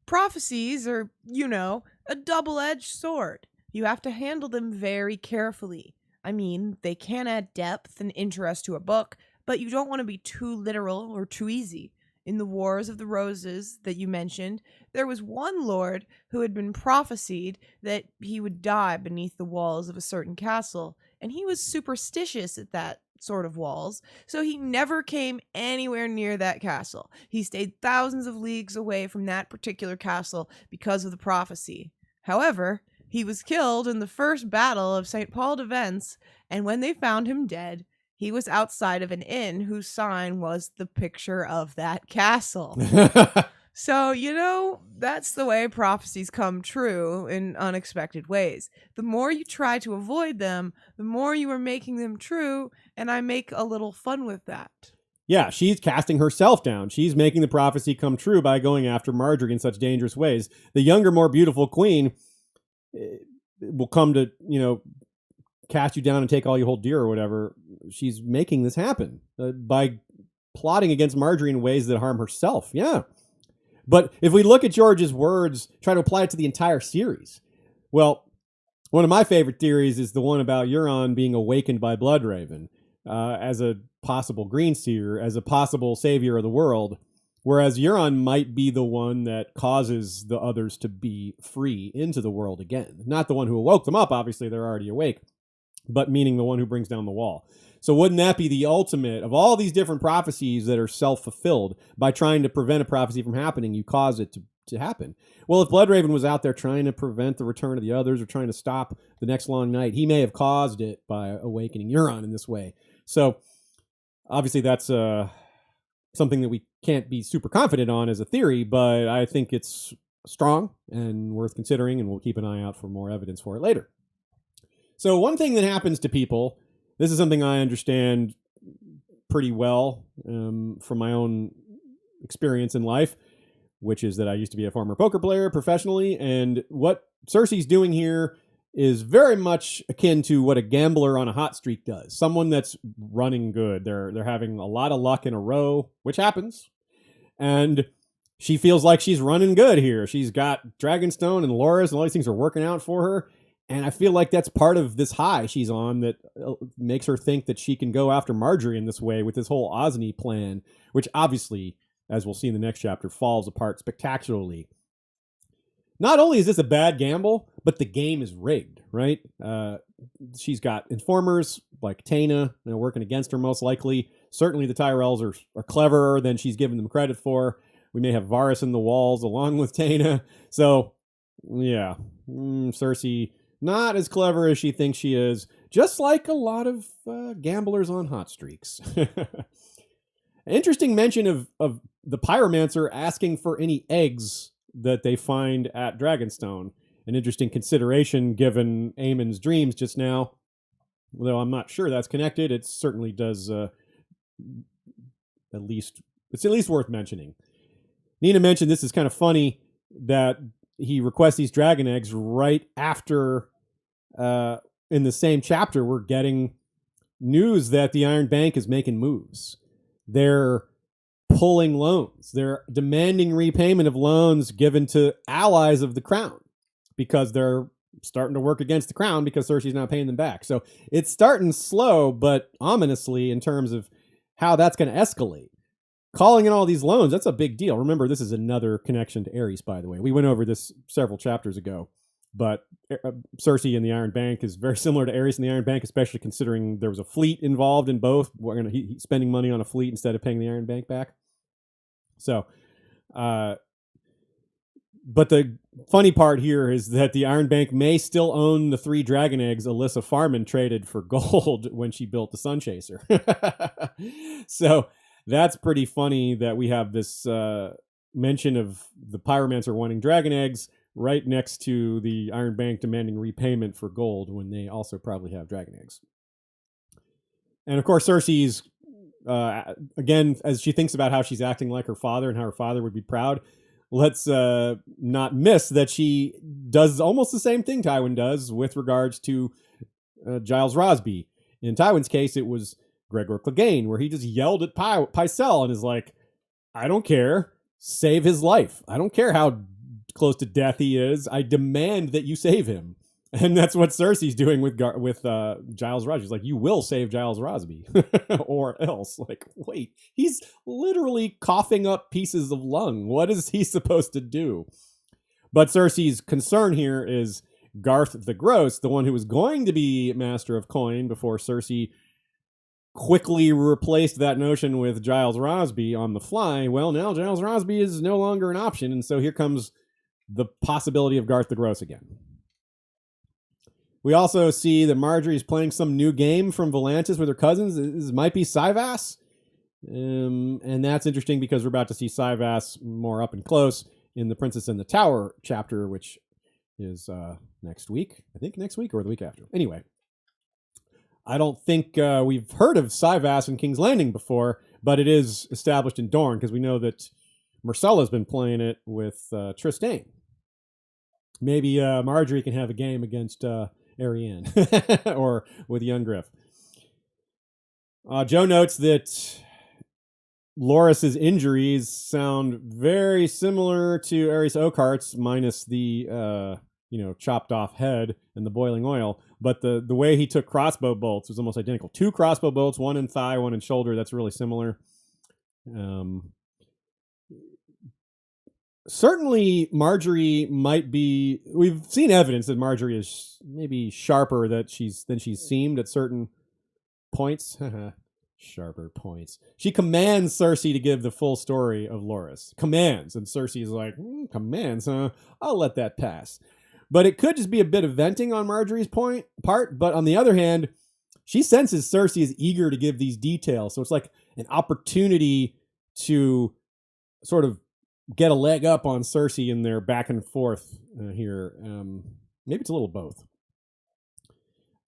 Prophecies are, a double-edged sword. You have to handle them very carefully. I mean, they can add depth and interest to a book, but you don't want to be too literal or too easy. In the Wars of the Roses that you mentioned, there was one lord who had been prophesied that he would die beneath the walls of a certain castle, and he was superstitious at that sort of walls, so he never came anywhere near that castle. He stayed thousands of leagues away from that particular castle because of the prophecy. However, he was killed in the first battle of St. Paul de Vence, and when they found him dead, he was outside of an inn whose sign was the picture of that castle. So, that's the way prophecies come true in unexpected ways. The more you try to avoid them, the more you are making them true, and I make a little fun with that. yeah, she's casting herself down. She's making the prophecy come true by going after Marjorie in such dangerous ways. The younger, more beautiful queen will come to, cast you down and take all you hold dear or whatever. She's making this happen by plotting against Marjorie in ways that harm herself. Yeah. But if we look at George's words, try to apply it to the entire series. Well, one of my favorite theories is the one about Euron being awakened by Bloodraven as a possible green seer, as a possible savior of the world, whereas Euron might be the one that causes the others to be free into the world again. Not the one who awoke them up, obviously they're already awake, but meaning the one who brings down the wall. So wouldn't that be the ultimate of all these different prophecies that are self-fulfilled? By trying to prevent a prophecy from happening, you cause it to happen. Well, if Bloodraven was out there trying to prevent the return of the others or trying to stop the next long night, he may have caused it by awakening Euron in this way. So obviously that's something that we can't be super confident on as a theory, but I think it's strong and worth considering, and we'll keep an eye out for more evidence for it later. So one thing that happens to people, this is something I understand pretty well from my own experience in life, which is that I used to be a former poker player professionally, and what Cersei's doing here is very much akin to what a gambler on a hot streak does. Someone that's running good. They're having a lot of luck in a row, which happens. And she feels like she's running good here. She's got Dragonstone and Loras and all these things are working out for her. And I feel like that's part of this high she's on that makes her think that she can go after Marjorie in this way with this whole Osney plan, which obviously, as we'll see in the next chapter, falls apart spectacularly. Not only is this a bad gamble, but the game is rigged, right? She's got informers like Taena working against her most likely. Certainly the Tyrells are cleverer than she's given them credit for. We may have Varys in the walls along with Taena. So, yeah, Cersei, not as clever as she thinks she is, just like a lot of gamblers on hot streaks. Interesting mention of the pyromancer asking for any eggs that they find at Dragonstone. An interesting consideration given Aemon's dreams just now. Although I'm not sure that's connected, it certainly does at least worth mentioning. Nina mentioned this is kind of funny that he requests these dragon eggs right after in the same chapter we're getting news that the Iron Bank is making moves. They're pulling loans. They're demanding repayment of loans given to allies of the crown because they're starting to work against the crown because Cersei's not paying them back. So it's starting slow, but ominously in terms of how that's going to escalate. Calling in all these loans, that's a big deal. Remember, this is another connection to Aerys, by the way. We went over this several chapters ago, but Cersei and the Iron Bank is very similar to Aerys and the Iron Bank, especially considering there was a fleet involved in both. He's spending money on a fleet instead of paying the Iron Bank back. So, but the funny part here is that the Iron Bank may still own the 3 dragon eggs Alyssa Farman traded for gold when she built the Sun Chaser. So that's pretty funny that we have this mention of the pyromancer wanting dragon eggs right next to the Iron Bank demanding repayment for gold when they also probably have dragon eggs. And of course, Cersei's again, as she thinks about how she's acting like her father and how her father would be proud, let's not miss that she does almost the same thing Tywin does with regards to Giles Rosby. In Tywin's case, it was Gregor Clegane, where he just yelled at Pycelle and is like, I don't care, save his life. I don't care how close to death he is. I demand that you save him. And that's what Cersei's doing with Giles Rosby. She's like, you will save Giles Rosby or else. Like, wait, he's literally coughing up pieces of lung. What is he supposed to do? But Cersei's concern here is Garth the Gross, the one who was going to be Master of Coin before Cersei quickly replaced that notion with Giles Rosby on the fly. Well, now Giles Rosby is no longer an option. And so here comes the possibility of Garth the Gross again. We also see that Marjorie is playing some new game from Volantis with her cousins. This might be Syvass. And that's interesting because we're about to see Syvass more up and close in the Princess in the Tower chapter, which is next week. I think next week or the week after. Anyway, I don't think we've heard of Syvass in King's Landing before, but it is established in Dorne because we know that Myrcella's been playing it with Trystane. Maybe Marjorie can have a game against Arianne or with young Griff. Joe notes that Loras's injuries sound very similar to Aerys Oakheart's, minus the chopped off head and the boiling oil. But the way he took crossbow bolts was almost identical. 2 crossbow bolts, one in thigh, one in shoulder. That's really similar. Certainly, Marjorie might be. We've seen evidence that Marjorie is maybe sharper than she's seemed at certain points. Sharper points. She commands Cersei to give the full story of Loras. Commands, and Cersei's like, commands, huh? I'll let that pass. But it could just be a bit of venting on Marjorie's part. But on the other hand, she senses Cersei is eager to give these details, so it's like an opportunity to sort of get a leg up on Cersei in their back and forth here. Maybe it's a little both.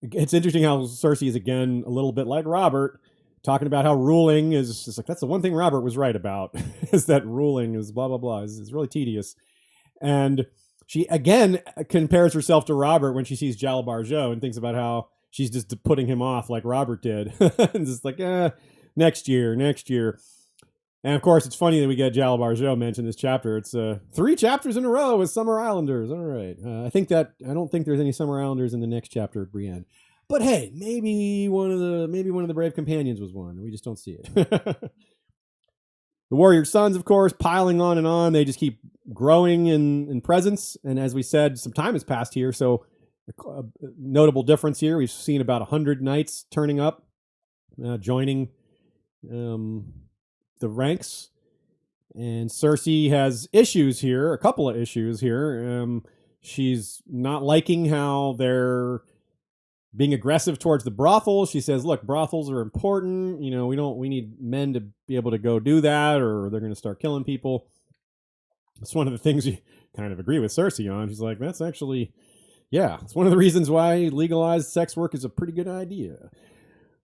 It's interesting how Cersei is, again, a little bit like Robert, talking about how ruling is just like, that's the one thing Robert was right about, is that ruling is blah, blah, blah. It's really tedious. And she, again, compares herself to Robert when she sees Jalabhar Joe and thinks about how she's just putting him off like Robert did. And just like, next year. And of course, it's funny that we get Jalabhar Joe mentioned this chapter. It's 3 chapters in a row with Summer Islanders. All right. I don't think there's any Summer Islanders in the next chapter of Brienne. But hey, maybe one of the brave companions was one. We just don't see it. The warrior sons, of course, piling on and on. They just keep growing in presence. And as we said, some time has passed here. So a notable difference here. We've seen about 100 knights turning up, joining the ranks. And Cersei has issues here, a couple of issues here. She's not liking how they're being aggressive towards the brothels. She says, look, brothels are important. We need men to be able to go do that, or they're going to start killing people. It's one of the things you kind of agree with Cersei on. She's like, that's actually, it's one of the reasons why legalized sex work is a pretty good idea.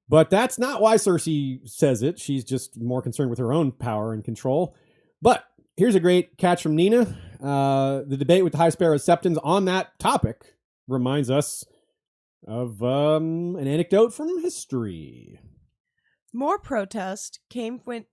But that's not why Cersei says it. She's just more concerned with her own power and control. But here's a great catch from Nina. The debate with the High Sparrow Septons on that topic reminds us of an anecdote from history. More protest came when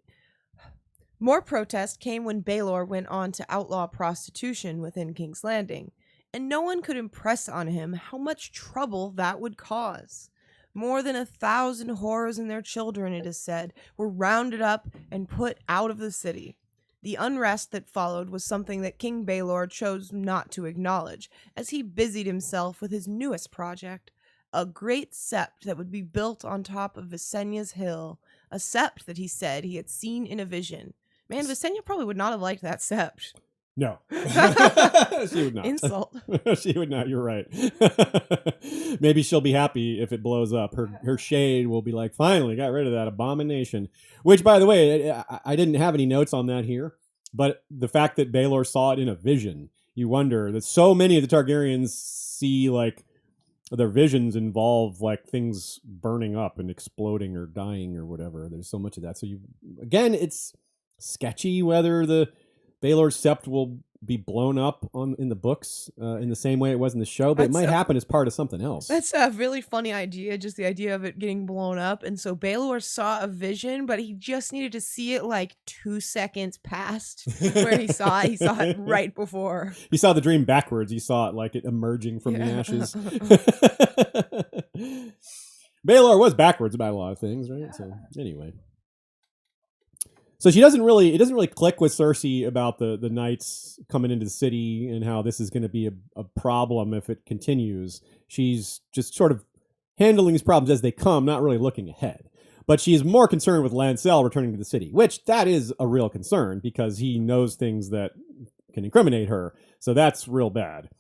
Baelor went on to outlaw prostitution within King's Landing, and no one could impress on him how much trouble that would cause. More than 1,000 whores and their children, it is said, were rounded up and put out of the city. The unrest that followed was something that King Baelor chose not to acknowledge, as he busied himself with his newest project, a great sept that would be built on top of Visenya's hill, a sept that he said he had seen in a vision. Man, Visenya probably would not have liked that sept. No. She would not. Insult. She would not, you're right. Maybe she'll be happy if it blows up. Her shade will be like, finally got rid of that abomination. Which, by the way, I didn't have any notes on that here, but the fact that Baelor saw it in a vision, you wonder that so many of the Targaryens see, like, their visions involve like things burning up and exploding or dying or whatever. There's so much of that. So it's sketchy whether the Baelor Sept will be blown up in the books in the same way it was in the show, but it might happen as part of something else. That's a really funny idea, just the idea of it getting blown up. And so Baelor saw a vision, but he just needed to see it like 2 seconds past where he saw it. He saw it right before. He saw the dream backwards. He saw it like it emerging from the ashes. Baelor was backwards about a lot of things, right? So anyway. So it doesn't really click with Cersei about the knights coming into the city and how this is going to be a problem if it continues. She's just sort of handling these problems as they come, not really looking ahead. But she is more concerned with Lancel returning to the city, which that is a real concern because he knows things that can incriminate her. So that's real bad.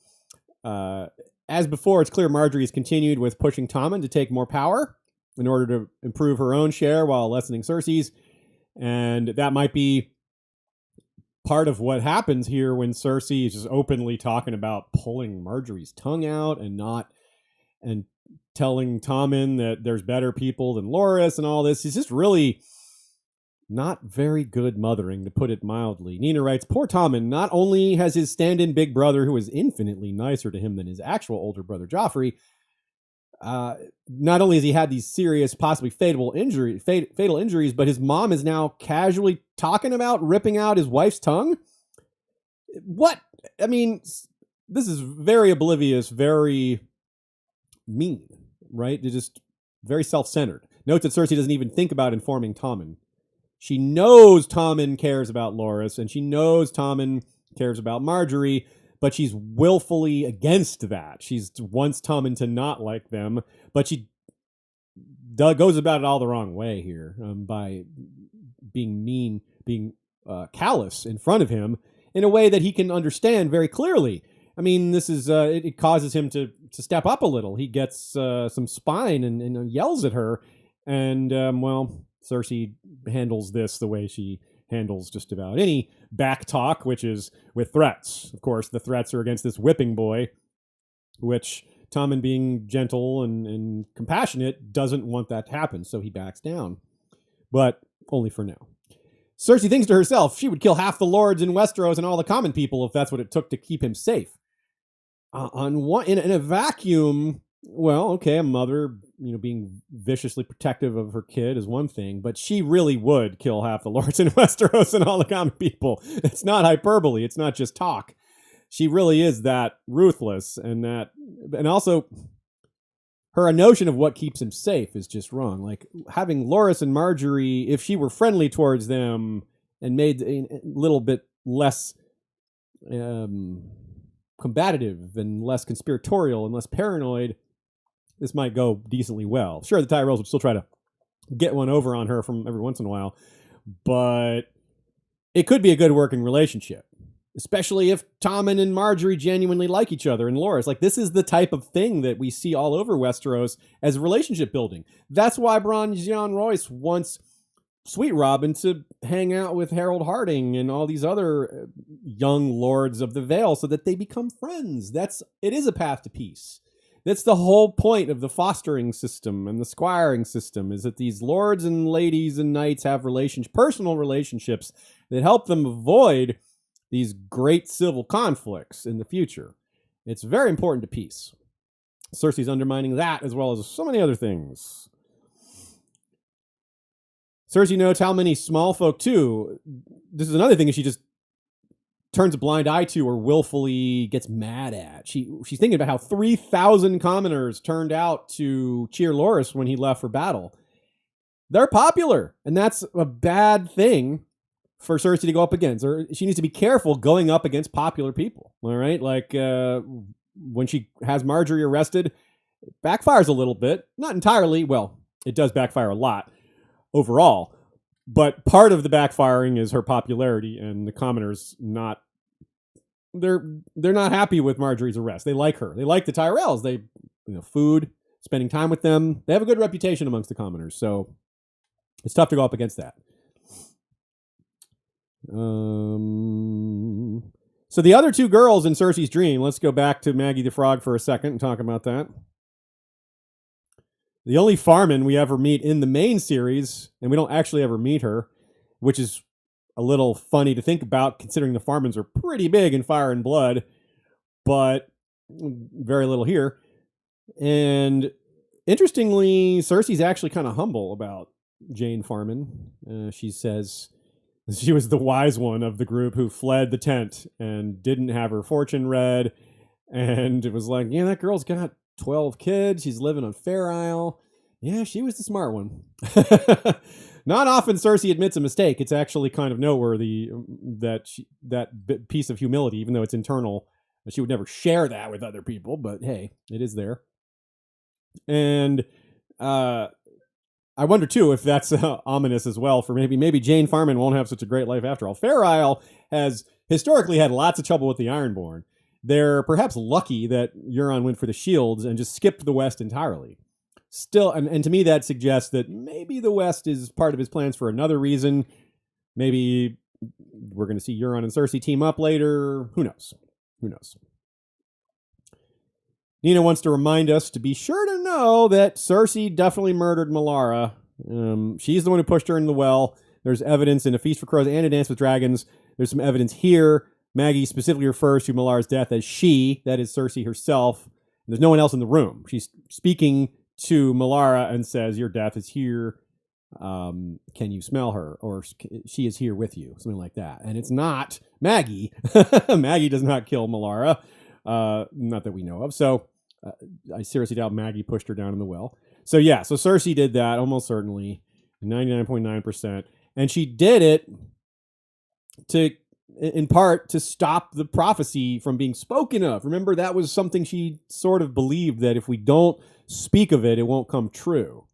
As before, it's clear Marjorie has continued with pushing Tommen to take more power in order to improve her own share while lessening Cersei's. And that might be part of what happens here when Cersei is just openly talking about pulling Marjorie's tongue out and telling Tommen that there's better people than Loras and all this. He's just really Not very good mothering, to put it mildly. Nina writes, poor Tommen not only has his stand-in big brother, who is infinitely nicer to him than his actual older brother Joffrey, not only has he had these serious, possibly fatal injuries, but his mom is now casually talking about ripping out his wife's tongue. What? I mean, this is very oblivious, very mean, right? They're just very self-centered. Note that Cersei doesn't even think about informing Tommen. She knows Tommen cares about Loras, and she knows Tommen cares about Marjorie, but she's willfully against that. She wants Tommen to not like them, but she goes about it all the wrong way here, by being mean, being callous in front of him in a way that he can understand very clearly. I mean, this is it causes him to step up a little. He gets some spine and yells at her, and well, Cersei handles this the way she handles just about any back talk, which is with threats. Of course, the threats are against this whipping boy, which Tommen, being gentle and compassionate, doesn't want that to happen, so he backs down. But only for now. Cersei thinks to herself she would kill half the lords in Westeros and all the common people if that's what it took to keep him safe. In a vacuum, well, okay, a mother, being viciously protective of her kid is one thing, but she really would kill half the lords in Westeros and all the common people. It's not hyperbole. It's not just talk. She really is that ruthless, and also her notion of what keeps him safe is just wrong. Like having Loras and Marjorie, if she were friendly towards them and made a little bit less combative and less conspiratorial and less paranoid, this might go decently well. Sure, the Tyrells would still try to get one over on her from every once in a while, but it could be a good working relationship, especially if Tommen and Marjorie genuinely like each other and Loras. Like, this is the type of thing that we see all over Westeros as relationship building. That's why Bronn Jean Royce wants Sweet Robin to hang out with Harold Harding and all these other young lords of the Vale so that they become friends. It is a path to peace. That's the whole point of the fostering system and the squiring system, is that these lords and ladies and knights have personal relationships that help them avoid these great civil conflicts in the future. It's very important to peace. Cersei's undermining that as well as so many other things. Cersei knows how many small folk too. This is another thing that she just turns a blind eye to or willfully gets mad at. She's thinking about how 3,000 commoners turned out to cheer Loras when he left for battle. They're popular, and that's a bad thing for Cersei to go up against. Or she needs to be careful going up against popular people. All right, like when she has Marjorie arrested, it backfires a little bit, not entirely. Well, it does backfire a lot overall, but part of the backfiring is her popularity, and the commoners they're not happy with Marjorie's arrest. They like her. They like the Tyrells. They, food, spending time with them. They have a good reputation amongst the commoners, so it's tough to go up against that. So the other two girls in Cersei's dream, let's go back to Maggy the Frog for a second and talk about that. The only Farman we ever meet in the main series, and we don't actually ever meet her, which is a little funny to think about considering the Farmans are pretty big in Fire and Blood, but very little here. And interestingly, Cersei's actually kind of humble about Jane Farman. She says she was the wise one of the group who fled the tent and didn't have her fortune read. And it was like, yeah, that girl's got 12 kids. She's living on Fair Isle. Yeah, she was the smart one. Not often Cersei admits a mistake. It's actually kind of noteworthy that that piece of humility, even though it's internal, she would never share that with other people. But hey, it is there. And I wonder too if that's ominous as well for maybe Jane Farman won't have such a great life after all. Fair Isle has historically had lots of trouble with the Ironborn. They're perhaps lucky that Euron went for the shields and just skipped the West entirely. Still, and to me that suggests that maybe the West is part of his plans for another reason. Maybe we're going to see Euron and Cersei team up later. Who knows? Nina wants to remind us to be sure to know that Cersei definitely murdered Melara. She's the one who pushed her in the well. There's evidence in A Feast for Crows and A Dance with Dragons. There's some evidence here. Maggie specifically refers to Malar's death as she, that is Cersei herself. There's no one else in the room. She's speaking to Malara and says, your death is here. Can you smell her? Or she is here with you. Something like that. And it's not Maggie. Maggie does not kill Malara. Not that we know of. So I seriously doubt Maggie pushed her down in the well. So yeah, so Cersei did that almost certainly, 99.9%. And she did it in part to stop the prophecy from being spoken of. Remember, that was something she sort of believed, that if we don't speak of it, it won't come true.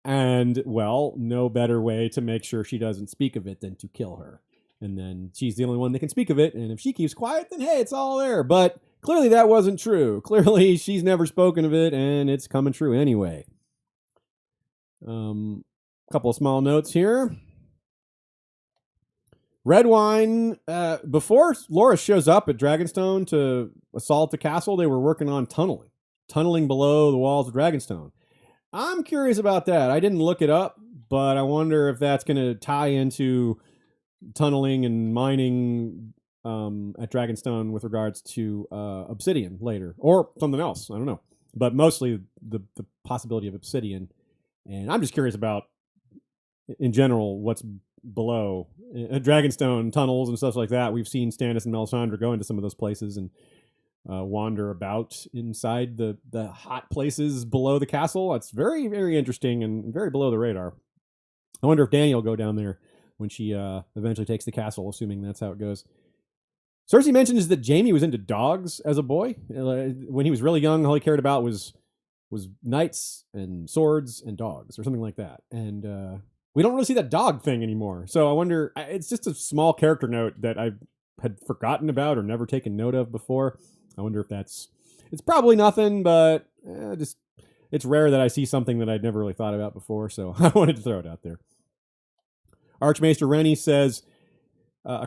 And, well, no better way to make sure she doesn't speak of it than to kill her. And then she's the only one that can speak of it. And if she keeps quiet, then hey, it's all there. But clearly that wasn't true. Clearly she's never spoken of it, and it's coming true anyway. Couple of small notes here. Red wine, before Loras shows up at Dragonstone to assault the castle, they were working on tunneling below the walls of Dragonstone. I'm curious about that. I didn't look it up, but I wonder if that's going to tie into tunneling and mining at Dragonstone with regards to obsidian later, or something else. I don't know. But mostly the possibility of obsidian. And I'm just curious about, in general, what's below Dragonstone tunnels and stuff like that. We've seen Stannis and Melisandre go into some of those places and wander about inside the hot places below the castle. It's very, very interesting and very below the radar. I wonder if Dany will go down there when she eventually takes the castle, assuming that's how it goes. Cersei mentions that Jaime was into dogs as a boy. When he was really young, all he cared about was knights and swords and dogs or something like that. And we don't really see that dog thing anymore. So I wonder, it's just a small character note that I had forgotten about or never taken note of before. I wonder if it's probably nothing, but it's rare that I see something that I'd never really thought about before. So I wanted to throw it out there. Archmaester Rennie says,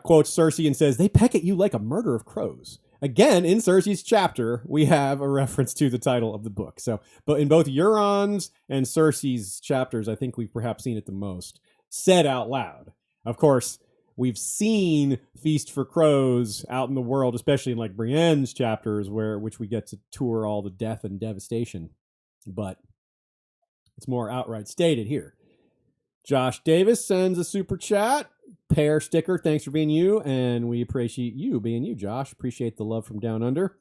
quotes Cersei and says, they peck at you like a murder of crows. Again, in Cersei's chapter, we have a reference to the title of the book. So, but in both Euron's and Cersei's chapters, I think we've perhaps seen it the most, said out loud. Of course, we've seen Feast for Crows out in the world, especially in like Brienne's chapters, which we get to tour all the death and devastation. But it's more outright stated here. Josh Davis sends a super chat. Pear sticker, thanks for being you, and we appreciate you being you, Josh. Appreciate the love from down under.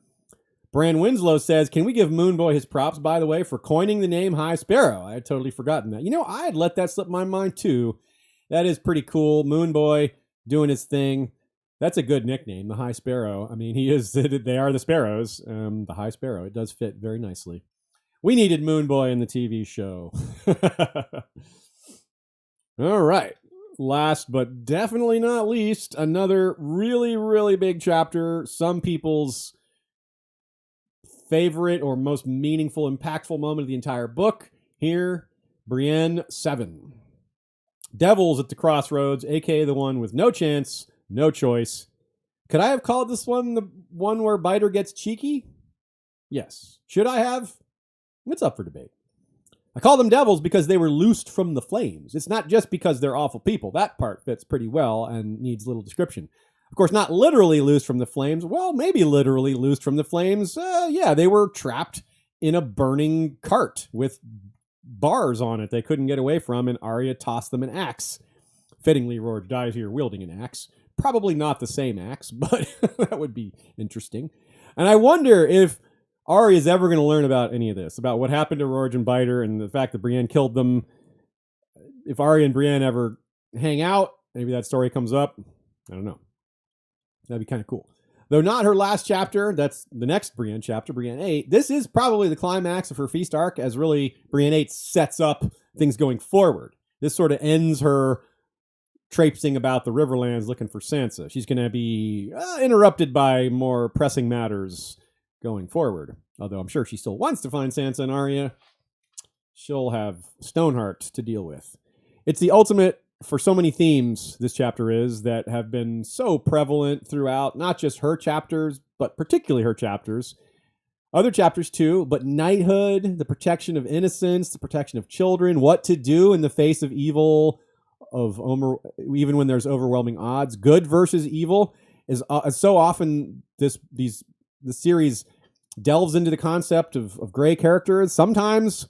Bran Winslow says, can we give Moonboy his props, by the way, for coining the name High Sparrow? I had totally forgotten that. I had let that slip my mind, too. That is pretty cool. Moonboy doing his thing. That's a good nickname, the High Sparrow. I mean, they are the sparrows. The High Sparrow. It does fit very nicely. We needed Moonboy in the TV show. All right. Last but definitely not least, another really, really big chapter. Some people's favorite or most meaningful, impactful moment of the entire book. Here, Brienne 7. Devils at the Crossroads, aka the one with no chance, no choice. Could I have called this one the one where Biter gets cheeky? Yes. Should I have? It's up for debate. I call them devils because they were loosed from the flames. It's not just because they're awful people. That part fits pretty well and needs little description. Of course, not literally loosed from the flames. Well, maybe literally loosed from the flames. Yeah, they were trapped in a burning cart with bars on it they couldn't get away from, and Arya tossed them an axe. Fittingly, Rourke dies here wielding an axe. Probably not the same axe, but that would be interesting. And I wonder if Arya is ever going to learn about any of this, about what happened to Rourke and Biter and the fact that Brienne killed them. If Arya and Brienne ever hang out, maybe that story comes up. I don't know. That'd be kind of cool. Though not her last chapter, that's the next Brienne chapter, Brienne 8. This is probably the climax of her feast arc, as really Brienne 8 sets up things going forward. This sort of ends her traipsing about the Riverlands looking for Sansa. She's going to be interrupted by more pressing matters going forward. Although I'm sure she still wants to find Sansa and Arya. She'll have Stoneheart to deal with. It's the ultimate for so many themes, this chapter is, that have been so prevalent throughout, not just her chapters, but particularly her chapters. Other chapters too, but knighthood, the protection of innocence, the protection of children, what to do in the face of evil even when there's overwhelming odds, good versus evil is so often the series delves into the concept of gray characters. Sometimes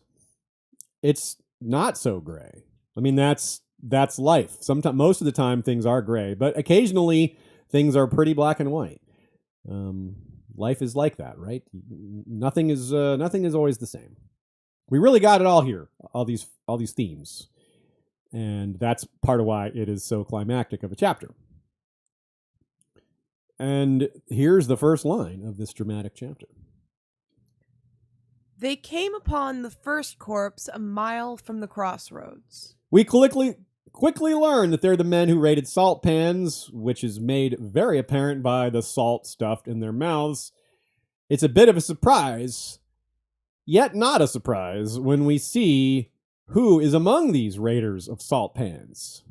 it's not so gray. I mean, that's life. Sometimes, most of the time, things are gray, but occasionally things are pretty black and white. Life is like that, right? Nothing is always the same. We really got it all here, all these themes, and that's part of why it is so climactic of a chapter. And here's the first line of this dramatic chapter. They came upon the first corpse a mile from the crossroads. We quickly learn that they're the men who raided salt pans, which is made very apparent by the salt stuffed in their mouths. It's a bit of a surprise, yet not a surprise, when we see who is among these raiders of salt pans.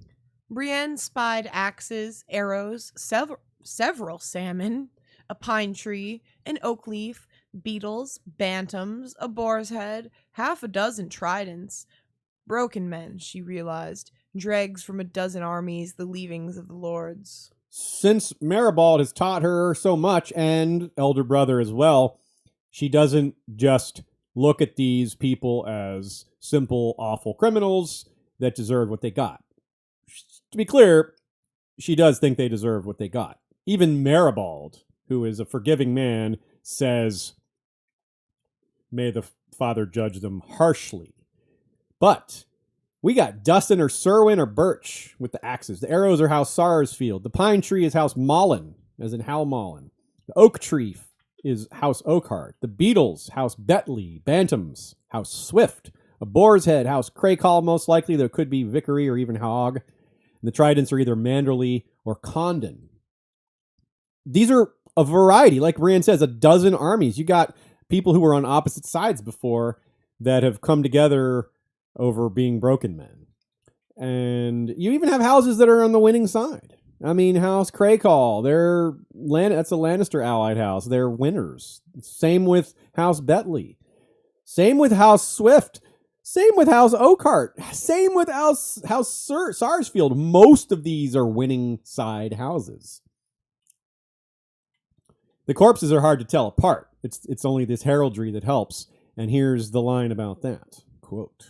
Brienne spied axes, arrows, several salmon, a pine tree, an oak leaf, beetles, bantams, a boar's head, half a dozen tridents. Broken men, she realized, dregs from a dozen armies, the leavings of the lords. Since Maribald has taught her so much, and elder brother as well, she doesn't just look at these people as simple, awful criminals that deserve what they got. To be clear, she does think they deserve what they got. Even Maribald, who is a forgiving man, says, "May the Father judge them harshly." But we got Dustin or Serwyn or Birch with the axes. The arrows are House Sarsfield. The pine tree is House Mullen, as in Hal Mullen. The oak tree is House Oakhart. The beetles, House Betley. Bantams, House Swift. A boar's head, House Crakehall, most likely. There could be Vickery or even Hogg. And the tridents are either Manderley or Condon. These are a variety. Like Brienne says, a dozen armies. You got people who were on opposite sides before that have come together over being broken men. And you even have houses that are on the winning side. I mean, House Crakehall, that's a Lannister allied house. They're winners. Same with House Betley. Same with House Swift. Same with House Oakhart. Same with House Sarsfield. Most of these are winning side houses. The corpses are hard to tell apart. It's only this heraldry that helps. And here's the line about that. Quote.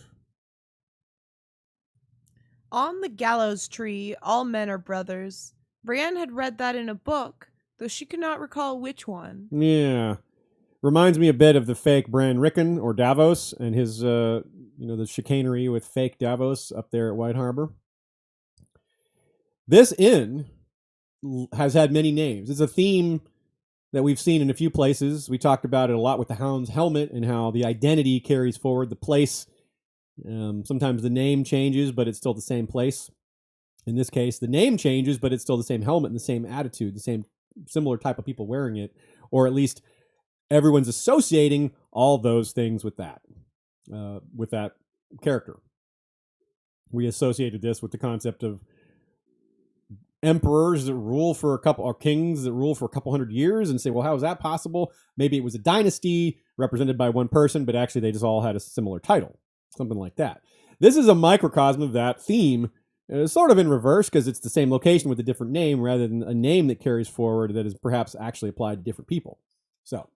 On the gallows tree, all men are brothers. Brienne had read that in a book, though she could not recall which one. Yeah. Reminds me a bit of the fake Bran Rickon or Davos and his, the chicanery with fake Davos up there at White Harbor. This inn has had many names. It's a theme that we've seen in a few places. We talked about it a lot with the Hound's helmet and how the identity carries forward the place. Sometimes the name changes, but it's still the same place. In this case, the name changes, but it's still the same helmet and the same attitude, the same similar type of people wearing it, or at least everyone's associating all those things with that character. We associated this with the concept of emperors that rule for or kings that rule for a couple hundred years, and say, well, how is that possible? Maybe it was a dynasty represented by one person, but actually they just all had a similar title. Something like that. This is a microcosm of that theme, sort of in reverse, because it's the same location with a different name rather than a name that carries forward that is perhaps actually applied to different people. So,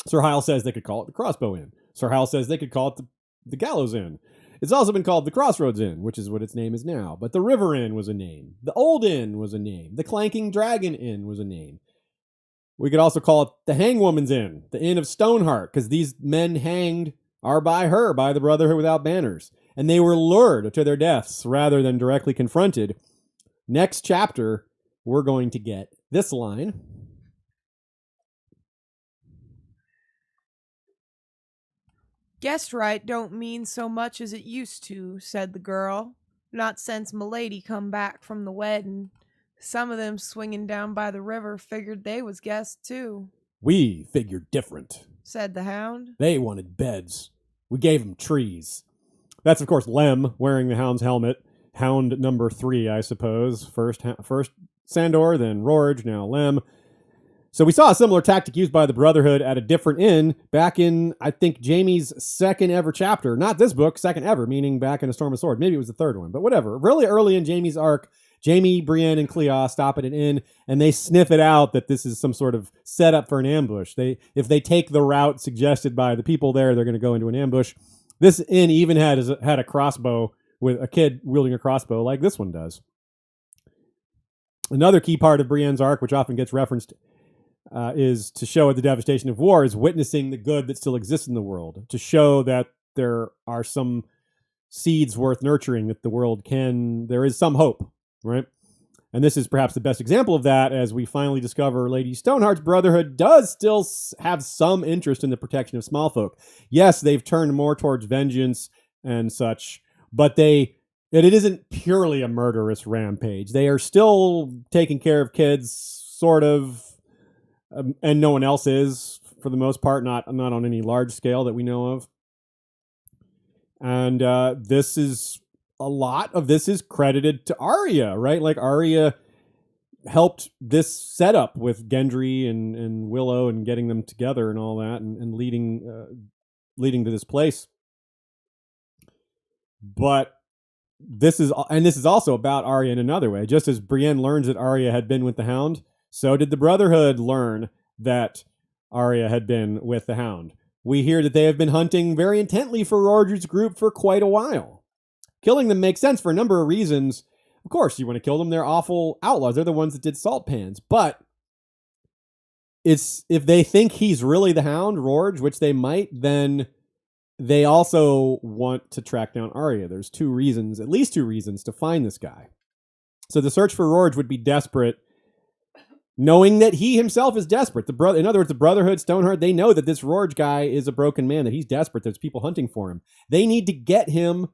Sir Hyle says they could call it the Crossbow Inn. Sir Hyle says they could call it the Gallows Inn. It's also been called the Crossroads Inn, which is what its name is now. But the River Inn was a name. The Old Inn was a name. The Clanking Dragon Inn was a name. We could also call it the Hangwoman's Inn, the Inn of Stoneheart, because these men hanged are by the Brotherhood Without Banners. And they were lured to their deaths rather than directly confronted. Next chapter, we're going to get this line. Guessed right don't mean so much as it used to, said the girl. Not since Milady come back from the wedding. Some of them swinging down by the river figured they was guests too. We figured different, said the Hound. They wanted beds. We gave them trees. That's, of course, Lem wearing the Hound's helmet. Hound number 3, I suppose. First Sandor, then Rorge, now Lem. So we saw a similar tactic used by the Brotherhood at a different inn back in, I think, Jaime's second ever chapter. Not this book, second ever, meaning back in A Storm of Sword. Maybe it was the third one, but whatever. Really early in Jaime's arc, Jaime, Brienne, and Clea stop at an inn, and they sniff it out that this is some sort of setup for an ambush. If they take the route suggested by the people there, they're going to go into an ambush. This inn even had a crossbow with a kid wielding a crossbow like this one does. Another key part of Brienne's arc, which often gets referenced, is to show the devastation of war, is witnessing the good that still exists in the world, to show that there are some seeds worth nurturing, that the world there is some hope, right? And this is perhaps the best example of that, as we finally discover Lady Stoneheart's Brotherhood does still have some interest in the protection of small folk. Yes, they've turned more towards vengeance and such, but it isn't purely a murderous rampage. They are still taking care of kids, sort of, and no one else is, for the most part, not on any large scale that we know of. And a lot of this is credited to Arya, right? Like Arya helped this setup with Gendry and Willow and getting them together and all that, and leading to this place. But this is also about Arya in another way. Just as Brienne learns that Arya had been with the Hound, so did the Brotherhood learn that Arya had been with the Hound. We hear that they have been hunting very intently for Roger's group for quite a while. Killing them makes sense for a number of reasons. Of course, you want to kill them. They're awful outlaws. They're the ones that did salt pans. But if they think he's really the Hound, Rorge, which they might, then they also want to track down Arya. There's at least two reasons to find this guy. So the search for Rorge would be desperate, knowing that he himself is desperate. In other words, the Brotherhood, Stoneheart, they know that this Rorge guy is a broken man, that he's desperate. There's people hunting for him. They need to get him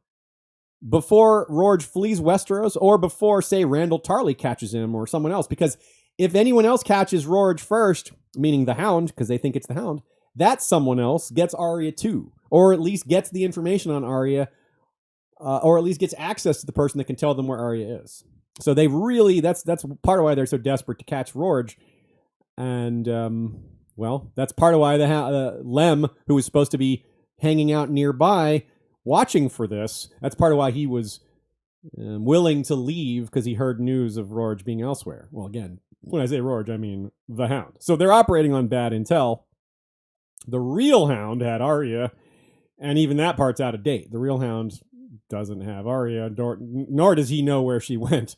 before Rorge flees Westeros, or before, say, Randall Tarley catches him or someone else. Because if anyone else catches Rorge first, meaning the Hound, because they think it's the Hound, that someone else gets Arya too, or at least gets the information on Arya, or at least gets access to the person that can tell them where Arya is. So they really, that's part of why they're so desperate to catch Rorge. And, that's part of why Lem, who was supposed to be hanging out nearby, watching for this, that's part of why he was willing to leave, because he heard news of Rorge being elsewhere. Well, again, when I say Rorge, I mean the Hound. So they're operating on bad intel. The real Hound had Arya, and even that part's out of date. The real Hound doesn't have Arya, nor does he know where she went.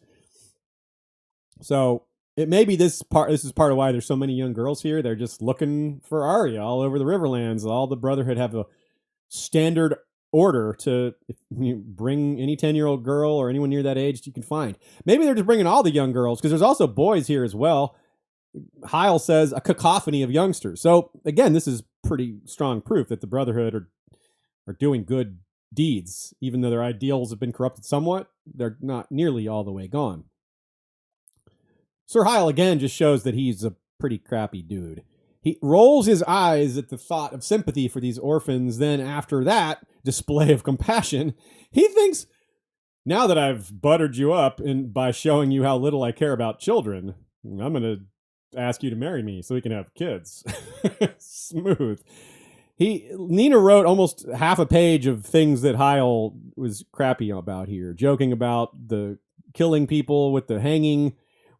So it may be this is part of why there's so many young girls here. They're just looking for Arya all over the Riverlands. All the Brotherhood have a standard order to bring any 10-year-old girl or anyone near that age you can find. Maybe they're just bringing all the young girls, because there's also boys here as well. Heil says a cacophony of youngsters. So again, this is pretty strong proof that the Brotherhood are doing good deeds. Even though their ideals have been corrupted somewhat, they're not nearly all the way gone. Sir Heil again just shows that he's a pretty crappy dude. He rolls his eyes at the thought of sympathy for these orphans. Then after that display of compassion, he thinks, now that I've buttered you up by showing you how little I care about children, I'm going to ask you to marry me so we can have kids. Smooth. Nina wrote almost half a page of things that Heil was crappy about here, joking about the killing people with the hanging,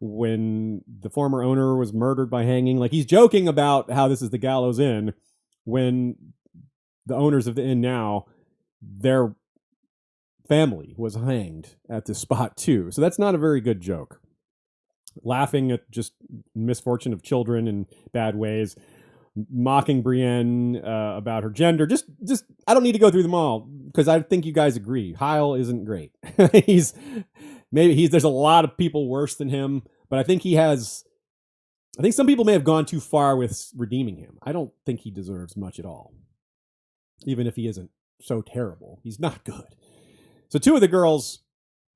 when the former owner was murdered by hanging. Like, he's joking about how this is the Gallows Inn, when the owners of the inn now, their family was hanged at this spot too. So that's not a very good joke. Laughing at just misfortune of children in bad ways, mocking Brienne about her gender. Just I don't need to go through them all, because I think you guys agree Heil isn't great. There's a lot of people worse than him, but I think some people may have gone too far with redeeming him. I don't think he deserves much at all. Even if he isn't so terrible, he's not good. So two of the girls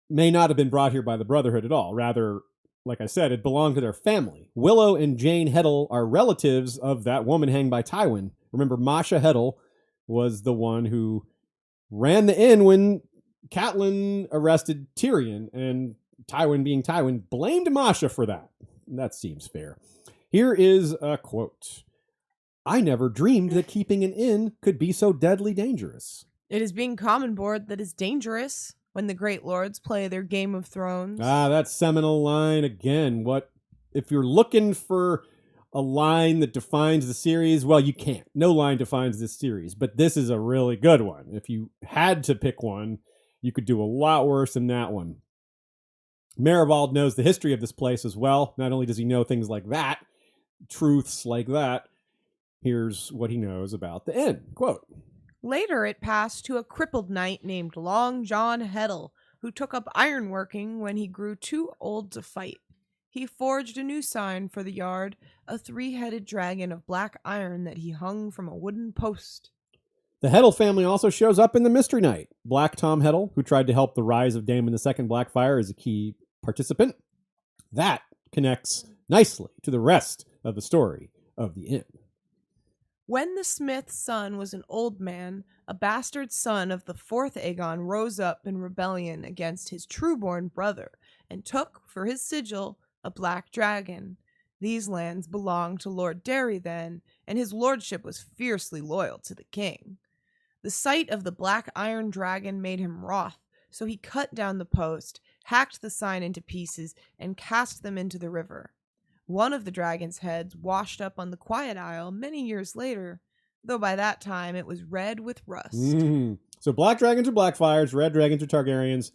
may not have been brought here by the Brotherhood at all. Rather, like I said, it belonged to their family. Willow and Jane Heddle are relatives of that woman hanged by Tywin. Remember, Masha Heddle was the one who ran the inn when Catelyn arrested Tyrion, and Tywin, being Tywin, blamed Masha for that. That seems fair. Here is a quote. I never dreamed that keeping an inn could be so deadly dangerous. It is being common board that is dangerous when the great lords play their Game of Thrones. Ah, that seminal line again. What if you're looking for a line that defines the series? Well, you can't. No line defines this series, but this is a really good one. If you had to pick one, you could do a lot worse than that one. Maribald knows the history of this place as well. Not only does he know things like that, truths like that, here's what he knows about the inn. Quote. Later, it passed to a crippled knight named Long John Heddle, who took up ironworking when he grew too old to fight. He forged a new sign for the yard, a 3-headed dragon of black iron that he hung from a wooden post. The Heddle family also shows up in the Mystery Knight. Black Tom Heddle, who tried to help the rise of Daemon II Blackfyre, is a key participant. That connects nicely to the rest of the story of the inn. When the smith's son was an old man, a bastard son of the 4th Aegon rose up in rebellion against his true-born brother and took for his sigil a black dragon. These lands belonged to Lord Derry then, and his lordship was fiercely loyal to the king. The sight of the black iron dragon made him wroth, so he cut down the post, hacked the sign into pieces, and cast them into the river. One of the dragon's heads washed up on the Quiet Isle many years later, though by that time it was red with rust. So black dragons are Blackfyres, red dragons are Targaryens.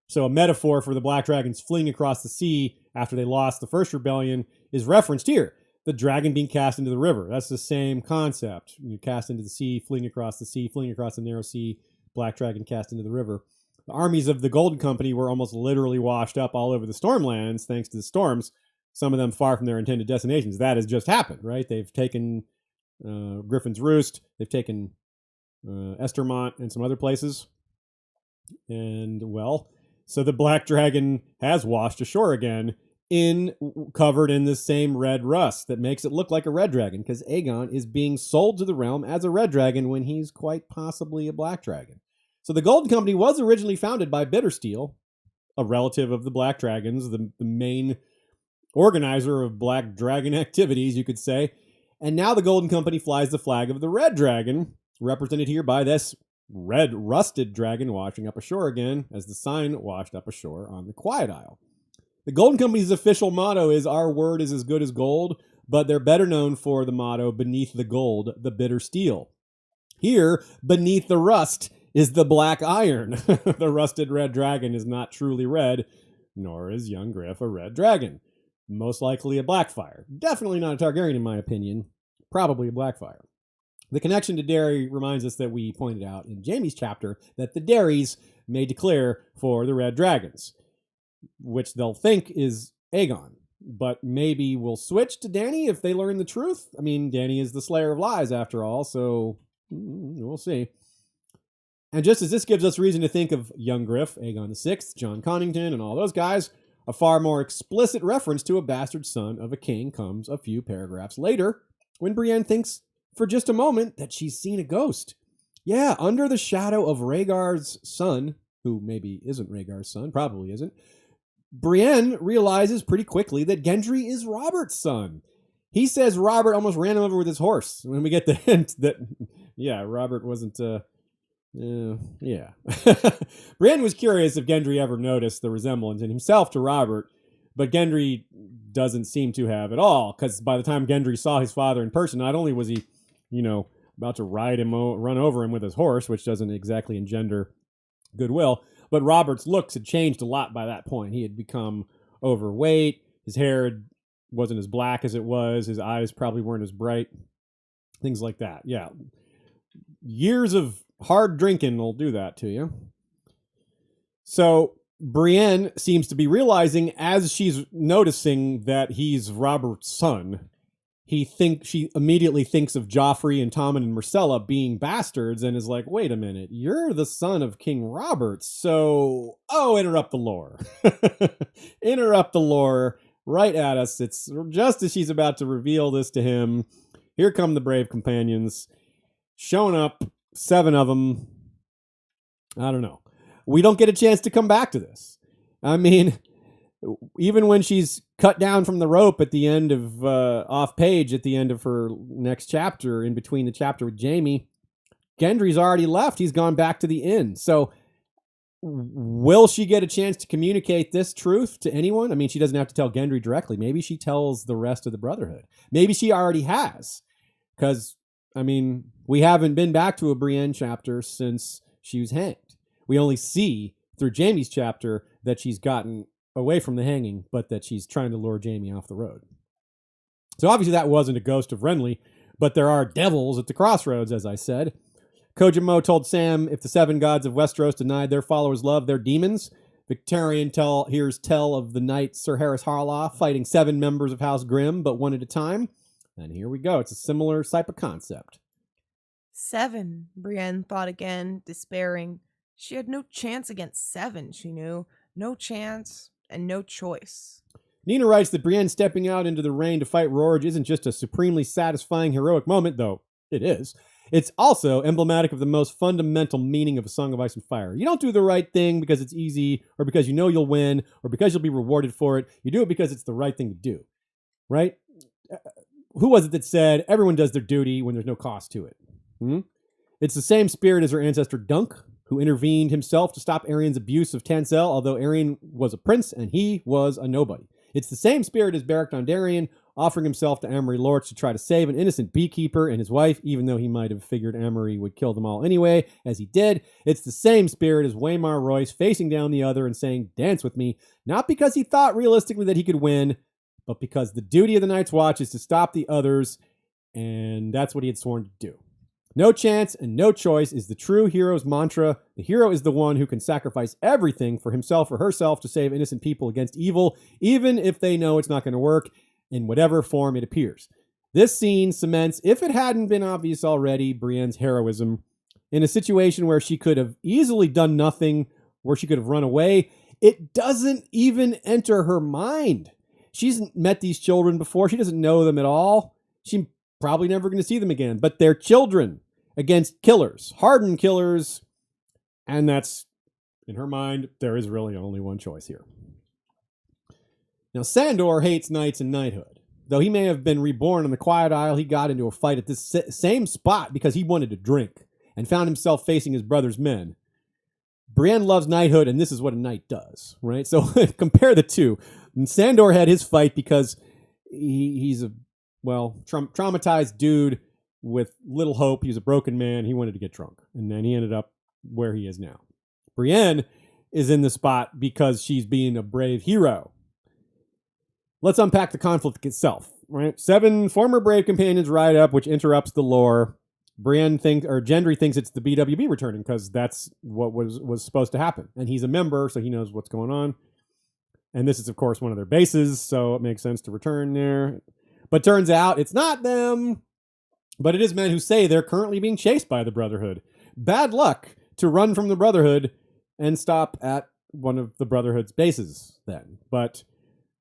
So a metaphor for the black dragons fleeing across the sea after they lost the first rebellion is referenced here. The dragon being cast into the river. That's the same concept. You cast into the sea, fleeing across the sea, fleeing across the narrow sea, black dragon cast into the river. The armies of the Golden Company were almost literally washed up all over the Stormlands thanks to the storms, some of them far from their intended destinations. That has just happened, right? They've taken Griffin's Roost, they've taken Estermont and some other places. And, well, so the black dragon has washed ashore again, covered in the same red rust that makes it look like a red dragon, because Aegon is being sold to the realm as a red dragon when he's quite possibly a black dragon. So the Golden Company was originally founded by Bittersteel, a relative of the Black Dragons, the main organizer of Black Dragon activities, you could say. And now the Golden Company flies the flag of the Red Dragon, represented here by this red rusted dragon washing up ashore again, as the sign washed up ashore on the Quiet Isle. The Golden Company's official motto is, "Our word is as good as gold," but they're better known for the motto, "Beneath the gold, the bitter steel." Here, beneath the rust, is the black iron. The rusted red dragon is not truly red, nor is young Griff a red dragon. Most likely a Blackfyre. Definitely not a Targaryen in my opinion. Probably a Blackfyre. The connection to Derry reminds us that we pointed out in Jaime's chapter that the Derrys may declare for the red dragons, which they'll think is Aegon. But maybe we'll switch to Dany if they learn the truth. I mean, Dany is the slayer of lies after all, so we'll see. And just as this gives us reason to think of young Griff, Aegon VI, Jon Connington, and all those guys, a far more explicit reference to a bastard son of a king comes a few paragraphs later, when Brienne thinks for just a moment that she's seen a ghost. Yeah, under the shadow of Rhaegar's son, who maybe isn't Rhaegar's son, probably isn't, Brienne realizes pretty quickly that Gendry is Robert's son. He says Robert almost ran him over with his horse. When we get the hint that, yeah, Robert wasn't... yeah. Brienne was curious if Gendry ever noticed the resemblance in himself to Robert, but Gendry doesn't seem to have at all, because by the time Gendry saw his father in person, not only was he, about to run over him with his horse, which doesn't exactly engender goodwill, but Robert's looks had changed a lot by that point. He had become overweight, his hair wasn't as black as it was, his eyes probably weren't as bright, things like that. Yeah. Years of hard drinking will do that to you. So Brienne seems to be realizing, as she's noticing that he's Robert's son, she immediately thinks of Joffrey and Tommen and Myrcella being bastards and is like, wait a minute, you're the son of King Robert, so... interrupt the lore. Interrupt the lore right at us. It's just as she's about to reveal this to him. Here come the brave companions, showing up, 7 of them. I don't know. We don't get a chance to come back to this. I mean, even when she's cut down from the rope at the end of off page at the end of her next chapter, in between the chapter with Jaime, Gendry's already left. He's gone back to the inn. So will she get a chance to communicate this truth to anyone? I mean, she doesn't have to tell Gendry directly. Maybe she tells the rest of the Brotherhood. Maybe she already has. Because, I mean, we haven't been back to a Brienne chapter since she was hanged. We only see through Jaime's chapter that she's gotten away from the hanging, but that she's trying to lure Jaime off the road. So obviously that wasn't a ghost of Renly, but there are devils at the Crossroads, as I said. Kojimo told Sam if the 7 gods of Westeros denied their followers love, they're demons. Victarion hears tell of the knight Sir Harris Harlaw fighting 7 members of House Grimm, but one at a time. And here we go. It's a similar type of concept. 7, Brienne thought again, despairing. She had no chance against 7, she knew. No chance and no choice. Nina writes that Brienne stepping out into the rain to fight Rorge isn't just a supremely satisfying heroic moment, though it is. It's also emblematic of the most fundamental meaning of A Song of Ice and Fire. You don't do the right thing because it's easy, or because you know you'll win, or because you'll be rewarded for it. You do it because it's the right thing to do, right? Who was it that said everyone does their duty when there's no cost to it? It's the same spirit as her ancestor Dunk, who intervened himself to stop Aeryn's abuse of Tansel, although Aeryn was a prince and he was a nobody. It's the same spirit as Beric Dondarrion, offering himself to Amory Lorch to try to save an innocent beekeeper and his wife, even though he might have figured Amory would kill them all anyway, as he did. It's the same spirit as Waymar Royce facing down the other and saying, dance with me, not because he thought realistically that he could win, but because the duty of the Night's Watch is to stop the others, and that's what he had sworn to do. No chance and no choice is the true hero's mantra. The hero is the one who can sacrifice everything for himself or herself to save innocent people against evil, even if they know it's not going to work in whatever form it appears. This scene cements, if it hadn't been obvious already, Brienne's heroism in a situation where she could have easily done nothing, where she could have run away. It doesn't even enter her mind. She's met these children before. She doesn't know them at all. She's probably never going to see them again, but they're children against killers, hardened killers, and that's, in her mind, there is really only one choice here. Now, Sandor hates knights and knighthood. Though he may have been reborn in the Quiet Isle, he got into a fight at this same spot because he wanted to drink and found himself facing his brother's men. Brienne loves knighthood, and this is what a knight does, right? So compare the two. And Sandor had his fight because he's a, traumatized dude with little hope. He's a broken man. He wanted to get drunk, and then he ended up where he is now. Brienne is in the spot because she's being a brave hero. Let's unpack the conflict itself, right? 7 former brave companions ride up, which interrupts the lore. Gendry thinks it's the BWB returning because that's what was supposed to happen. And he's a member, so he knows what's going on. And this is, of course, one of their bases, so it makes sense to return there. But turns out it's not them, but it is men who say they're currently being chased by the Brotherhood. Bad luck to run from the Brotherhood and stop at one of the Brotherhood's bases then. But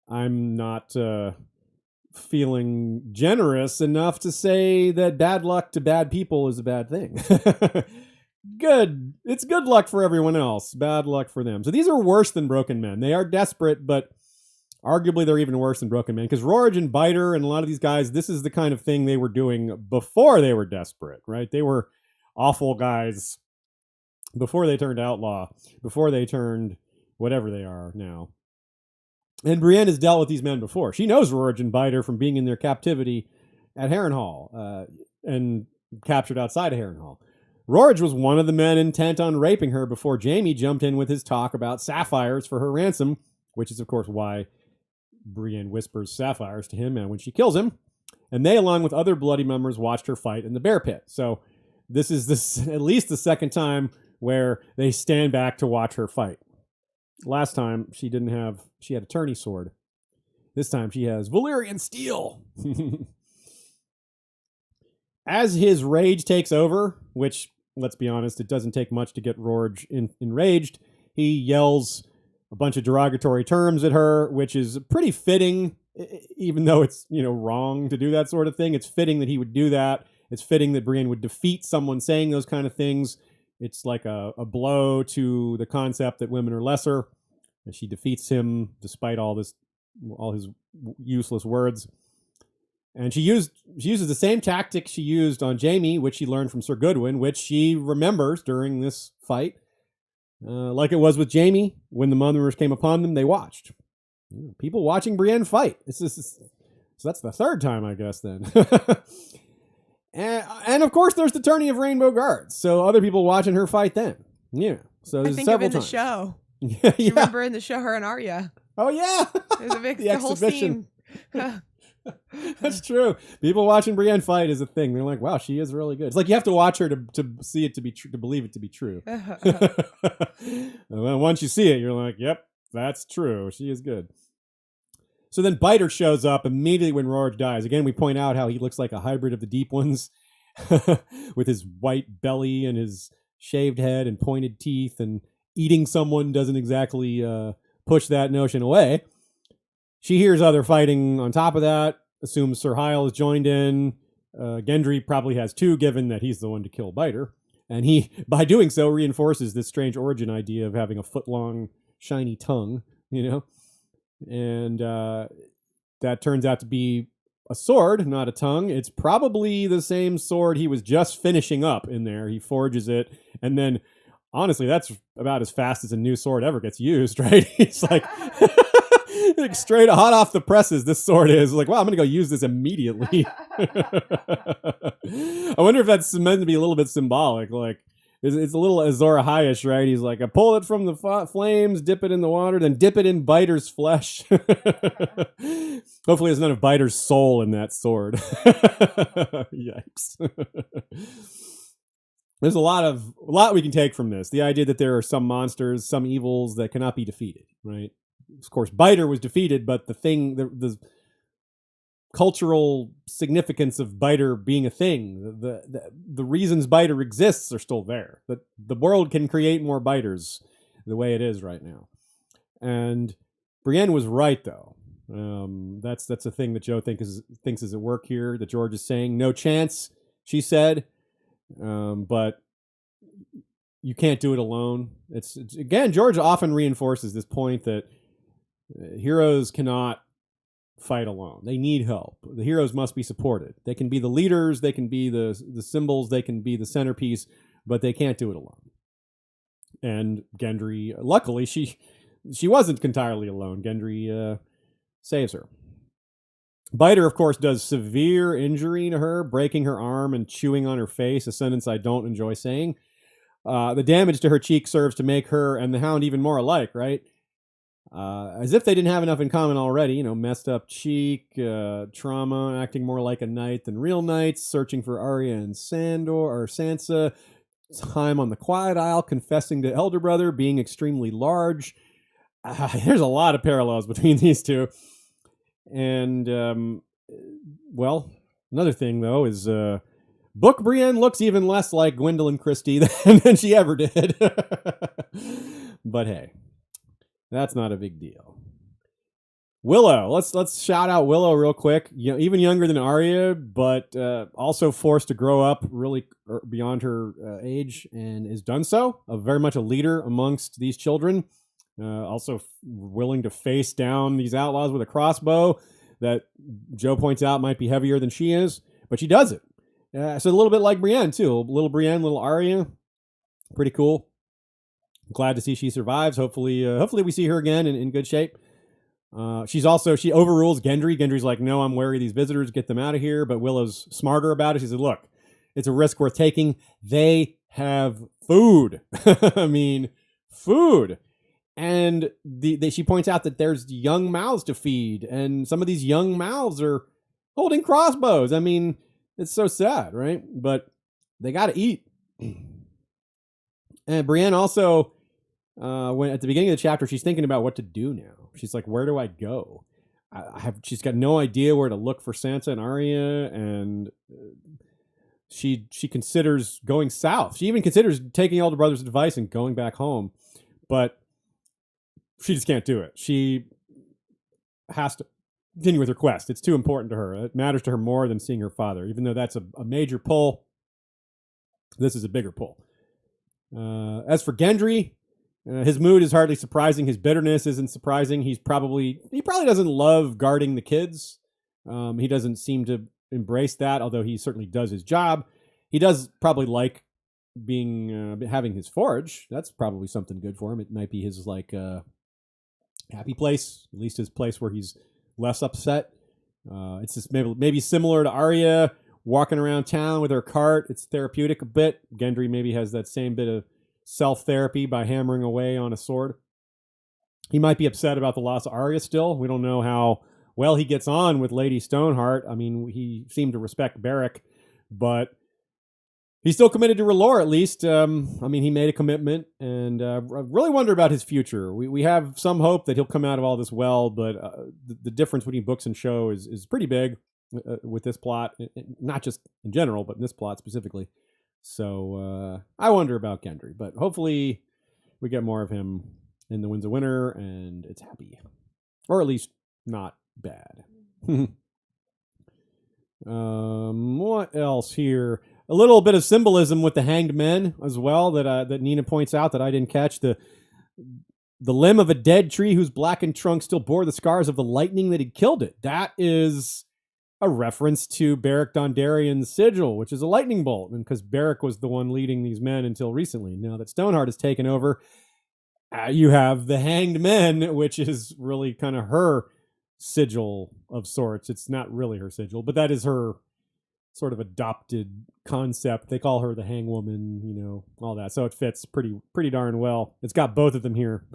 I'm not feeling generous enough to say that bad luck to bad people is a bad thing. Good. It's good luck for everyone else. Bad luck for them. So these are worse than Broken Men. They are desperate, but arguably they're even worse than Broken Men. Because Rorge and Biter and a lot of these guys, this is the kind of thing they were doing before they were desperate, right? They were awful guys before they turned outlaw, before they turned whatever they are now. And Brienne has dealt with these men before. She knows Rorge and Biter from being in their captivity at Harrenhal and captured outside of Harrenhal. Rorge was one of the men intent on raping her before Jaime jumped in with his talk about sapphires for her ransom, which is, of course, why Brienne whispers sapphires to him and when she kills him. And they, along with other bloody members, watched her fight in the bear pit. So this is at least the second time where they stand back to watch her fight. Last time, she had a tourney sword. This time, she has Valyrian steel. As his rage takes over, which, let's be honest, it doesn't take much to get Rorge enraged, he yells a bunch of derogatory terms at her, which is pretty fitting, even though it's, wrong to do that sort of thing. It's fitting that he would do that. It's fitting that Brienne would defeat someone saying those kind of things. It's like a blow to the concept that women are lesser. and she defeats him despite all his useless words. And she uses the same tactic she used on Jaime, which she learned from Sir Goodwin, which she remembers during this fight. Like it was with Jaime, when the Mothers came upon them, they watched. People watching Brienne fight. So that's the third time, I guess, then. and of course, there's the tourney of Rainbow Guards. So other people watching her fight then. Yeah. So I there's think several of in times. the show. Yeah. You remember in the show her and Arya? Oh, yeah. There's a big The the whole exhibition. scene. That's true. People watching Brienne fight is a thing. They're like, wow, she is really good. It's like you have to watch her to see it to be true, to believe it to be true. And then once you see it, you're like, yep, that's true. She is good. So then Biter shows up immediately when Rorik dies. Again, we point out how he looks like a hybrid of the Deep Ones with his white belly and his shaved head and pointed teeth, and eating someone doesn't exactly push that notion away. She hears other fighting on top of that, assumes Sir Hyle has joined in. Gendry probably has too, given that he's the one to kill Biter. And he, by doing so, reinforces this strange origin idea of having a foot-long, shiny tongue, you know? And that turns out to be a sword, not a tongue. It's probably the same sword he was just finishing up in there. He forges it, and then, honestly, that's about as fast as a new sword ever gets used, right? He's like... Like straight hot off the presses, this sword is like, wow, I'm gonna go use this immediately. I wonder if that's meant to be a little bit symbolic. Like, it's a little Azor Ahai-ish, right? He's like, I pull it from the flames, dip it in the water, then dip it in Biter's flesh. Hopefully, there's none of Biter's soul in that sword. Yikes. There's a lot we can take from this. The idea that there are some monsters, some evils that cannot be defeated, right? Of course, Biter was defeated, but the cultural significance of Biter being a thing, the reasons Biter exists are still there. The world can create more Biters the way it is right now. And Brienne was right, though. That's a thing that Joe thinks is at work here, that George is saying. No chance, she said. But you can't do it alone. It's again, George often reinforces this point that heroes cannot fight alone. They need help. The heroes must be supported. They can be the leaders, they can be the symbols, they can be the centerpiece, but they can't do it alone. And Gendry, luckily, she wasn't entirely alone. Gendry saves her. Biter, of course, does severe injury to her, breaking her arm and chewing on her face, a sentence I don't enjoy saying. The damage to her cheek serves to make her and the Hound even more alike, right? As if they didn't have enough in common already, messed up cheek, trauma, acting more like a knight than real knights, searching for Arya and Sansa, time on the Quiet Isle, confessing to Elder Brother, being extremely large. There's a lot of parallels between these two. And, well, another thing, though, is Book Brienne looks even less like Gwendolyn Christie than she ever did. But hey. That's not a big deal. Willow, let's shout out Willow real quick. Even younger than Arya, but also forced to grow up really beyond her age, and has done so. Very much a leader amongst these children. Also willing to face down these outlaws with a crossbow that Joe points out might be heavier than she is, but she does it. So a little bit like Brienne too. Little Brienne, little Arya. Pretty cool. Glad to see she survives. Hopefully we see her again in good shape. She overrules Gendry. Gendry's like, no, I'm wary of these visitors. Get them out of here. But Willow's smarter about it. She said, look, it's a risk worth taking. They have food. I mean, food. And she points out that there's young mouths to feed. And some of these young mouths are holding crossbows. I mean, it's so sad, right? But they got to eat. And Brienne also, when at the beginning of the chapter, she's thinking about what to do now. She's like, where do I go? She's got no idea where to look for Sansa and Arya, and she considers going south. She even considers taking Elder Brother's advice and going back home, but she just can't do it. She has to continue with her quest. It's too important to her. It matters to her more than seeing her father. Even though that's a major pull, this is a bigger pull. As for Gendry, His mood is hardly surprising. His bitterness isn't surprising. He probably doesn't love guarding the kids. He doesn't seem to embrace that, although he certainly does his job. He does probably like having his forge. That's probably something good for him. It might be his happy place, at least his place where he's less upset. It's just maybe similar to Arya walking around town with her cart. It's therapeutic a bit. Gendry maybe has that same bit of self-therapy by hammering away on a sword. He might be upset about the loss of Arya still. We don't know how well he gets on with Lady Stoneheart. I mean, he seemed to respect Beric, but he's still committed to R'hllor, at least. I mean, he made a commitment, and I really wonder about his future. We have some hope that he'll come out of all this well, but the difference between books and show is pretty big with this plot, not just in general, but in this plot specifically. So I wonder about Gendry, but hopefully we get more of him in the Winds of Winter, and it's happy, or at least not bad. What else here? A little bit of symbolism with the hanged men as well that Nina points out that I didn't catch. The limb of a dead tree whose blackened trunk still bore the scars of the lightning that had killed it. That is a reference to Beric Dondarrion's sigil, which is a lightning bolt, and because Beric was the one leading these men until recently. Now that Stoneheart has taken over, you have the hanged men, which is really kind of her sigil of sorts. It's not really her sigil, but that is her sort of adopted concept. They call her the hangwoman, all that. So it fits pretty darn well. It's got both of them here.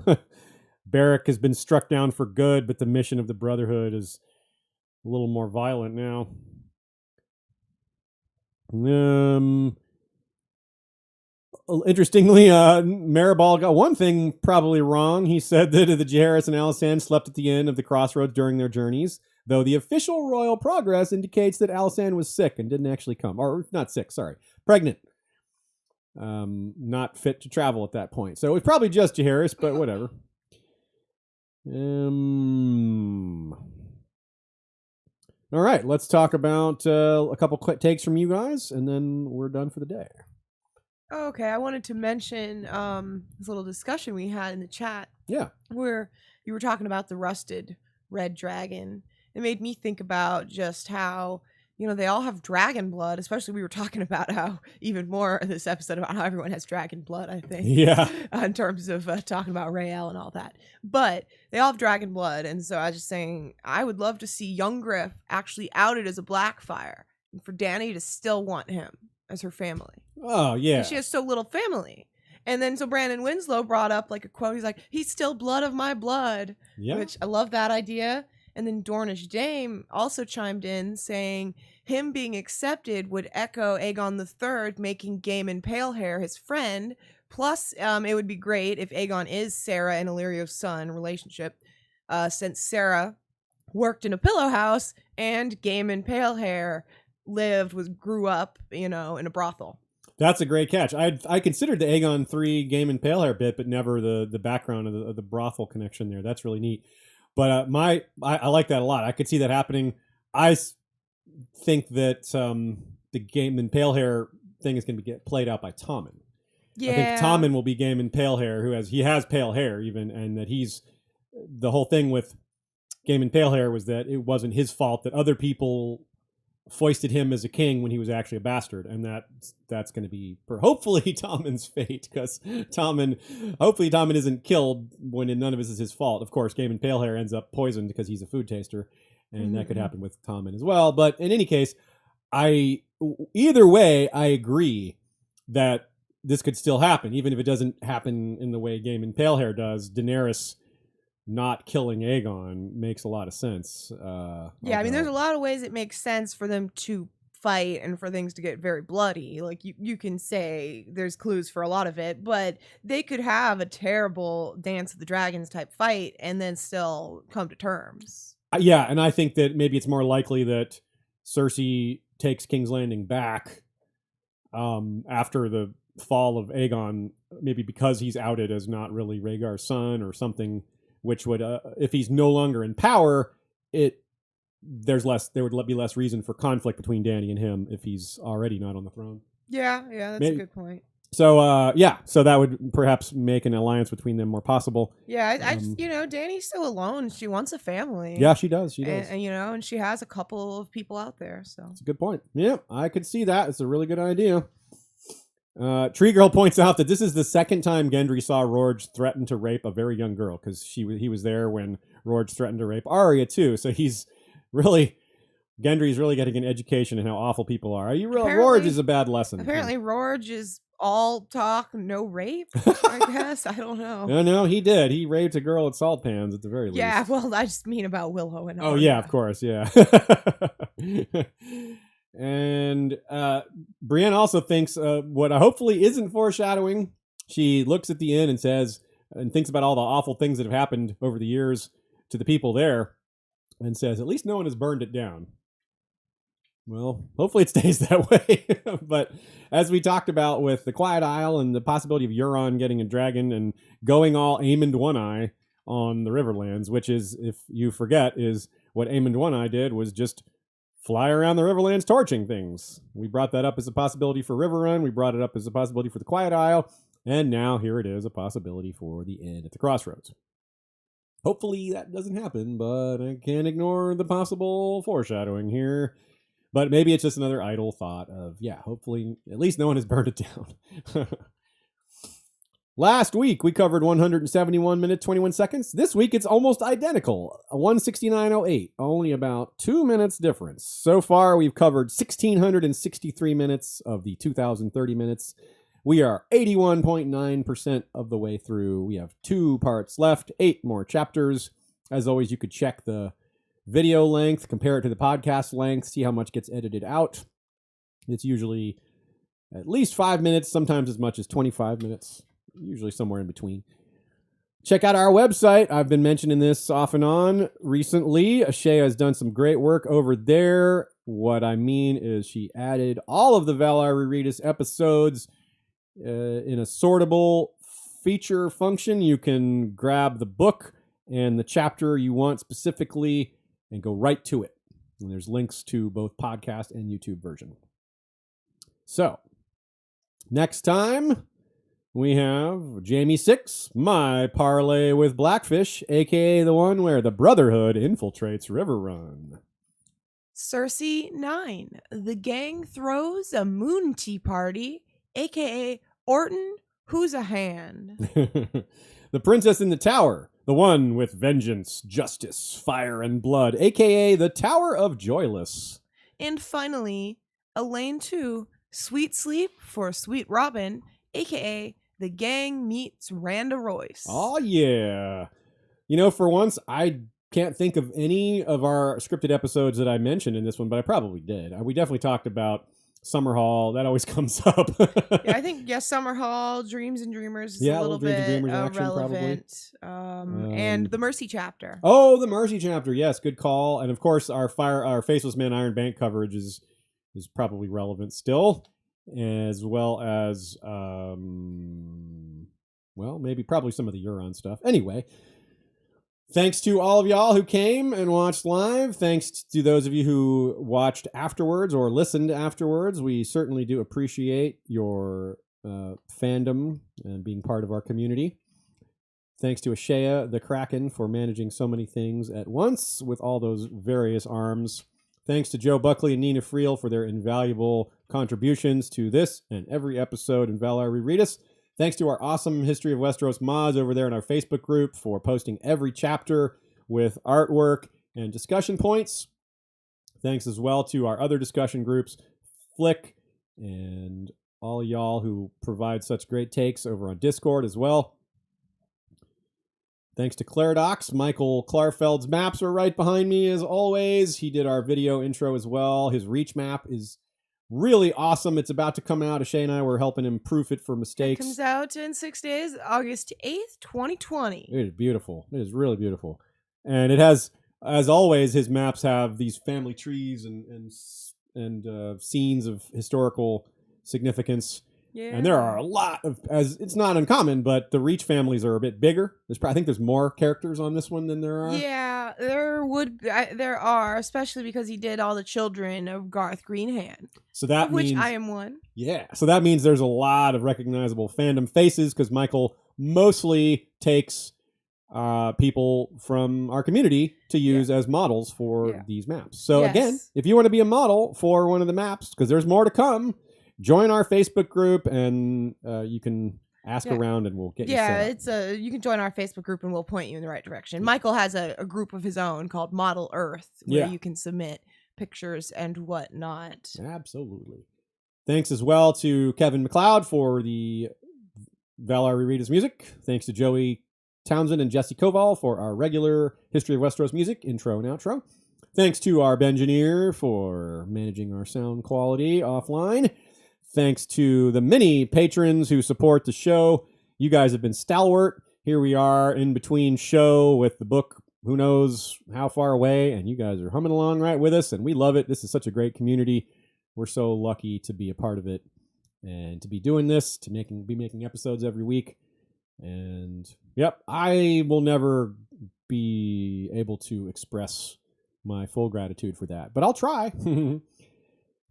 Beric has been struck down for good, but the mission of the Brotherhood is a little more violent now. Interestingly, Maribal got one thing probably wrong. He said that the Jaehaerys and Alysanne slept at the inn of the Crossroads during their journeys, though the official royal progress indicates that Alysanne was sick and didn't actually come. Or not sick, sorry. Pregnant. Not fit to travel at that point. So it was probably just Jaehaerys, but whatever. All right, let's talk about a couple quick takes from you guys, and then we're done for the day. Okay, I wanted to mention this little discussion we had in the chat. Yeah. Where you were talking about the rusted red dragon. It made me think about just how, they all have dragon blood, especially we were talking about how even more in this episode about how everyone has dragon blood, I think. Yeah. In terms of talking about Rael and all that. But they all have dragon blood. And so I was just saying, I would love to see young Griff actually outed as a Blackfire and for Dany to still want him as her family. Oh, yeah. And she has so little family. And then so Brandon Winslow brought up like a quote. He's like, he's still blood of my blood. Yeah. Which I love that idea. And then Dornish Dame also chimed in saying him being accepted would echo Aegon III making Gaiman Palehair his friend. Plus, it would be great if Aegon is Sarah and Illyrio's son relationship, since Sarah worked in a pillow house and Gaiman Palehair grew up, in a brothel. That's a great catch. I considered the Aegon 3 Gaiman Palehair bit, but never the background of the brothel connection there. That's really neat. But I like that a lot. I could see that happening. I think that the Gaiman Palehair thing is going to get played out by Tommen. Yeah. I think Tommen will be Gaiman Palehair, who has pale hair even, and that the whole thing with Gaiman Palehair was that it wasn't his fault, that other people foisted him as a king when he was actually a bastard, and that's going to be hopefully Tommen's fate, because hopefully Tommen isn't killed when none of this is his fault. Of course, Gaiman Palehair ends up poisoned because he's a food taster, and that could happen with Tommen as well. But in any case, either way, I agree that this could still happen, even if it doesn't happen in the way Gaiman Palehair does. Daenerys not killing Aegon makes a lot of sense. I mean, there's a lot of ways it makes sense for them to fight and for things to get very bloody. Like you can say there's clues for a lot of it, but they could have a terrible Dance of the Dragons type fight and then still come to terms. Yeah, and I think that maybe it's more likely that Cersei takes King's Landing back after the fall of Aegon, maybe because he's outed as not really Rhaegar's son or something, which would, if he's no longer in power, there would be less reason for conflict between Dany and him if he's already not on the throne. Yeah, that's a good point. So so that would perhaps make an alliance between them more possible. Yeah, I just, Dany's so alone. She wants a family. Yeah, she does. She does. And and she has a couple of people out there. So That's a good point. Yeah, I could see that. It's a really good idea. Tree Girl points out that this is the second time Gendry saw Rorge threaten to rape a very young girl, because he was there when Rorge threatened to rape Arya too. So Gendry's really getting an education in how awful people are. Rorge is a bad lesson. Apparently, Rorge is all talk, no rape. I guess I don't know. No, he did. He raped a girl at Salt Pans at the very least. Yeah, well, I just mean about Willow and. Oh Arya. yeah, of course, yeah. And Brienne also thinks what hopefully isn't foreshadowing. She looks at the inn and says, and thinks about all the awful things that have happened over the years to the people there, and says, at least no one has burned it down. Well, hopefully it stays that way. But as we talked about with the Quiet Isle and the possibility of Euron getting a dragon and going all Aemond One Eye on the Riverlands, which is, if you forget, is what Aemond One Eye did was just fly around the Riverlands torching things. We brought that up as a possibility for Riverrun. We brought it up as a possibility for the Quiet Isle. And now here it is, a possibility for the inn at the Crossroads. Hopefully that doesn't happen, but I can't ignore the possible foreshadowing here. But maybe it's just another idle thought of, hopefully at least no one has burned it down. Last week, we covered 171 minutes, 21 seconds. This week, it's almost identical. 169.08. Only about 2 minutes difference. So far, we've covered 1,663 minutes of the 2,030 minutes. We are 81.9% of the way through. We have 2 parts left, 8 more chapters. As always, you could check the video length, compare it to the podcast length, see how much gets edited out. It's usually at least 5 minutes, sometimes as much as 25 minutes. Usually somewhere in between. Check out our website. I've been mentioning this off and on recently. Shea has done some great work over there. What I mean is she added all of the Valar Rereadis episodes in a sortable feature function. You can grab the book and the chapter you want specifically and go right to it. And there's links to both podcast and YouTube version. So, next time, we have Jamie 6, My Parlay with Blackfish, a.k.a. the one where the Brotherhood infiltrates Riverrun. Cersei 9, the gang throws a moon tea party, a.k.a. Orton, who's a hand. The Princess in the Tower, the one with vengeance, justice, fire, and blood, a.k.a. the Tower of Joyless. And finally, Elaine 2, Sweet Sleep for Sweet Robin, a.k.a. the gang meets Randa Royce. Oh, yeah. For once, I can't think of any of our scripted episodes that I mentioned in this one, but I probably did. We definitely talked about Summerhall. That always comes up. Yeah, I think, Summerhall, Dreams and Dreamers is Yeah, a little Dreams and bit Dreamers action, relevant. And the Mercy chapter. Oh, the Mercy chapter. Yes, good call. And of course, our Faceless Man Iron Bank coverage is probably relevant still, as well as maybe probably some of the Euron stuff. Anyway, thanks to all of y'all who came and watched live. Thanks to those of you who watched afterwards or listened afterwards. We certainly do appreciate your fandom and being part of our community. Thanks to Ashea the Kraken for managing so many things at once with all those various arms. Thanks to Joe Buckley and Nina Friel for their invaluable contributions to this and every episode in Valar Rereadis. Thanks to our awesome History of Westeros mods over there in our Facebook group for posting every chapter with artwork and discussion points. Thanks as well to our other discussion groups, Flick, and all y'all who provide such great takes over on Discord as well. Thanks to Claridox. Michael Klarfeld's maps are right behind me as always. He did our video intro as well. His Reach map is really awesome. It's about to come out. Ashay and I were helping him proof it for mistakes. It comes out in 6 days, August 8th, 2020. It is beautiful. It is really beautiful. And it has, as always, his maps have these family trees and scenes of historical significance. Yeah. And there are a lot of, as it's not uncommon, but the Reach families are a bit bigger. I think there's more characters on this one than there are. Yeah, there are, especially because he did all the children of Garth Greenhand, So that of which means, I am one. yeah. So that means there's a lot of recognizable fandom faces because Michael mostly takes people from our community to use as models for these maps. So again, Yes. if you want to be a model for one of the maps, because there's more to come, join our Facebook group and you can ask around and we'll get you set up. You can join our Facebook group and we'll point you in the right direction. Michael has a group of his own called Model Earth where you can submit pictures and whatnot. Absolutely. Thanks as well to Kevin McLeod for the Valar Rereadis music. Thanks to Joey Townsend and Jesse Koval for our regular History of Westeros music intro and outro. Thanks to our Bengineer for managing our sound quality offline. Thanks to the many patrons who support the show. You guys have been stalwart. Here we are in between show with the book, who knows how far away, and you guys are humming along right with us, and we love it. This is such a great community. We're so lucky to be a part of it and to be doing this, to be making episodes every week. And yep, I will never be able to express my full gratitude for that, but I'll try.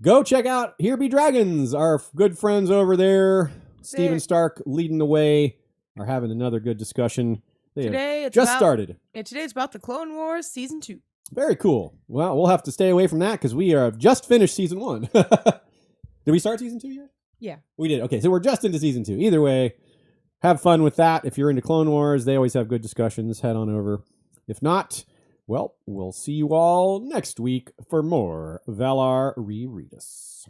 Go check out Here Be Dragons. Our good friends over there, Steven Stark leading the way, are having another good discussion. Today it's started. And today it's about the Clone Wars Season 2. Very cool. Well, we'll have to stay away from that because we have just finished Season 1. Did we start Season 2 yet? Yeah. We did. Okay, so we're just into Season 2. Either way, have fun with that. If you're into Clone Wars, they always have good discussions. Head on over. If not, well, we'll see you all next week for more Valar Rereadis.